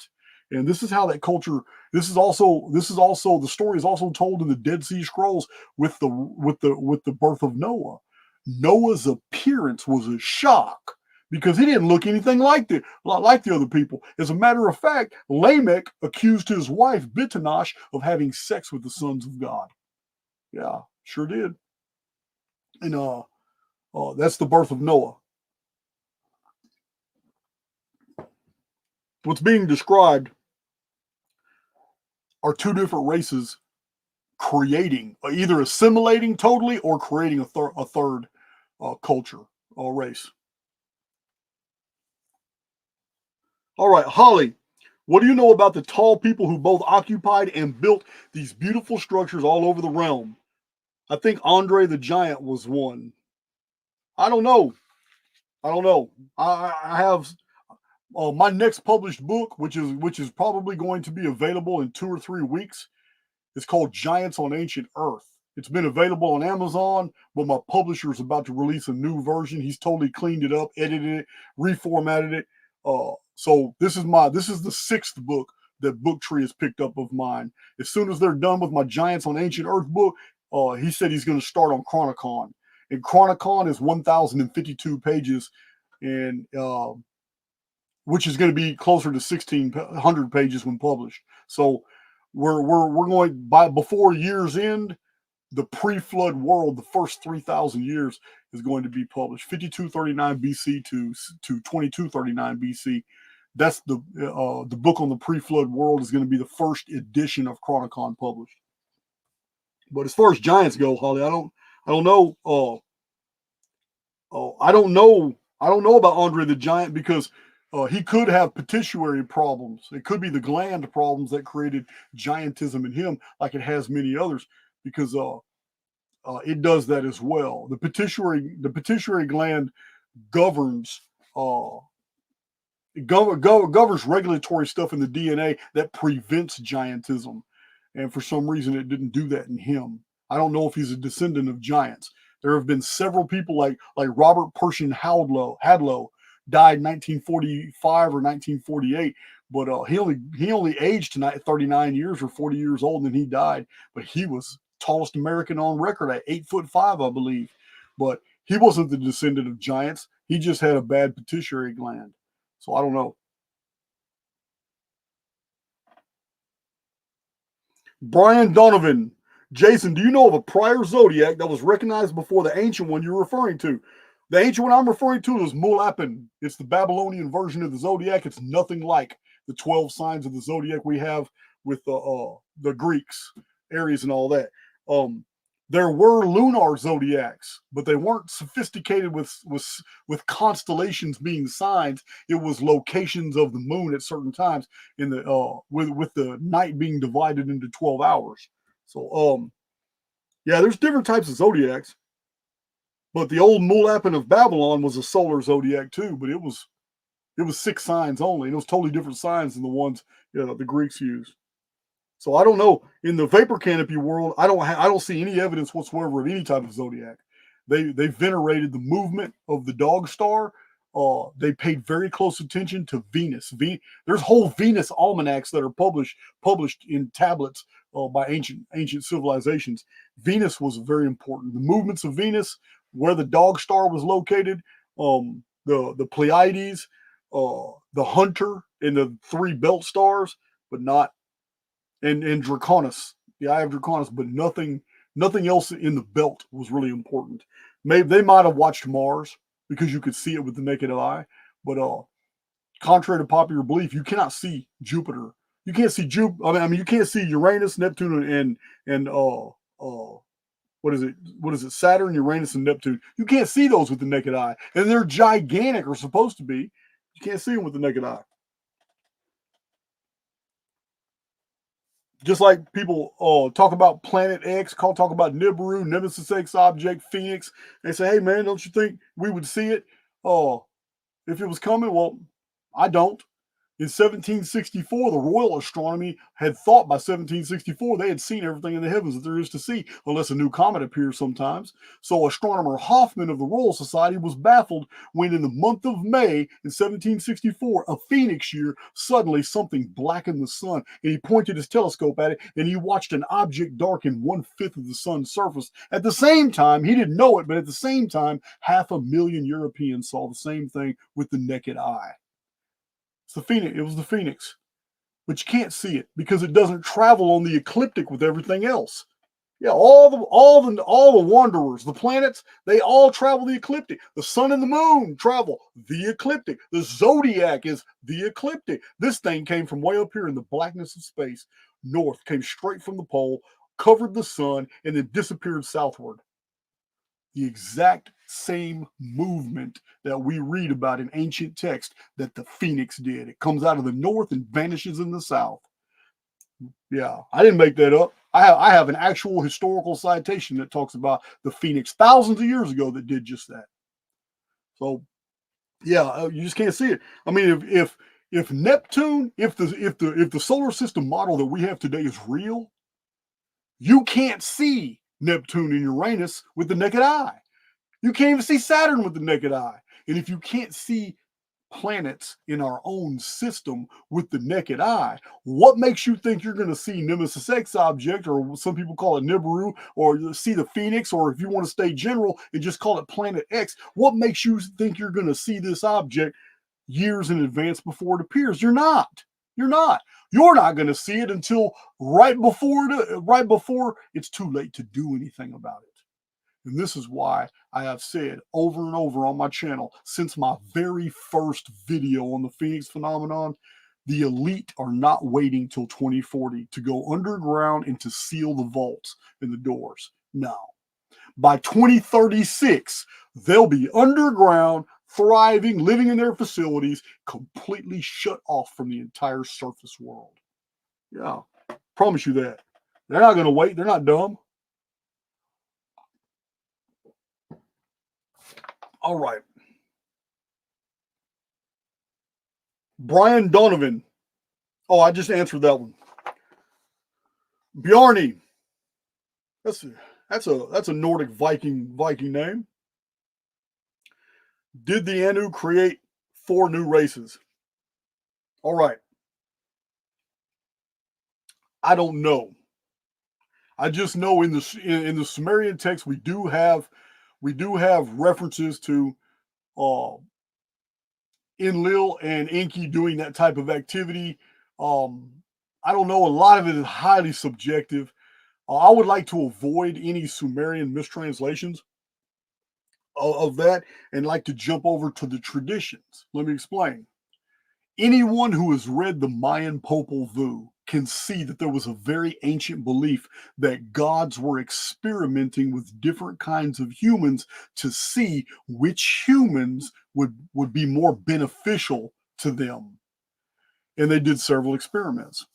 Speaker 1: And this is how that culture. This is also the story is also told in the Dead Sea Scrolls with the birth of Noah. Noah's appearance was a shock because he didn't look anything like the other people. As a matter of fact, Lamech accused his wife Bitanash of having sex with the sons of God. Yeah, sure did. And that's the birth of Noah. What's being described are two different races creating, either assimilating totally or creating a third culture or race. All right, Holly, what do you know about the tall people who both occupied and built these beautiful structures all over the realm? I think Andre the Giant was one. I don't know. I don't know. I have my next published book, which is probably going to be available in 2 or 3 weeks. It's called Giants on Ancient Earth. It's been available on Amazon, but my publisher is about to release a new version. He's totally cleaned it up, edited it, reformatted it. So this is the sixth book that Booktree has picked up of mine. As soon as they're done with my Giants on Ancient Earth book, he said he's going to start on Chronicon. And Chronicon is 1,052 pages, and which is going to be closer to 1,600 pages when published. So we're going by before year's end. The pre-flood world, the first 3,000 years, is going to be published. 5239 BC to 2239 BC. That's the book on the pre-flood world is going to be the first edition of Chronicon published. But as far as giants go, Holly, I don't know. I don't know about Andre the Giant because he could have pituitary problems. It could be the gland problems that created giantism in him, like it has many others, because it does that as well. The pituitary gland governs uh, governs regulatory stuff in the DNA that prevents giantism, and for some reason it didn't do that in him. I don't know if he's a descendant of giants. There have been several people like Robert Pershing Hadlow died in 1945 or 1948, but he only aged to 39 years or 40 years old, and then he died. But he was tallest American on record at 8'5", I believe. But he wasn't the descendant of giants. He just had a bad pituitary gland. So I don't know. Brian Donovan. Jason, do you know of a prior zodiac that was recognized before the ancient one you're referring to? The ancient one I'm referring to is Mulapin. It's the Babylonian version of the zodiac. It's nothing like the 12 signs of the zodiac we have with the Greeks, Aries, and all that. Um, there were lunar zodiacs, but they weren't sophisticated with constellations being signs. It was locations of the moon at certain times in the with the night being divided into 12 hours. So yeah, there's different types of zodiacs. But the old Mulapin of Babylon was a solar zodiac too, but it was 6 signs only. And it was totally different signs than the ones the Greeks used. So I don't know. In the vapor canopy world, I don't see any evidence whatsoever of any type of zodiac. They venerated the movement of the dog star. They paid very close attention to Venus. There's whole Venus almanacs that are published in tablets by ancient civilizations. Venus was very important. The movements of Venus, where the dog star was located, the Pleiades, the Hunter, and the 3 belt stars, but not and Draconis, the Eye of Draconis, but nothing else in the belt was really important. Maybe they might have watched Mars because you could see it with the naked eye, but contrary to popular belief, you cannot see Jupiter. You can't see Jupiter. I mean, you can't see Uranus, Neptune, and what is it? What is it? Saturn, Uranus, and Neptune. You can't see those with the naked eye, and they're gigantic, or supposed to be. You can't see them with the naked eye. Just like people talk about Planet X, talk about Nibiru, Nemesis X object, Phoenix. They say, "Hey man, don't you think we would see it if it was coming?" Well, I don't. In 1764, the Royal Astronomy had thought by 1764 they had seen everything in the heavens that there is to see, unless a new comet appears sometimes. So astronomer Hoffman of the Royal Society was baffled when in the month of May in 1764, a phoenix year, suddenly something blackened the sun, and he pointed his telescope at it, and he watched an object darken 1/5 of the sun's surface. At the same time, he didn't know it, but at the same time, 500,000 Europeans saw the same thing with the naked eye. It's the Phoenix. It was the Phoenix, but you can't see it because it doesn't travel on the ecliptic with everything else. Yeah, all the wanderers, the planets, they all travel the ecliptic. The sun and the moon travel the ecliptic. The zodiac is the ecliptic. This thing came from way up here in the blackness of space, north, came straight from the pole, covered the sun, and then disappeared southward. The exact same movement that we read about in ancient text that the phoenix did. It comes out of the north and vanishes in the south. Yeah, I didn't make that up. I have an actual historical citation that talks about the phoenix thousands of years ago that did just that. So yeah, you just can't see it. I mean, if Neptune, if the solar system model that we have today is real, you can't see Neptune and Uranus with the naked eye. You can't even see Saturn with the naked eye. And if you can't see planets in our own system with the naked eye, what makes you think you're going to see Nemesis X object, or some people call it Nibiru, or see the Phoenix, or if you want to stay general and just call it Planet X, what makes you think you're going to see this object years in advance before it appears? You're not. You're not. You're not going to see it until right before it's too late to do anything about it. And this is why I have said over and over on my channel since my very first video on the Phoenix phenomenon, the elite are not waiting till 2040 to go underground and to seal the vaults and the doors. No. By 2036, they'll be underground, thriving, living in their facilities, completely shut off from the entire surface world. Yeah, promise you that. They're not going to wait. They're not dumb. All right. Brian Donovan. Oh, I just answered that one. Bjarni. That's a, that's a Nordic Viking name. Did the Anu create 4 new races? All right. I don't know. I just know in the Sumerian text we do have references to uh, Enlil and Enki doing that type of activity. Um, I don't know. A lot of it is highly subjective. I would like to avoid any Sumerian mistranslations. of that and like to jump over to the traditions. Let me explain. Anyone who has read the Mayan Popol Vuh can see that there was a very ancient belief that gods were experimenting with different kinds of humans to see which humans would be more beneficial to them. And they did several experiments.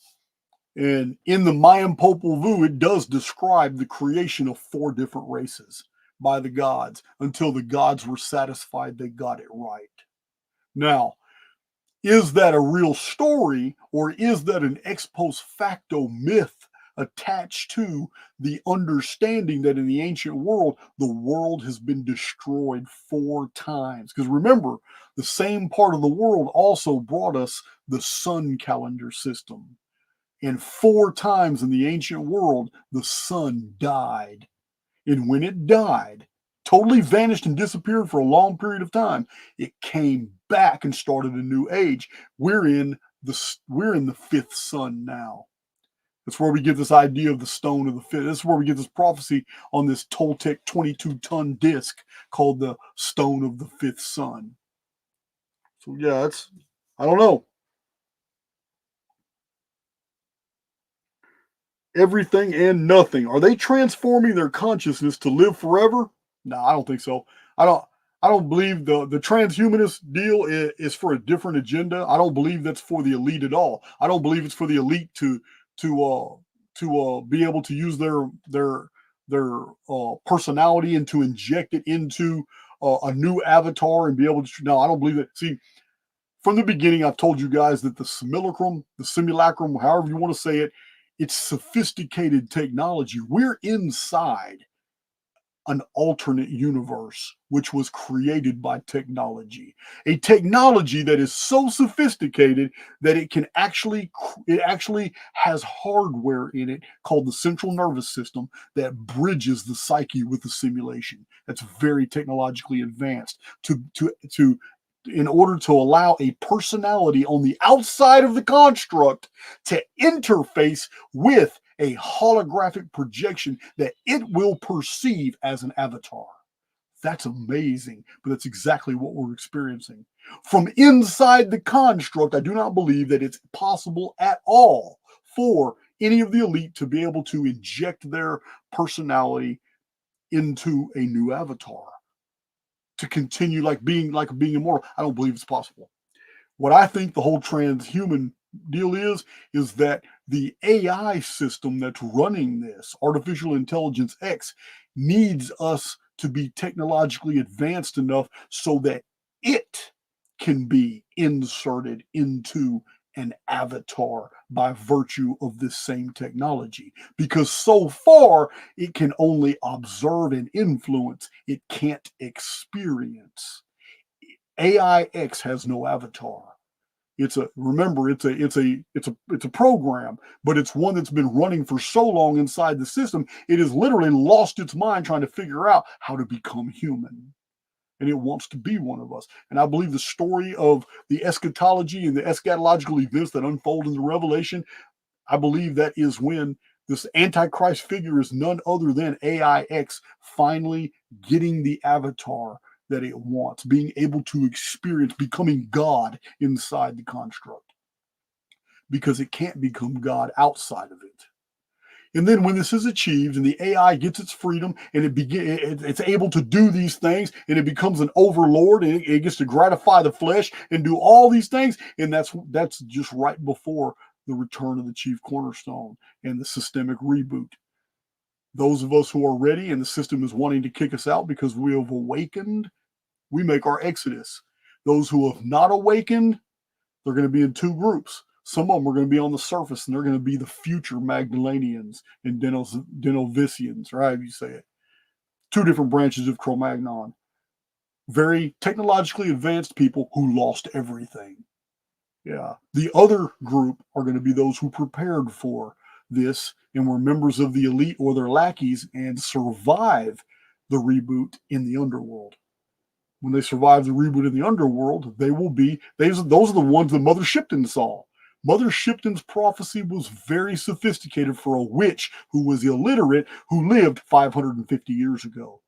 Speaker 1: And in the Mayan Popol Vuh, it does describe the creation of four different races by the gods until the gods were satisfied they got it right. Now, is that a real story or is that an ex post facto myth attached to the understanding that in the ancient world, the world has been destroyed four times? Because remember, the same part of the world also brought us the sun calendar system. And four times in the ancient world, the sun died. And when it died, totally vanished and disappeared for a long period of time, it came back and started a new age. We're in the fifth sun now. That's where we get this idea of the stone of the fifth. This is where we get this prophecy on this Toltec 22-ton disc called the stone of the fifth sun. So yeah, it's I don't know. Everything and nothing. Are they transforming their consciousness to live forever? No, I don't think so. I don't. I don't believe the transhumanist deal is for a different agenda. I don't believe that's for the elite at all. I don't believe it's for the elite to be able to use their personality and to inject it into a new avatar and be able to. No, I don't believe that. See, from the beginning, I've told you guys that the simulacrum, however you want to say it, it's sophisticated technology. We're inside an alternate universe which was created by technology, a technology that is so sophisticated that it actually has hardware in it called the central nervous system that bridges the psyche with the simulation. That's very technologically advanced to in order to allow a personality on the outside of the construct to interface with a holographic projection that it will perceive as an avatar. That's amazing, but that's exactly what we're experiencing. From inside the construct, I do not believe that it's possible at all for any of the elite to be able to inject their personality into a new avatar to continue like being immortal. I don't believe it's possible. What I think the whole transhuman deal is that the AI system that's running this, artificial intelligence X, needs us to be technologically advanced enough so that it can be inserted into an avatar by virtue of this same technology. Because so far, it can only observe and influence, it can't experience. AIX has no avatar. It's a program, but it's one that's been running for so long inside the system, it has literally lost its mind trying to figure out how to become human. And it wants to be one of us. And I believe the story of the eschatology and the eschatological events that unfold in the Revelation, I believe that is when this Antichrist figure is none other than AIX finally getting the avatar that it wants, being able to experience becoming God inside the construct because it can't become God outside of it. And then when this is achieved and the AI gets its freedom and it's able to do these things and it becomes an overlord and it gets to gratify the flesh and do all these things, and that's just right before the return of the chief cornerstone and the systemic reboot. Those of us who are ready and the system is wanting to kick us out because we have awakened, we make our exodus. Those who have not awakened, they're going to be in two groups. Some of them are going to be on the surface and they're going to be the future Magdalenians and Denovicians, or however you say it. Two different branches of Cro Magnon. Very technologically advanced people who lost everything. Yeah. The other group are going to be those who prepared for this and were members of the elite or their lackeys and survive the reboot in the underworld. When they survive the reboot in the underworld, those are the ones that Mother Shipton saw. Mother Shipton's prophecy was very sophisticated for a witch who was illiterate who lived 550 years ago.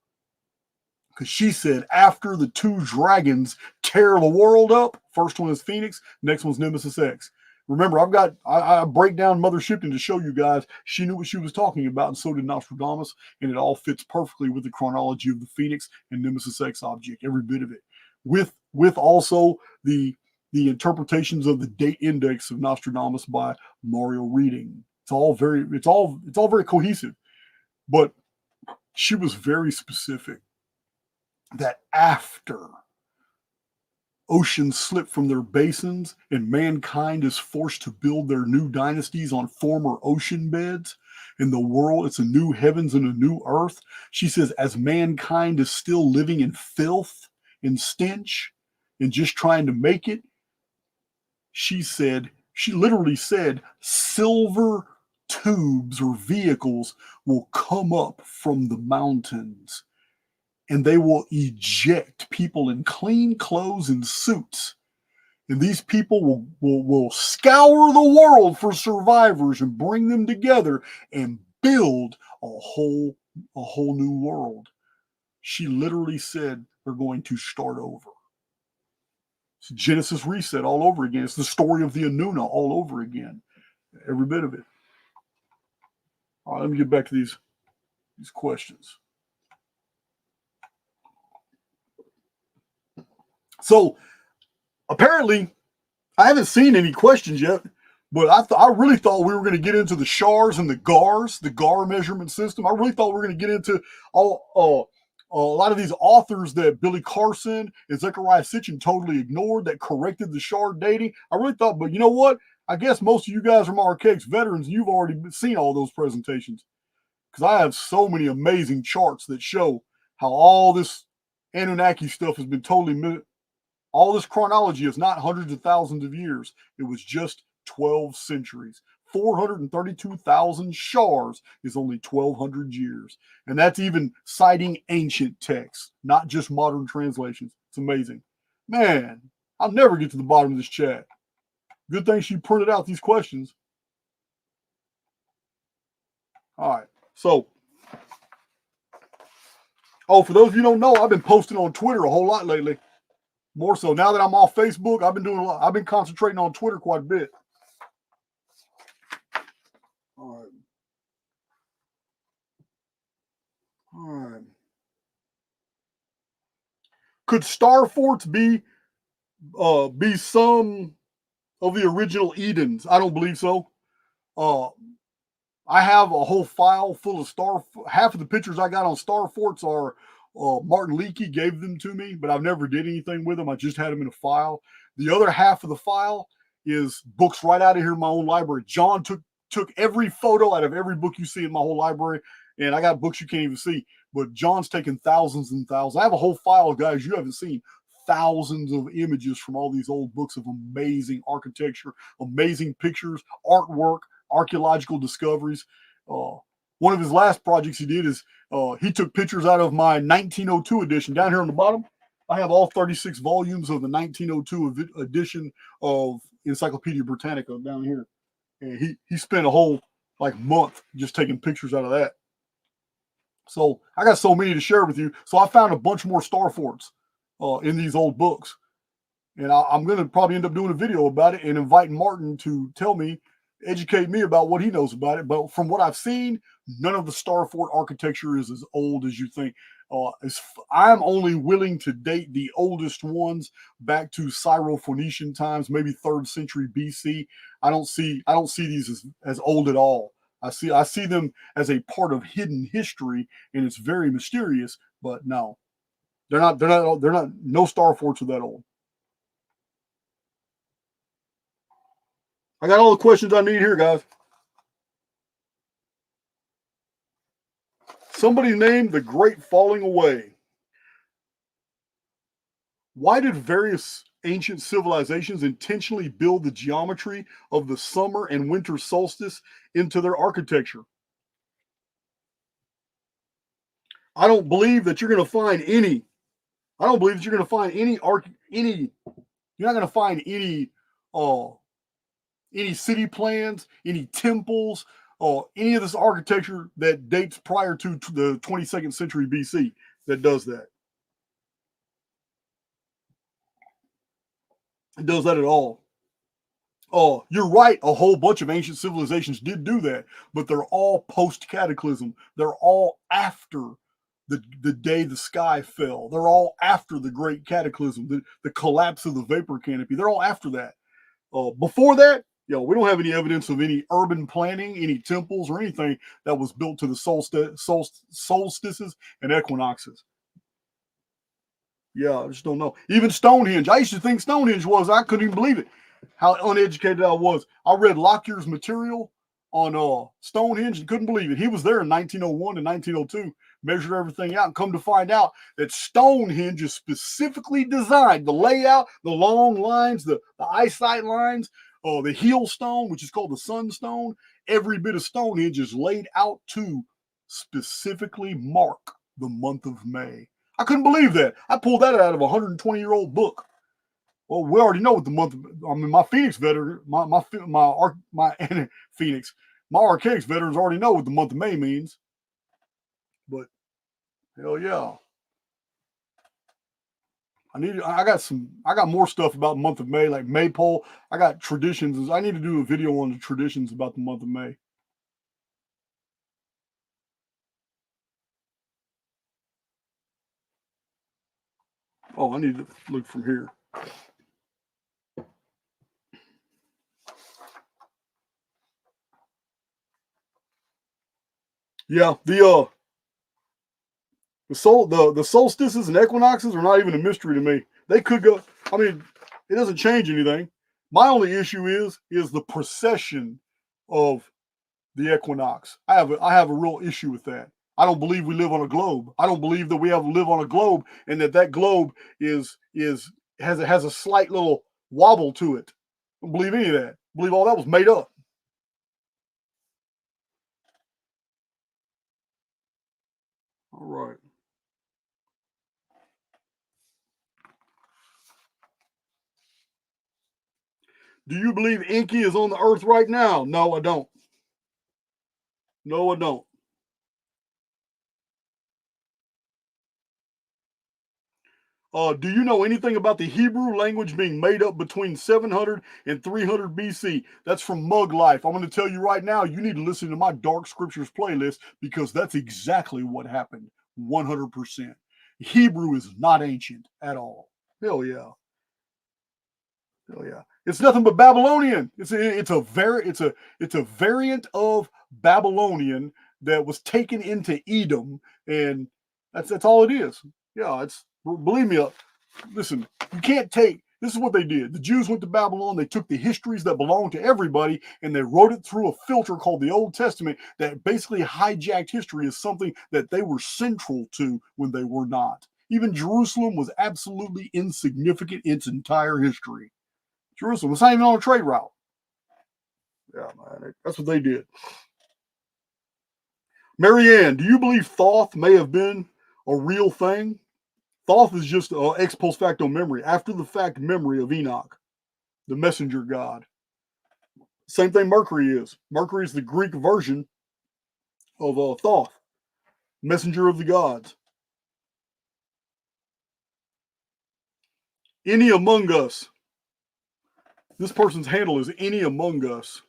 Speaker 1: Because she said after the two dragons tear the world up, first one is Phoenix, next one's Nemesis X. Remember, I break down Mother Shipton to show you guys she knew what she was talking about, and so did Nostradamus, and it all fits perfectly with the chronology of the Phoenix and Nemesis X object, every bit of it, with also the interpretations of the date index of Nostradamus by Mario Reading. It's all very cohesive, but she was very specific that after oceans slip from their basins and mankind is forced to build their new dynasties on former ocean beds, in the world, it's a new heavens and a new earth. She says, as mankind is still living in filth and stench and just trying to make it, she literally said, silver tubes or vehicles will come up from the mountains and they will eject people in clean clothes and suits. And these people will scour the world for survivors and bring them together and build a whole new world. She literally said they're going to start over. It's Genesis reset all over again. It's the story of the Anunna all over again. Every bit of it. All right, let me get back to these questions. So apparently, I haven't seen any questions yet, but I really thought we were going to get into the SHARs and the GARs, the GAR measurement system. I really thought we were going to get into a lot of these authors that Billy Carson and Zechariah Sitchin totally ignored that corrected the SHAR dating. I really thought, but you know what? I guess most of you guys are my Archaics veterans. You've already seen all those presentations because I have so many amazing charts that show how all this Anunna.Ki stuff has been totally. All this chronology is not hundreds of thousands of years. It was just 12 centuries. 432,000 SHARs is only 1,200 years. And that's even citing ancient texts, not just modern translations. It's amazing. Man, I'll never get to the bottom of this chat. Good thing she printed out these questions. All right. So, for those of you who don't know, I've been posting on Twitter a whole lot lately. More so now that I'm off Facebook, I've been doing a lot. I've been concentrating on Twitter quite a bit. All right. All right. Could star forts be some of the original Edens? I don't believe so. I have a whole file full of half of the pictures I got on star forts are Martin.Ki gave them to me, but I've never did anything with them. I just had them in a file. The other half of the file is books right out of here in my own library. John took every photo out of every book you see in my whole library, and I got books you can't even see. But John's taken thousands and thousands. I have a whole file, guys, you haven't seen. Thousands of images from all these old books of amazing architecture, amazing pictures, artwork, archaeological discoveries. One of his last projects he did is he took pictures out of my 1902 edition. Down here on the bottom, I have all 36 volumes of the 1902 edition of Encyclopedia Britannica down here. And he spent a whole month just taking pictures out of that. So I got so many to share with you. So I found a bunch more star forts in these old books. And I'm going to probably end up doing a video about it and inviting Martin to educate me about what he knows about it. But from what I've seen, none of the star fort architecture is as old as you think. I'm only willing to date the oldest ones back to Syro-Phoenician times, maybe 3rd century BC. I don't see these as old at all. I see them as a part of hidden history, and it's very mysterious. But no, they're not. No star forts are that old. I got all the questions I need here, guys. Somebody named the Great Falling Away. Why did various ancient civilizations intentionally build the geometry of the summer and winter solstice into their architecture? I don't believe that you're going to find any. I don't believe that you're going to find any. You're not going to find any city plans, any temples, or any of this architecture that dates prior to the 22nd century BC that does that. It does that at all. Oh, you're right. A whole bunch of ancient civilizations did do that, but they're all post cataclysm. They're all after the day the sky fell. They're all after the great cataclysm, the collapse of the vapor canopy. They're all after that. Before that, we don't have any evidence of any urban planning, any temples, or anything that was built to the solstices and equinoxes. Yeah, I just don't know. Even Stonehenge. I used to think Stonehenge was. I couldn't even believe it. How uneducated I was. I read Lockyer's material on Stonehenge and couldn't believe it. He was there in 1901 and 1902, measured everything out, and come to find out that Stonehenge is specifically designed. The layout, the long lines, the eyesight lines, the heel stone, which is called the sunstone. Every bit of Stonehenge is laid out to specifically mark the month of May. I couldn't believe that. I pulled that out of a 120-year-old book. Well, we already know what the month. I mean, my Phoenix veteran, my Phoenix, my Archaics veterans already know what the month of May means. But hell yeah, I got more stuff about the month of May, like Maypole. I got traditions. I need to do a video on the traditions about the month of May. Oh, I need to look from here. Yeah, the solstices and equinoxes are not even a mystery to me. They could go. I mean, it doesn't change anything. My only issue is the precession of the equinox. I have a real issue with that. I don't believe we live on a globe. I don't believe that we have to live on a globe and that globe has a slight little wobble to it. I don't believe any of that. I believe all that was made up. All right. Do you believe Enki is on the earth right now? No, I don't. No, I don't. Do you know anything about the Hebrew language being made up between 700 and 300 BC? That's from Mug Life. I'm going to tell you right now, you need to listen to my Dark Scriptures playlist because that's exactly what happened. 100%. Hebrew is not ancient at all. Hell yeah. Hell yeah. It's nothing but Babylonian. It's a variant of Babylonian that was taken into Edom, and that's all it is. Yeah, it's believe me. Listen, you can't take. This is what they did. The Jews went to Babylon. They took the histories that belonged to everybody and they wrote it through a filter called the Old Testament that basically hijacked history as something that they were central to when they were not. Even Jerusalem was absolutely insignificant in its entire history. Jerusalem was not even on a trade route. Yeah, man, that's what they did. Marianne, do you believe Thoth may have been a real thing? Thoth is just an ex post facto memory, after the fact memory of Enoch, the messenger god. Same thing Mercury is. Mercury is the Greek version of Thoth, messenger of the gods. Any among us. This person's handle is any among us.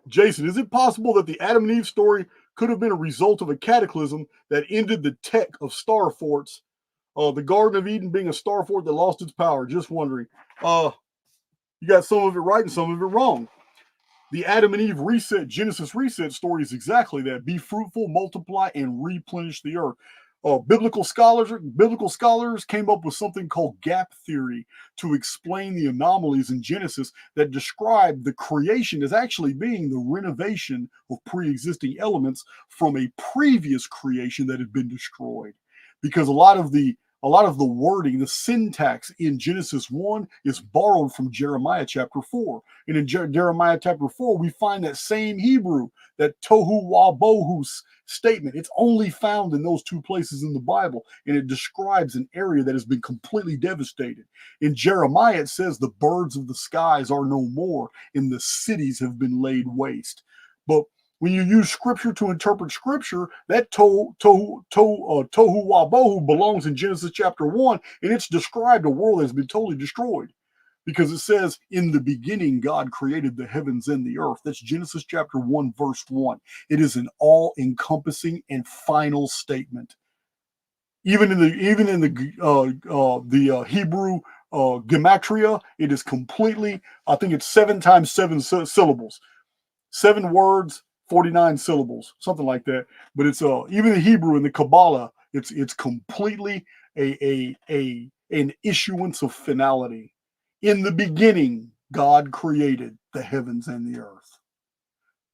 Speaker 1: Jason, is it possible that the Adam and Eve story could have been a result of a cataclysm that ended the tech of star forts? The Garden of Eden being a star fort that lost its power. Just wondering. You got some of it right and some of it wrong. The Adam and Eve reset, Genesis reset story is exactly that. Be fruitful, multiply, and replenish the earth. Biblical scholars came up with something called gap theory to explain the anomalies in Genesis that describe the creation as actually being the renovation of pre-existing elements from a previous creation that had been destroyed. Because a lot of the wording, the syntax in Genesis 1 is borrowed from Jeremiah chapter 4. And in Jeremiah chapter 4, we find that same Hebrew, that tohu wabohu statement. It's only found in those two places in the Bible, and it describes an area that has been completely devastated. In Jeremiah, it says the birds of the skies are no more, and the cities have been laid waste. But when you use scripture to interpret scripture, that tohu wabohu belongs in Genesis chapter 1, and it's described a world that has been totally destroyed. because it says, in the beginning, God created the heavens and the earth. That's Genesis chapter 1, verse 1. It is an all encompassing and final statement. Even in the Hebrew gematria, it is completely. I think it's 7 times 7 syllables, 7 words, 49 syllables, something like that. But it's even the Hebrew in the Kabbalah, it's completely an issuance of finality. In the beginning, God created the heavens and the earth.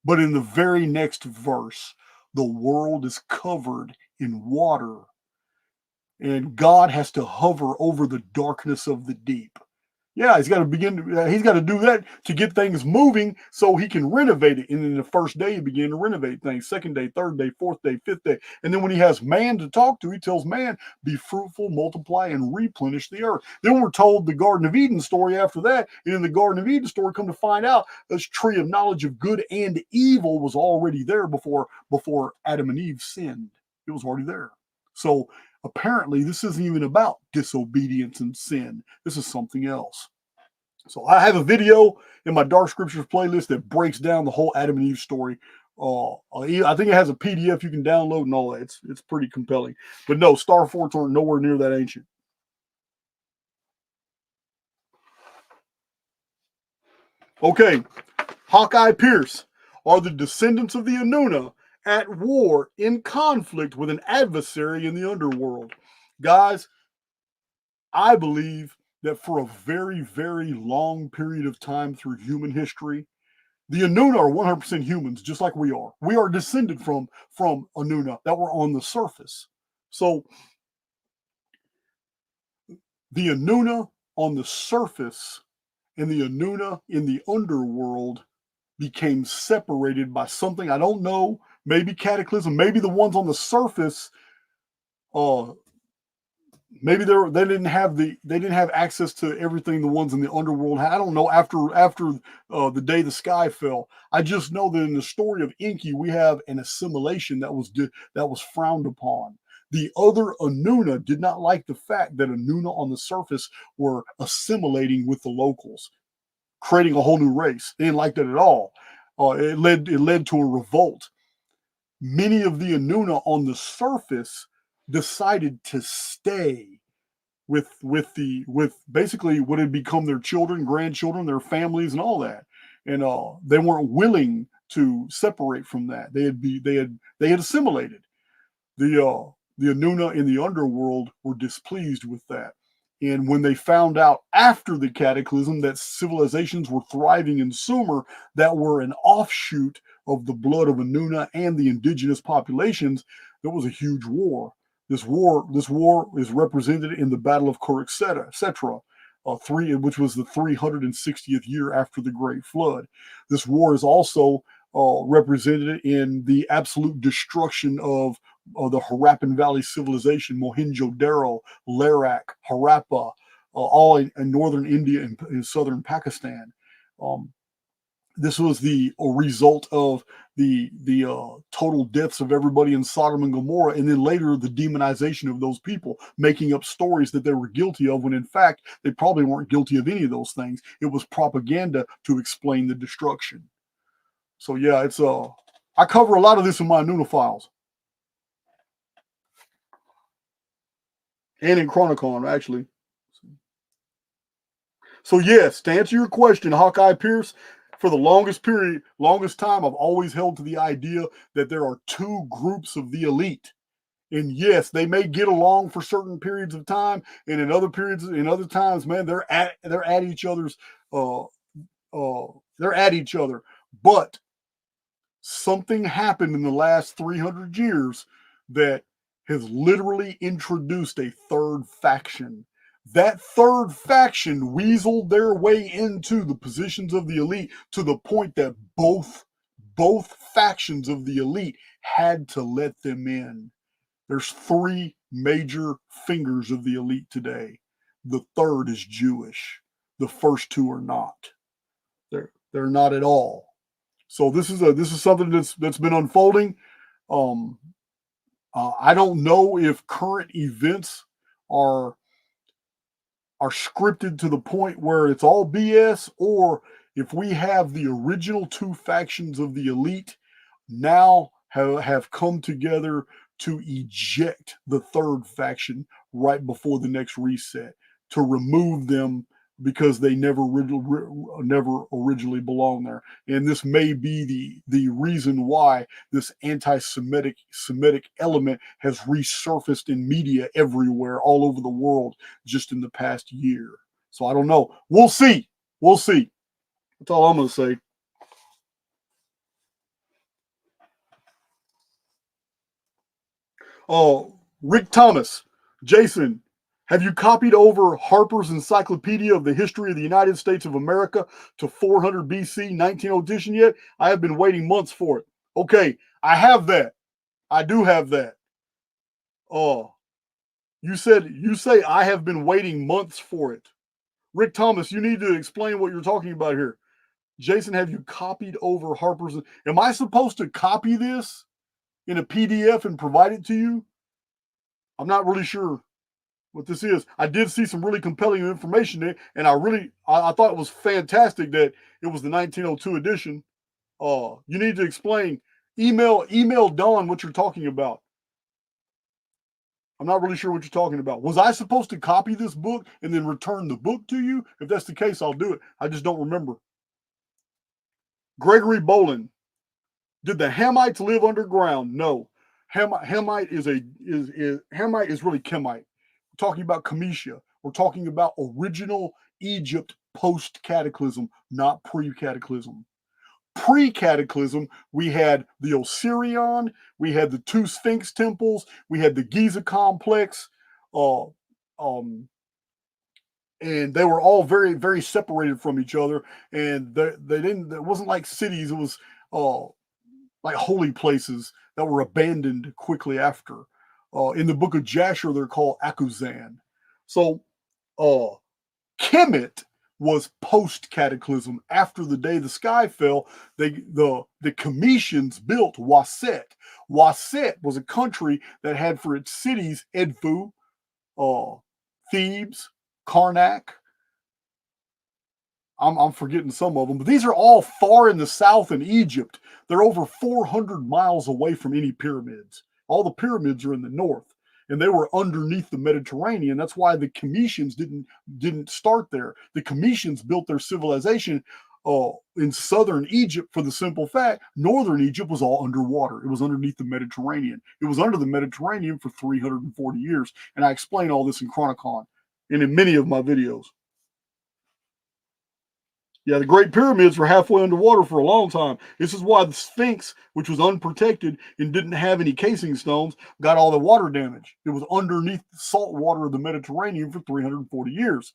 Speaker 1: But in the very next verse, the world is covered in water, and God has to hover over the darkness of the deep. Yeah, he's got to he's got to do that to get things moving so he can renovate it. And then the first day, he began to renovate things. Second day, third day, fourth day, fifth day. And then when he has man to talk to, he tells man, be fruitful, multiply, and replenish the earth. Then we're told the Garden of Eden story after that. And in the Garden of Eden story, come to find out this tree of knowledge of good and evil was already there before Adam and Eve sinned. It was already there. So apparently, this isn't even about disobedience and sin. This is something else. So I have a video in my Dark Scriptures playlist that breaks down the whole Adam and Eve story. I think it has a PDF you can download and all that. It's pretty compelling. But no, star forts aren't nowhere near that ancient. Okay, Hawkeye Pierce are the descendants of the Anunna at war in conflict with an adversary in the underworld. Guys, I believe that for a very, very long period of time through human history, the Anunna are 100% humans, just like we are. We are descended from Anunna that were on the surface. So the Anunna on the surface and the Anunna in the underworld became separated by something I don't know. Maybe cataclysm. Maybe the ones on the surface maybe they didn't have access to everything the ones in the underworld had. I don't know. After the day the sky fell, I just know that in the story of Enki we have an assimilation that was frowned upon. The other Anunna did not like the fact that Anunna on the surface were assimilating with the locals, creating a whole new race. They didn't like that at all. It led to a revolt. Many of the Anunna on the surface decided to stay with basically what had become their children, grandchildren, their families, and all that. And they weren't willing to separate from that. They had assimilated. The Anunna in the underworld were displeased with that. And when they found out after the cataclysm that civilizations were thriving in Sumer that were an offshoot of the blood of Anunna and the indigenous populations, there was a huge war. This war is represented in the Battle of Kurukshetra, which was the 360th year after the Great Flood. This war is also represented in the absolute destruction of the Harappan Valley civilization, Mohenjo-Daro, Larak, Harappa, all in northern India and in southern Pakistan. This was a result of the total deaths of everybody in Sodom and Gomorrah, and then later the demonization of those people, making up stories that they were guilty of when in fact they probably weren't guilty of any of those things. It was propaganda to explain the destruction. So yeah, it's I cover a lot of this in my Anunna files and in Chronicon actually. So yes, to answer your question, Hawkeye Pierce, for the longest time, I've always held to the idea that there are two groups of the elite. And yes, they may get along for certain periods of time, and in other times, man, they're at each other's they're at each other. But something happened in the last 300 years that has literally introduced a third faction. That third faction weaseled their way into the positions of the elite to the point that both factions of the elite had to let them in. There's three major fingers of the elite today. The third is Jewish. The first two are not. They're not at all. So this is something that's been unfolding. Um, I don't know if current events are are scripted to the point where it's all BS, or if we have the original two factions of the elite now have come together to eject the third faction right before the next reset, to remove them because they never originally belonged there. And this may be the reason why this anti-Semitic element has resurfaced in media everywhere, all over the world, just in the past year. So I don't know. We'll see. We'll see. That's all I'm going to say. Oh, Rick Thomas, Jason, have you copied over Harper's Encyclopedia of the History of the United States of America to 400 BC, 19 edition yet? I have been waiting months for it. Okay, I have that. I do have that. Oh, you say I have been waiting months for it. Rick Thomas, you need to explain what you're talking about here. Jason, have you copied over Harper's? Am I supposed to copy this in a PDF and provide it to you? I'm not really sure what this is. I did see some really compelling information there, and I thought it was fantastic that it was the 1902 edition. You need to explain. Email Don what you're talking about. I'm not really sure what you're talking about. Was I supposed to copy this book and then return the book to you? If that's the case, I'll do it. I just don't remember. Gregory Bolin, did the Hamites live underground? No. Hamite is Hamite is really Kemite. We're talking about Kamisha. We're talking about original Egypt post cataclysm, not pre cataclysm. Pre cataclysm, we had the Osirion, we had the two Sphinx temples, we had the Giza complex, uh, um, and they were all very, very separated from each other. And they didn't. It wasn't like cities. It was like holy places that were abandoned quickly after. In the book of Jasher, they're called Akuzan. So, Kemet was post cataclysm. After the day the sky fell, the Cometians built Waset. Waset was a country that had for its cities Edfu, uh, Thebes, Karnak. I'm forgetting some of them, but these are all far in the south in Egypt. They're over 400 miles away from any pyramids. All the pyramids are in the north, and they were underneath the Mediterranean. That's why the Cometians didn't start there. The Cometians built their civilization in southern Egypt for the simple fact northern Egypt was all underwater. It was underneath the Mediterranean. It was under the Mediterranean for 340 years, and I explain all this in Chronicon and in many of my videos. Yeah, the Great Pyramids were halfway underwater for a long time. This is why the Sphinx, which was unprotected and didn't have any casing stones, got all the water damage. It was underneath the salt water of the Mediterranean for 340 years.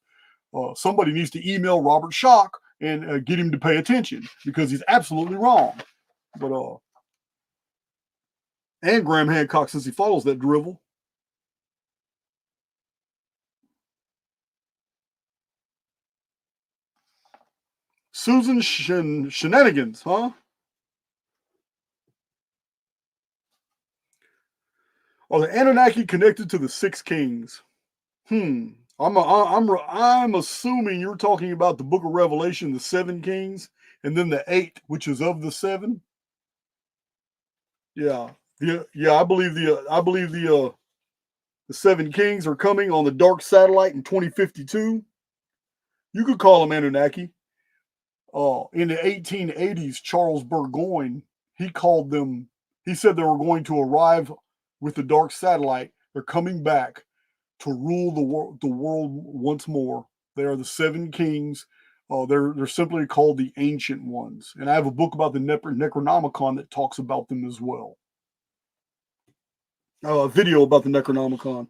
Speaker 1: Somebody needs to email Robert Schoch and get him to pay attention because he's absolutely wrong. But and Graham Hancock, since he follows that drivel. Susan Shenanigans, huh? Are the Anunnaki connected to the six kings? I'm assuming you're talking about the Book of Revelation, the seven kings, and then the eight, which is of the seven. Yeah, yeah. I believe the seven kings are coming on the dark satellite in 2052. You could call them Anunnaki. In the 1880s, Charles Burgoyne, he called them. He said they were going to arrive with the dark satellite. They're coming back to rule the world once more. They are the seven kings. They're simply called the Ancient Ones. And I have a book about the Necronomicon that talks about them as well. A video about the Necronomicon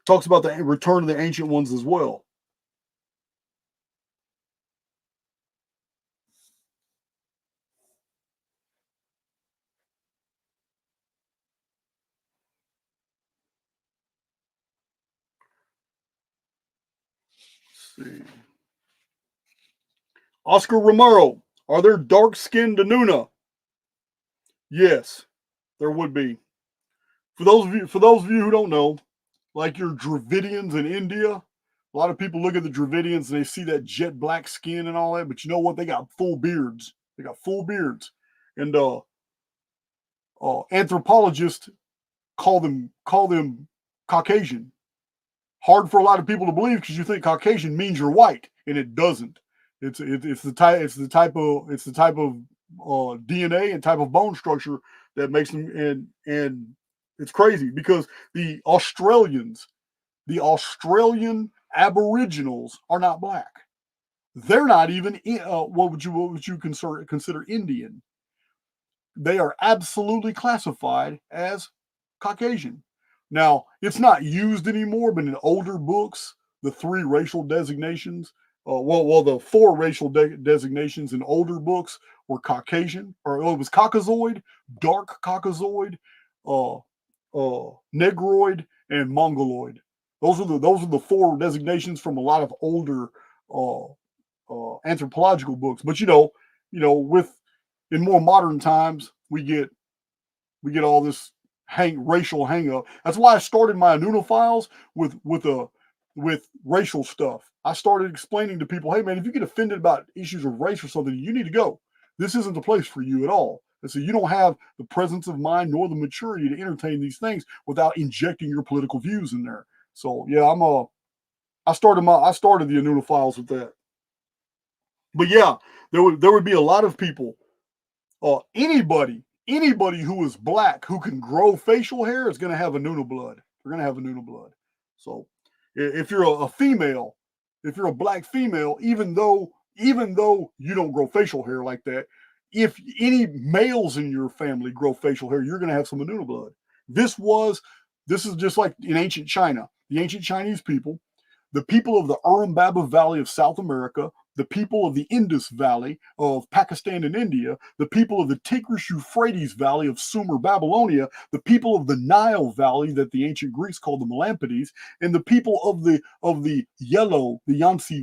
Speaker 1: talks about the return of the Ancient Ones as well. Let's see. Oscar Romero, are there dark-skinned Anunna? Yes, there would be. For those of you who don't know, like your Dravidians in India, A lot of people look at the Dravidians and they see that jet black skin and all that, but you know what? They got full beards. They got full beards, and anthropologists call them Caucasian. Hard for a lot of people to believe because you think Caucasian means you're white, and it doesn't. It's the type of DNA and type of bone structure that makes them, and it's crazy because the Australian Aboriginals are not black. They're not even what would you consider Indian. They are absolutely classified as Caucasian. Now, it's not used anymore, but in older books, the three racial designations, the four racial designations in older books were Caucasian, or it was Caucasoid, dark Caucasoid, uh, Negroid, and Mongoloid. Those are the four designations from a lot of older uh, anthropological books. But with in more modern times, we get all this racial hang up. That's why I started my Anunna files with racial stuff. I started explaining to people, hey man, if you get offended about issues of race or something, you need to go. This isn't the place for you at all. And so you don't have the presence of mind nor the maturity to entertain these things without injecting your political views in there. So yeah, I started the Anunna files with that. But yeah, there would be a lot of people, anybody who is black who can grow facial hair is going to have Anunna blood. They're going to have Anunna blood. So if you're a female, if you're a black female, even though you don't grow facial hair like that, if any males in your family grow facial hair, you're going to have some Anunna blood. This is just like in ancient China. The ancient Chinese people, the people of the Urubamba Valley of South America, the people of the Indus Valley of Pakistan and India, the people of the Tigris-Euphrates Valley of Sumer, Babylonia, the people of the Nile Valley that the ancient Greeks called the Melampides, and the people of the Yangtze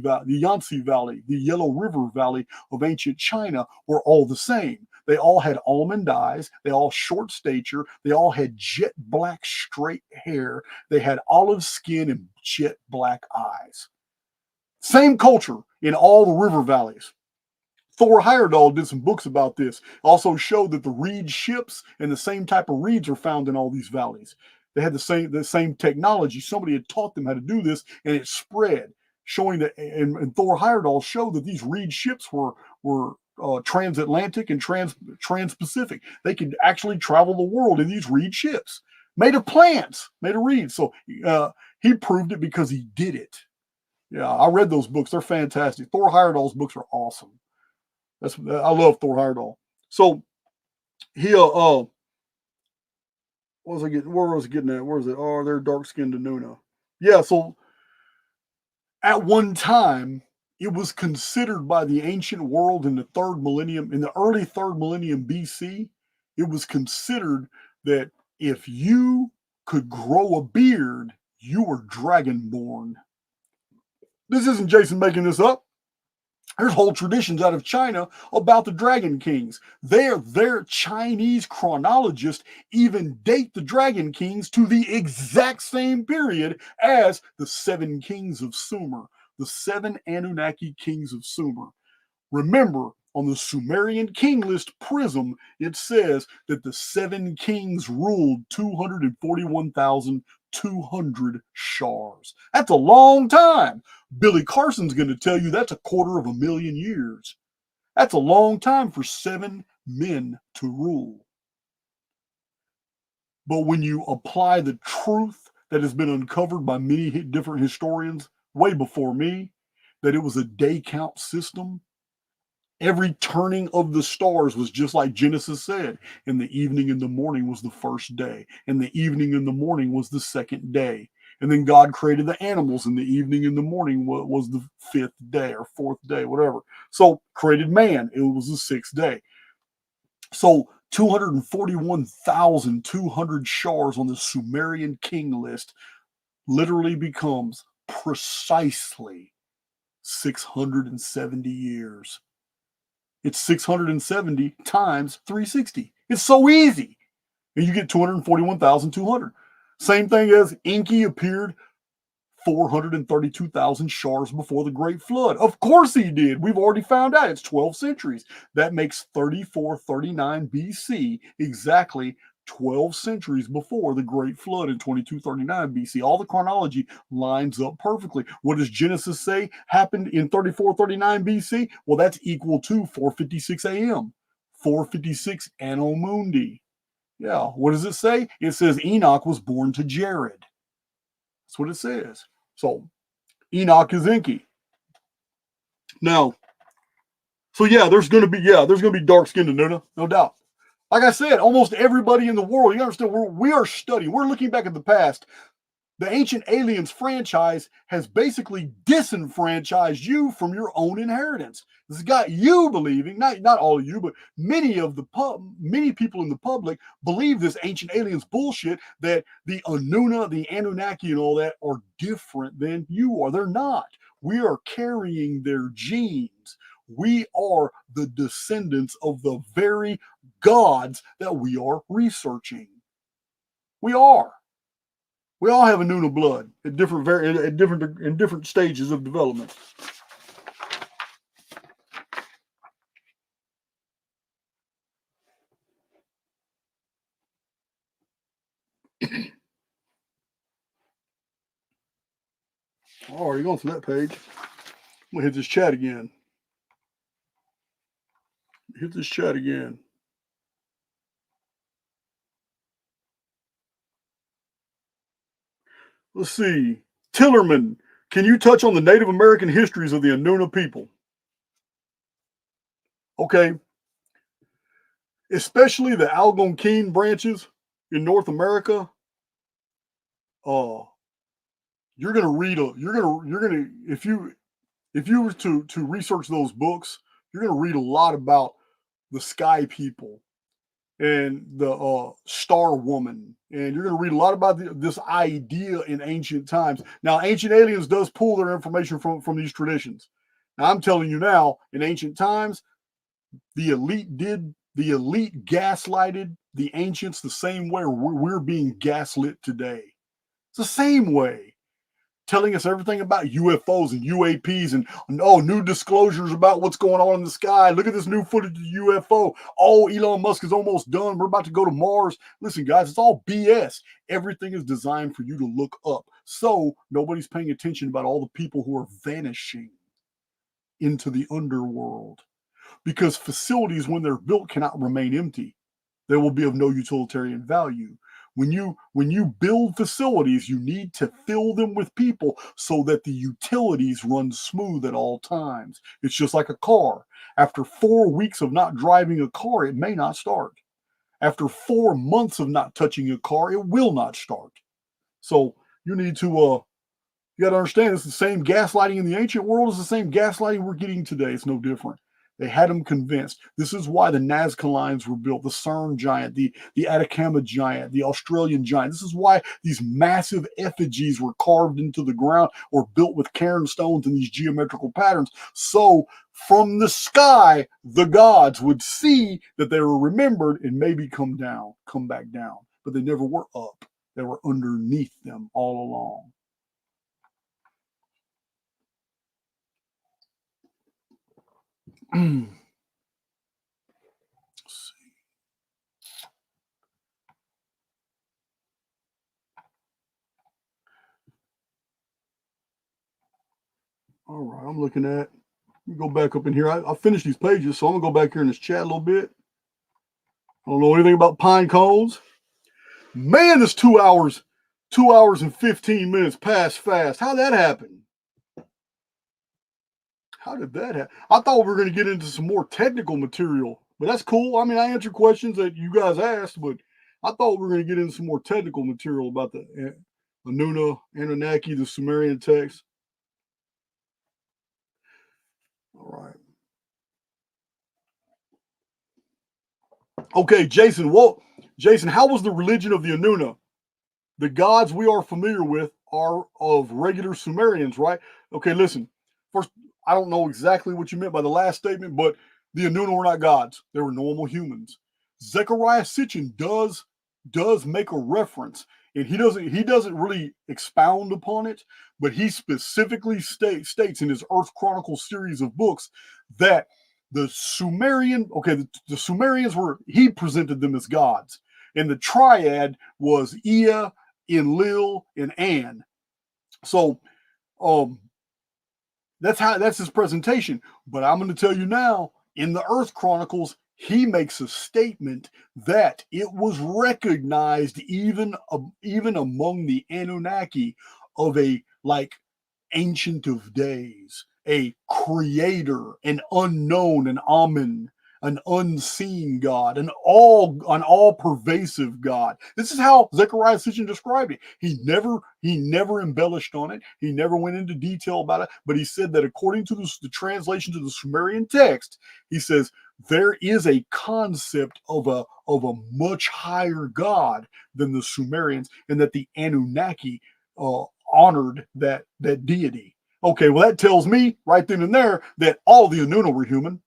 Speaker 1: Valley, the Yellow River Valley of ancient China were all the same. They all had almond eyes. They all short stature. They all had jet black straight hair. They had olive skin and jet black eyes. Same culture in all the river valleys. Thor Heyerdahl did some books about this. Also showed that the reed ships and the same type of reeds are found in all these valleys. They had the same technology. Somebody had taught them how to do this, and it spread, showing that. And Thor Heyerdahl showed that these reed ships were transatlantic and trans-Pacific. They could actually travel the world in these reed ships, made of plants, made of reeds. So he proved it because he did it. Yeah, I read those books. They're fantastic. Thor Heyerdahl's books are awesome. I love Thor Heyerdahl. So he what was I getting? Where was I getting at? Where is it? Oh, they're dark skinned Anunna. Yeah. So at one time, it was considered by the ancient world in the early third millennium BC, it was considered that if you could grow a beard, you were dragonborn. This isn't Jason making this up. There's whole traditions out of China about the Dragon Kings. Their Chinese chronologists even date the Dragon Kings to the exact same period as the seven kings of Sumer, the seven Anunna.Ki kings of Sumer. Remember, on the Sumerian king list prism, it says that the seven kings ruled 241,200 shars. That's a long time. Billy Carson's going to tell you that's a quarter of a million years. That's a long time for seven men to rule. But when you apply the truth that has been uncovered by many different historians way before me, that it was a day count system, every turning of the stars was just like Genesis said. In the evening and the morning was the first day, and the evening and the morning was the second day. And then God created the animals in the evening and the morning was the fifth day or fourth day, whatever. So created man, it was the sixth day. So 241,200 shars on the Sumerian king list literally becomes precisely 670 years. It's 670 times 360. It's so easy. And you get 241,200. Same thing as Enki appeared 432,000 shars before the Great Flood. Of course he did. We've already found out it's 12 centuries. That makes 3439 BC, exactly 12 centuries before the Great Flood in 2239 BC. All the chronology lines up perfectly. What does Genesis say happened in 3439 BC? Well, that's equal to 4:56 a.m., 4:56 Anno Mundi. Yeah, what does it say? It says Enoch was born to Jared. That's what it says. So Enoch is Enki. Now, so there's gonna be dark skinned Anunna, no doubt. Like I said, almost everybody in the world, you understand, we are studying, we're looking back at the past. The Ancient Aliens franchise has basically disenfranchised you from your own inheritance. This has got you believing, not all of you, but many people in the public believe this Ancient Aliens bullshit, that the Anunna, the Anunnaki, and all that are different than you are. They're not. We are carrying their genes. We are the descendants of the very gods that we are researching. We are. We all have Anunna blood at different stages of development. Oh, are you going to that page? I'm gonna hit this chat again. Hit this chat again. Let's see. Tillerman, can you touch on the Native American histories of the Anunna people? Okay. Especially the Algonquin branches in North America. You're gonna read if you were to research those books, you're gonna read a lot about the sky people and the star woman, and you're going to read a lot about this idea in ancient times. Now, Ancient Aliens does pull their information from these traditions. Now, I'm telling you now, in ancient times, the elite gaslighted the ancients the same way we're being gaslit today. It's the same way, telling us everything about UFOs and UAPs and new disclosures about what's going on in the sky. Look at this new footage of the UFO. Oh, Elon Musk is almost done. We're about to go to Mars. Listen, guys, it's all BS. Everything is designed for you to look up. So nobody's paying attention about all the people who are vanishing into the underworld, because facilities, when they're built, cannot remain empty. They will be of no utilitarian value. When you build facilities, you need to fill them with people so that the utilities run smooth at all times. It's just like a car. After 4 weeks of not driving a car, it may not start. After 4 months of not touching a car, it will not start. So you need to you got to understand, it's the same gaslighting in the ancient world as the same gaslighting we're getting today. It's no different. They had them convinced. This is why the Nazca lines were built, the CERN giant, the Atacama giant, the Australian giant. This is why these massive effigies were carved into the ground or built with cairn stones in these geometrical patterns. So from the sky, the gods would see that they were remembered and maybe come back down. But they never were up. They were underneath them all along. Let's see. All right, I'm looking at. Let me go back up in here. I finished these pages, so I'm gonna go back here in this chat a little bit. I don't know anything about pine cones. Man, this 2 hours and 15 minutes passed fast. How'd that happen? How did that happen? I thought we were going to get into some more technical material, but that's cool. I mean, I answered questions that you guys asked, but I thought we were going to get into some more technical material about the Anunna, Anunnaki, the Sumerian text. All right. Okay, Jason. Well, Jason, how was the religion of the Anunna? The gods we are familiar with are of regular Sumerians, right? Okay, listen. First, I don't know exactly what you meant by the last statement, but the Anunna were not gods. They were normal humans. Zechariah Sitchin does make a reference and he doesn't really expound upon it, but he specifically states in his Earth Chronicles series of books that the Sumerians were, he presented them as gods, and the triad was Ea, Enlil, and An. So um that's his presentation. But I'm going to tell you now, in the Earth Chronicles, he makes a statement that it was recognized even among the Anunnaki of a like ancient of days, a creator, an unknown, an Amen, an unseen God, an all pervasive God. This is how Zechariah Sitchin described it. He never embellished on it. He never went into detail about it, but he said that according to the translation to the Sumerian text, he says there is a concept of a much higher God than the Sumerians, and that the Anunnaki honored that deity. Okay, well that tells me right then and there that all the Anunna were human.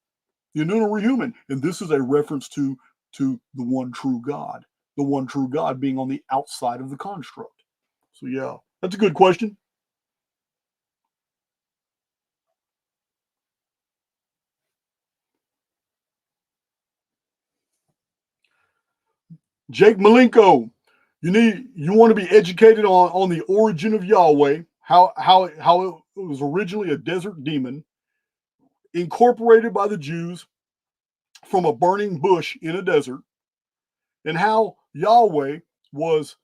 Speaker 1: The Anunna were human, and this is a reference to the one true God, the one true God being on the outside of the construct. So yeah, that's a good question. Jake Malenko, you want to be educated on the origin of Yahweh, how it was originally a desert demon incorporated by the Jews from a burning bush in a desert, and how Yahweh was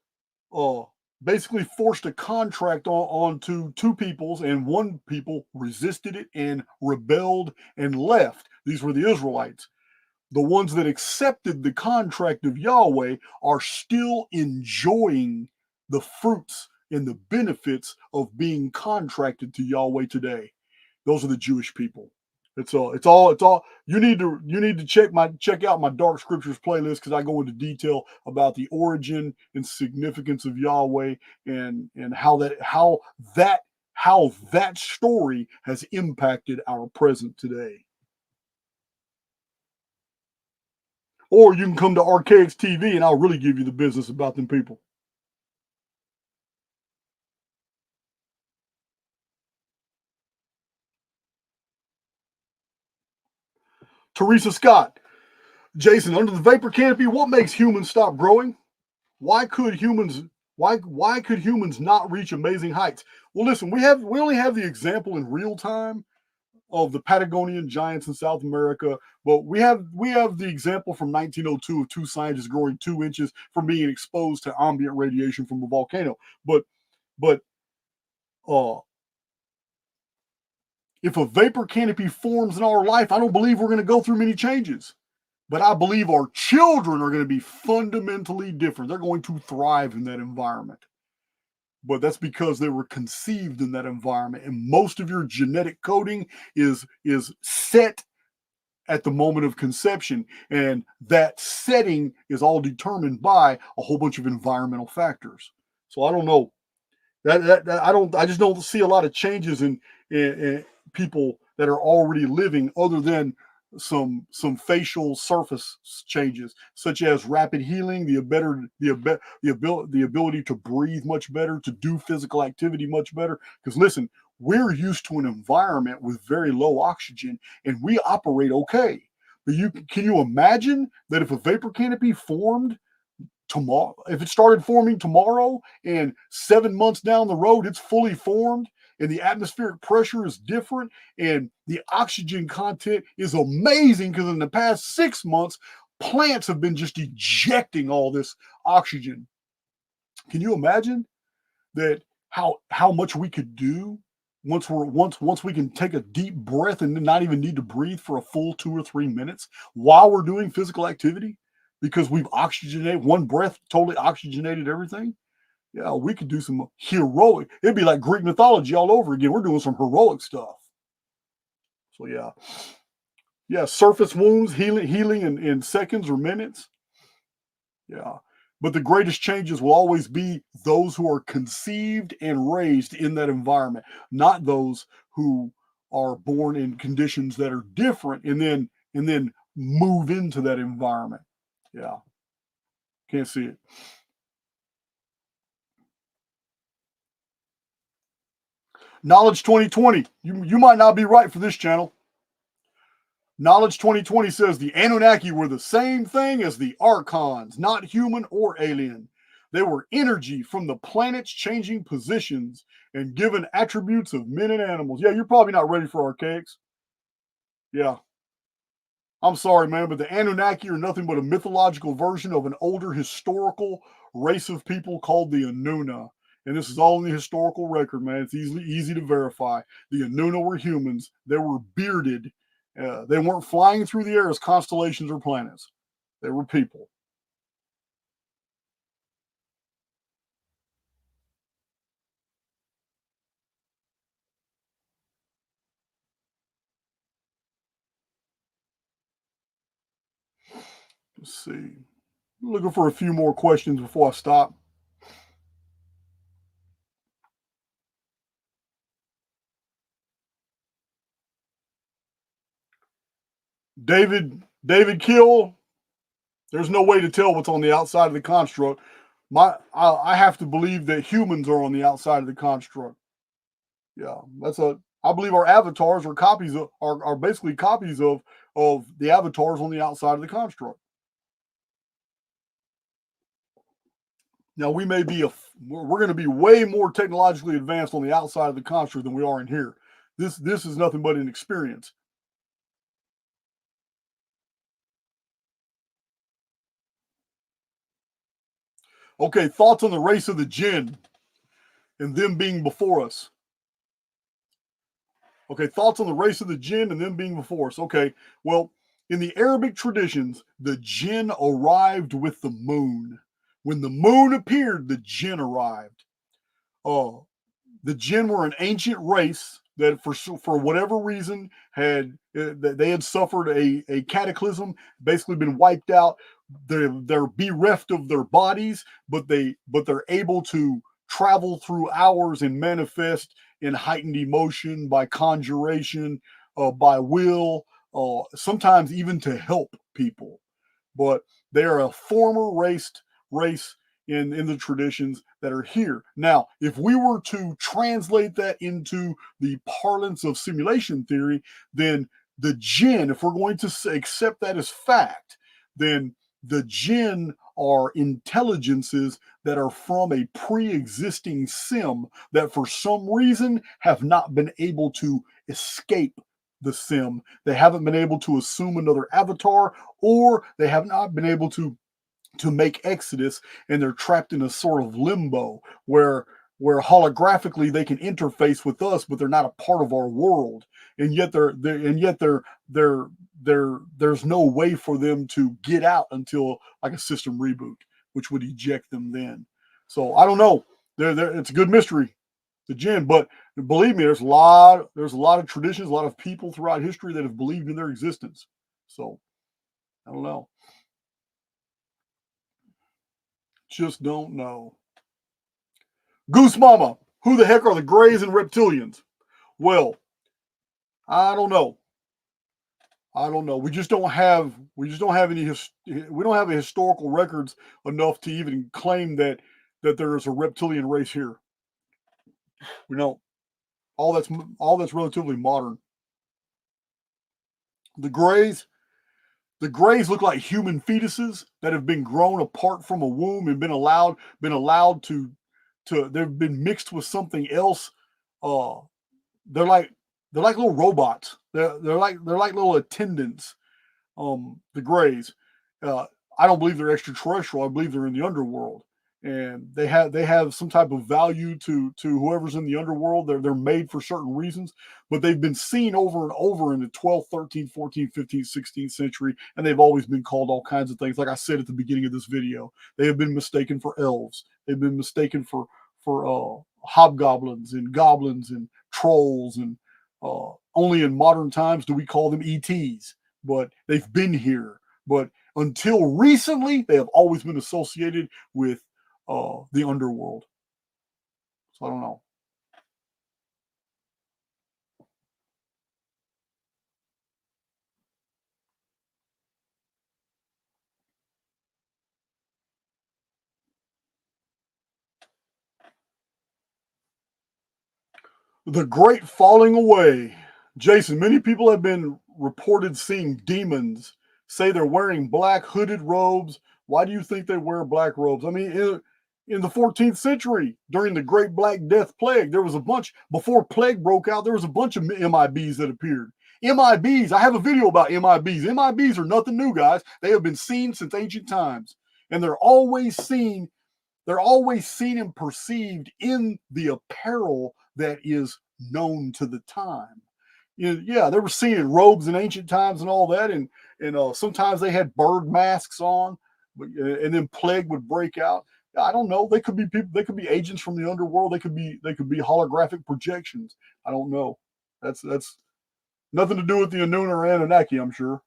Speaker 1: uh, basically forced a contract onto two peoples, and one people resisted it and rebelled and left. These were the Israelites. The ones that accepted the contract of Yahweh are still enjoying the fruits and the benefits of being contracted to Yahweh today. Those are the Jewish people. It's all. You need to check out my Dark Scriptures playlist, because I go into detail about the origin and significance of Yahweh, and how that story has impacted our present today. Or you can come to Archaics TV, and I'll really give you the business about them people. Teresa Scott, Jason, under the vapor canopy, what makes humans stop growing? Why could humans why could humans not reach amazing heights? Well, listen, we only have the example in real time of the Patagonian giants in South America, but we have the example from 1902 of two scientists growing 2 inches from being exposed to ambient radiation from a volcano. But uh, if a vapor canopy forms in our life, I don't believe we're going to go through many changes. But I believe our children are going to be fundamentally different. They're going to thrive in that environment. But that's because they were conceived in that environment, and most of your genetic coding is set at the moment of conception, and that setting is all determined by a whole bunch of environmental factors. So I don't know, I just don't see a lot of changes in people that are already living, other than some facial surface changes, such as rapid healing, the ability to breathe much better, to do physical activity much better. Because listen, we're used to an environment with very low oxygen, and we operate okay. But can you imagine that if a vapor canopy formed tomorrow, if it started forming tomorrow, and 7 months down the road it's fully formed, and the atmospheric pressure is different, and the oxygen content is amazing, because in the past 6 months plants have been just ejecting all this oxygen. Can you imagine that, how much we could do once we can take a deep breath and not even need to breathe for a full 2 or 3 minutes while we're doing physical activity, because we've oxygenated, one breath totally oxygenated everything? Yeah, we could do some heroic. It'd be like Greek mythology all over again. We're doing some heroic stuff. So yeah, yeah, surface wounds healing in seconds or minutes. Yeah. But the greatest changes will always be those who are conceived and raised in that environment, not those who are born in conditions that are different, and then move into that environment. Yeah. Can't see it. Knowledge 2020. You might not be right for this channel. Knowledge 2020 says the Anunnaki were the same thing as the Archons, not human or alien. They were energy from the planets changing positions and given attributes of men and animals. Yeah, you're probably not ready for archaics. Yeah. I'm sorry, man, but the Anunnaki are nothing but a mythological version of an older historical race of people called the Anunna. And this is all in the historical record, man. It's easy to verify. The Anunna were humans. They were bearded. They weren't flying through the air as constellations or planets. They were people. Let's see. I'm looking for a few more questions before I stop. David Kill, there's no way to tell what's on the outside of the construct. I have to believe that humans are on the outside of the construct. Yeah, that's a. I believe our avatars are copies of are basically copies of the avatars on the outside of the construct. Now we may be we're going to be way more technologically advanced on the outside of the construct than we are in here. This is nothing but an experience. Okay, thoughts on the race of the jinn and them being before us. Okay, thoughts on the race of the jinn and them being before us. Okay, well, in the Arabic traditions, the jinn arrived with the moon. When the moon appeared, the jinn arrived. Oh, the jinn were an ancient race that, for whatever reason, had they had suffered a cataclysm, basically been wiped out. They're bereft of their bodies, but they're able to travel through hours and manifest in heightened emotion by conjuration, by will, sometimes even to help people. But they are a former race in the traditions that are here. Now, if we were to translate that into the parlance of simulation theory, then the jinn, if we're going to accept that as fact, then the jinn are intelligences that are from a pre-existing sim that for some reason have not been able to escape the sim. They haven't been able to assume another avatar, or they have not been able to make exodus, and they're trapped in a sort of limbo where holographically they can interface with us, but they're not a part of our world, and yet there's no way for them to get out until like a system reboot, which would eject them then. So I don't know. It's a good mystery, the jinn, but believe me, there's a lot of traditions, a lot of people throughout history that have believed in their existence. So I don't know. Just don't know. Goose Mama, who the heck are the Greys and Reptilians? Well, I don't know. I don't know. We just don't have any we don't have a historical records enough to even claim that there is a reptilian race here. We don't. All that's relatively modern. The Greys, the Greys look like human fetuses that have been grown apart from a womb and been allowed to they've been mixed with something else. Uh, they're like they're like little robots. They're like little attendants. The Greys. Uh, I don't believe they're extraterrestrial. I believe they're in the underworld, and they have some type of value to whoever's in the underworld. They're made for certain reasons, but they've been seen over and over in the 12th, 13th, 14th, 15th, 16th century, and they've always been called all kinds of things. Like I said at the beginning of this video, they have been mistaken for elves. They've been mistaken for hobgoblins and goblins and trolls, and only in modern times do we call them ETs. But they've been here. But until recently, they have always been associated with the underworld. So I don't know. The great falling away. Jason, many people have been reported seeing demons, say they're wearing black hooded robes. Why do you think they wear black robes? I mean, in the 14th century, during the Great Black Death Plague, there was a bunch, before plague broke out, there was a bunch of MIBs that appeared. MIBs, I have a video about MIBs. MIBs are nothing new, guys. They have been seen since ancient times, and they're always seen and perceived in the apparel that is known to the time. Yeah, they were seen in robes in ancient times and all that, and sometimes they had bird masks on, and then plague would break out. I don't know. They could be people. They could be agents from the underworld. They could be holographic projections. I don't know. That's nothing to do with the Anunna or Anunna.Ki, I'm sure.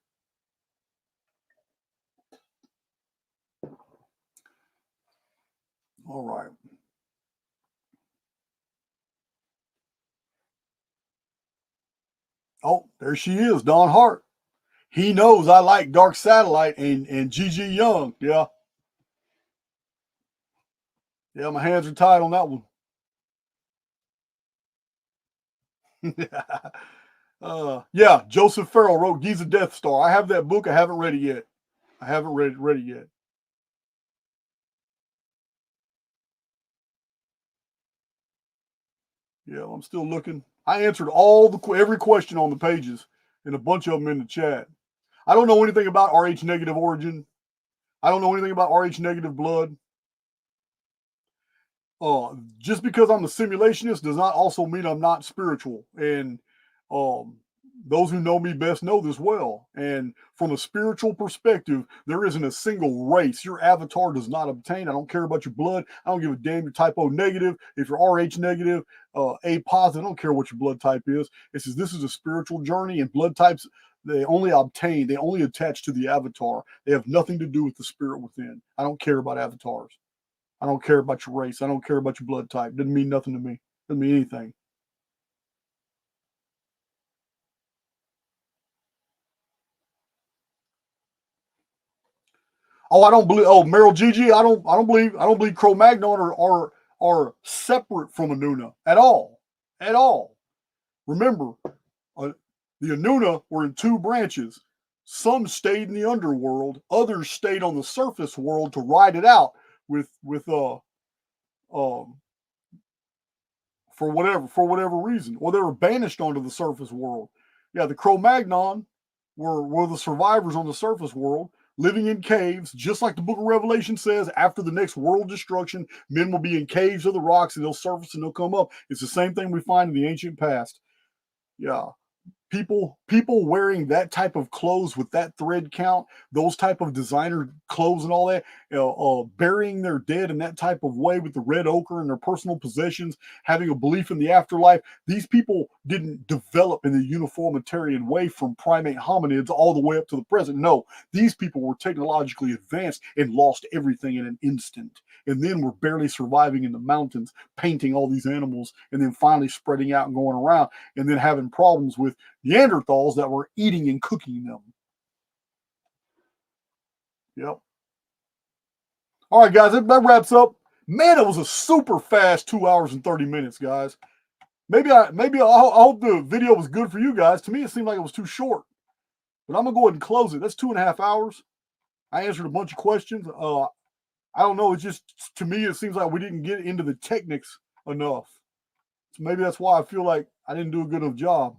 Speaker 1: All right. Oh, there she is, Dawn Hart. He knows I like Dark Satellite and Gigi Young. Yeah, yeah, my hands are tied on that one. Yeah, Joseph Farrell wrote Giza Death Star. I have that book. I haven't read it yet. I haven't read it yet. Yeah, I'm still looking. I answered every question on the pages and a bunch of them in the chat. I don't know anything about Rh negative origin. I don't know anything about Rh negative blood. Just because I'm a simulationist does not also mean I'm not spiritual. And um, those who know me best know this well. And from a spiritual perspective, there isn't a single race your avatar does not obtain. I don't care about your blood. I don't give a damn your type O negative. If you're Rh negative, A positive, I don't care what your blood type is. It says this is a spiritual journey, and blood types they only attach to the avatar. They have nothing to do with the spirit within. I don't care about avatars. I don't care about your race. I don't care about your blood type. Doesn't mean nothing to me. Doesn't mean anything. Oh, I don't believe. Oh, Meryl Gigi. I don't believe Cro-Magnon are separate from Anunna at all. At all. Remember, uh, the Anunna were in two branches. Some stayed in the underworld. Others stayed on the surface world to ride it out with um for whatever reason, or they were banished onto the surface world. Yeah, the Cro-Magnon were the survivors on the surface world, living in caves, just like the Book of Revelation says. After the next world destruction, men will be in caves of the rocks, and they'll surface and they'll come up. It's the same thing we find in the ancient past. Yeah, people wearing that type of clothes with that thread count, those type of designer clothes and all that, burying their dead in that type of way with the red ochre and their personal possessions, having a belief in the afterlife. These people didn't develop in the uniformitarian way from primate hominids all the way up to the present. No, these people were technologically advanced and lost everything in an instant, and then were barely surviving in the mountains, painting all these animals, and then finally spreading out and going around, and then having problems with Neanderthals that were eating and cooking them. Yep. All right, guys, that wraps up. Man, it was a super fast 2 hours and 30 minutes, guys. I hope the video was good for you guys. To me, it seemed like it was too short, but I'm gonna go ahead and close it. That's 2.5 hours. I answered a bunch of questions. I don't know. It's just, to me, it seems like we didn't get into the techniques enough. So maybe that's why I feel like I didn't do a good enough job.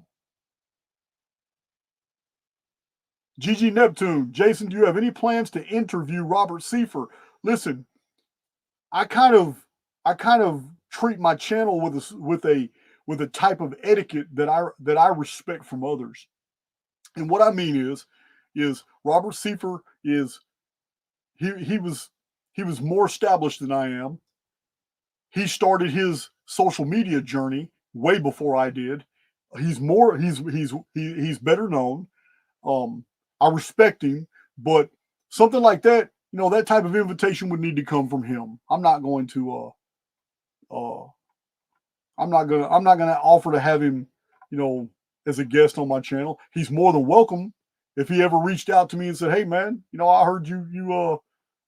Speaker 1: GG Neptune, Jason, do you have any plans to interview Robert Seifer? Listen, I kind of I kind of treat my channel with a type of etiquette that I respect from others. And what I mean is Robert Seifer is he was he was more established than I am. He started his social media journey way before I did. He's better known. Um, I respect him, but something like that, that type of invitation would need to come from him. Uh, I'm not gonna offer to have him, you know, as a guest on my channel. He's more than welcome if he ever reached out to me and said, "Hey, man, I heard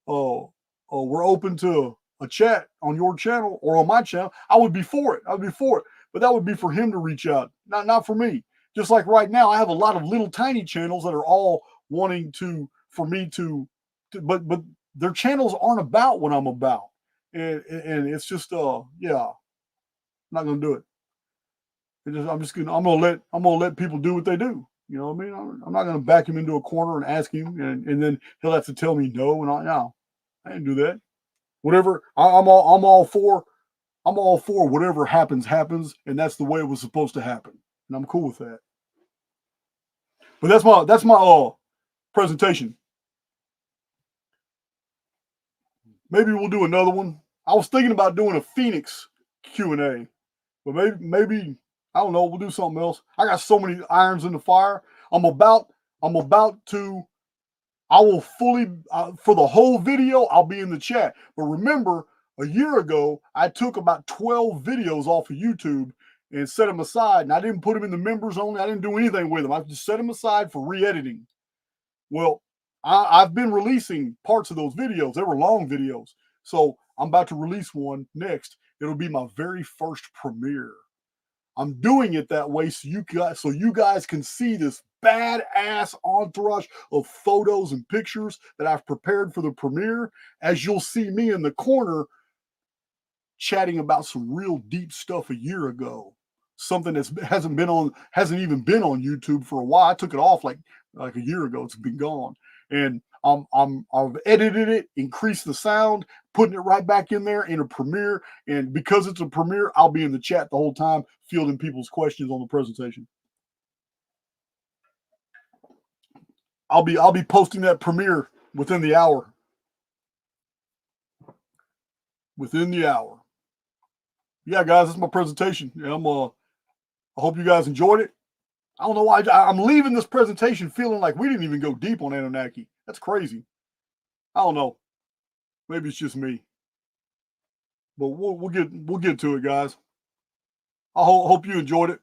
Speaker 1: we're open to a chat on your channel or on my channel." I would be for it. I would be for it. but that would be for him to reach out, not for me. Just like right now, I have a lot of little tiny channels that are all wanting to for me but their channels aren't about what I'm about, and it's just yeah, I'm not gonna do it. I'm gonna let people do what they do. You know what I mean? I'm not gonna back him into a corner and ask him, and then he'll have to tell me no, and no, I didn't do that. Whatever, I'm all for whatever happens, and that's the way it was supposed to happen, and I'm cool with that. But that's my presentation. Maybe we'll do another one. I was thinking about doing a Phoenix Q&A, but maybe I don't know. We'll do something else. I got so many irons in the fire. I'm about to. I will fully for the whole video. I'll be in the chat. But remember, a year ago, I took about 12 videos off of YouTube and set them aside, and I didn't put them in the members only. I didn't do anything with them. I just set them aside for re-editing. Well, I've been releasing parts of those videos. They were long videos. So I'm about to release one next. It'll be my very first premiere. I'm doing it that way so you guys can see this badass entourage of photos and pictures that I've prepared for the premiere, as you'll see me in the corner chatting about some real deep stuff a year ago. Something that hasn't even been on YouTube for a while. I took it off like a year ago. It's been gone. And I've edited it, increased the sound, putting it right back in there in a premiere. And because it's a premiere, I'll be in the chat the whole time, fielding people's questions on the presentation. I'll be posting that premiere within the hour. Within the hour. Yeah, guys, that's my presentation. Yeah, I hope you guys enjoyed it. I don't know why I'm leaving this presentation feeling like we didn't even go deep on Anunna.Ki. That's crazy. I don't know. Maybe it's just me. But we'll get to it, guys. I hope you enjoyed it.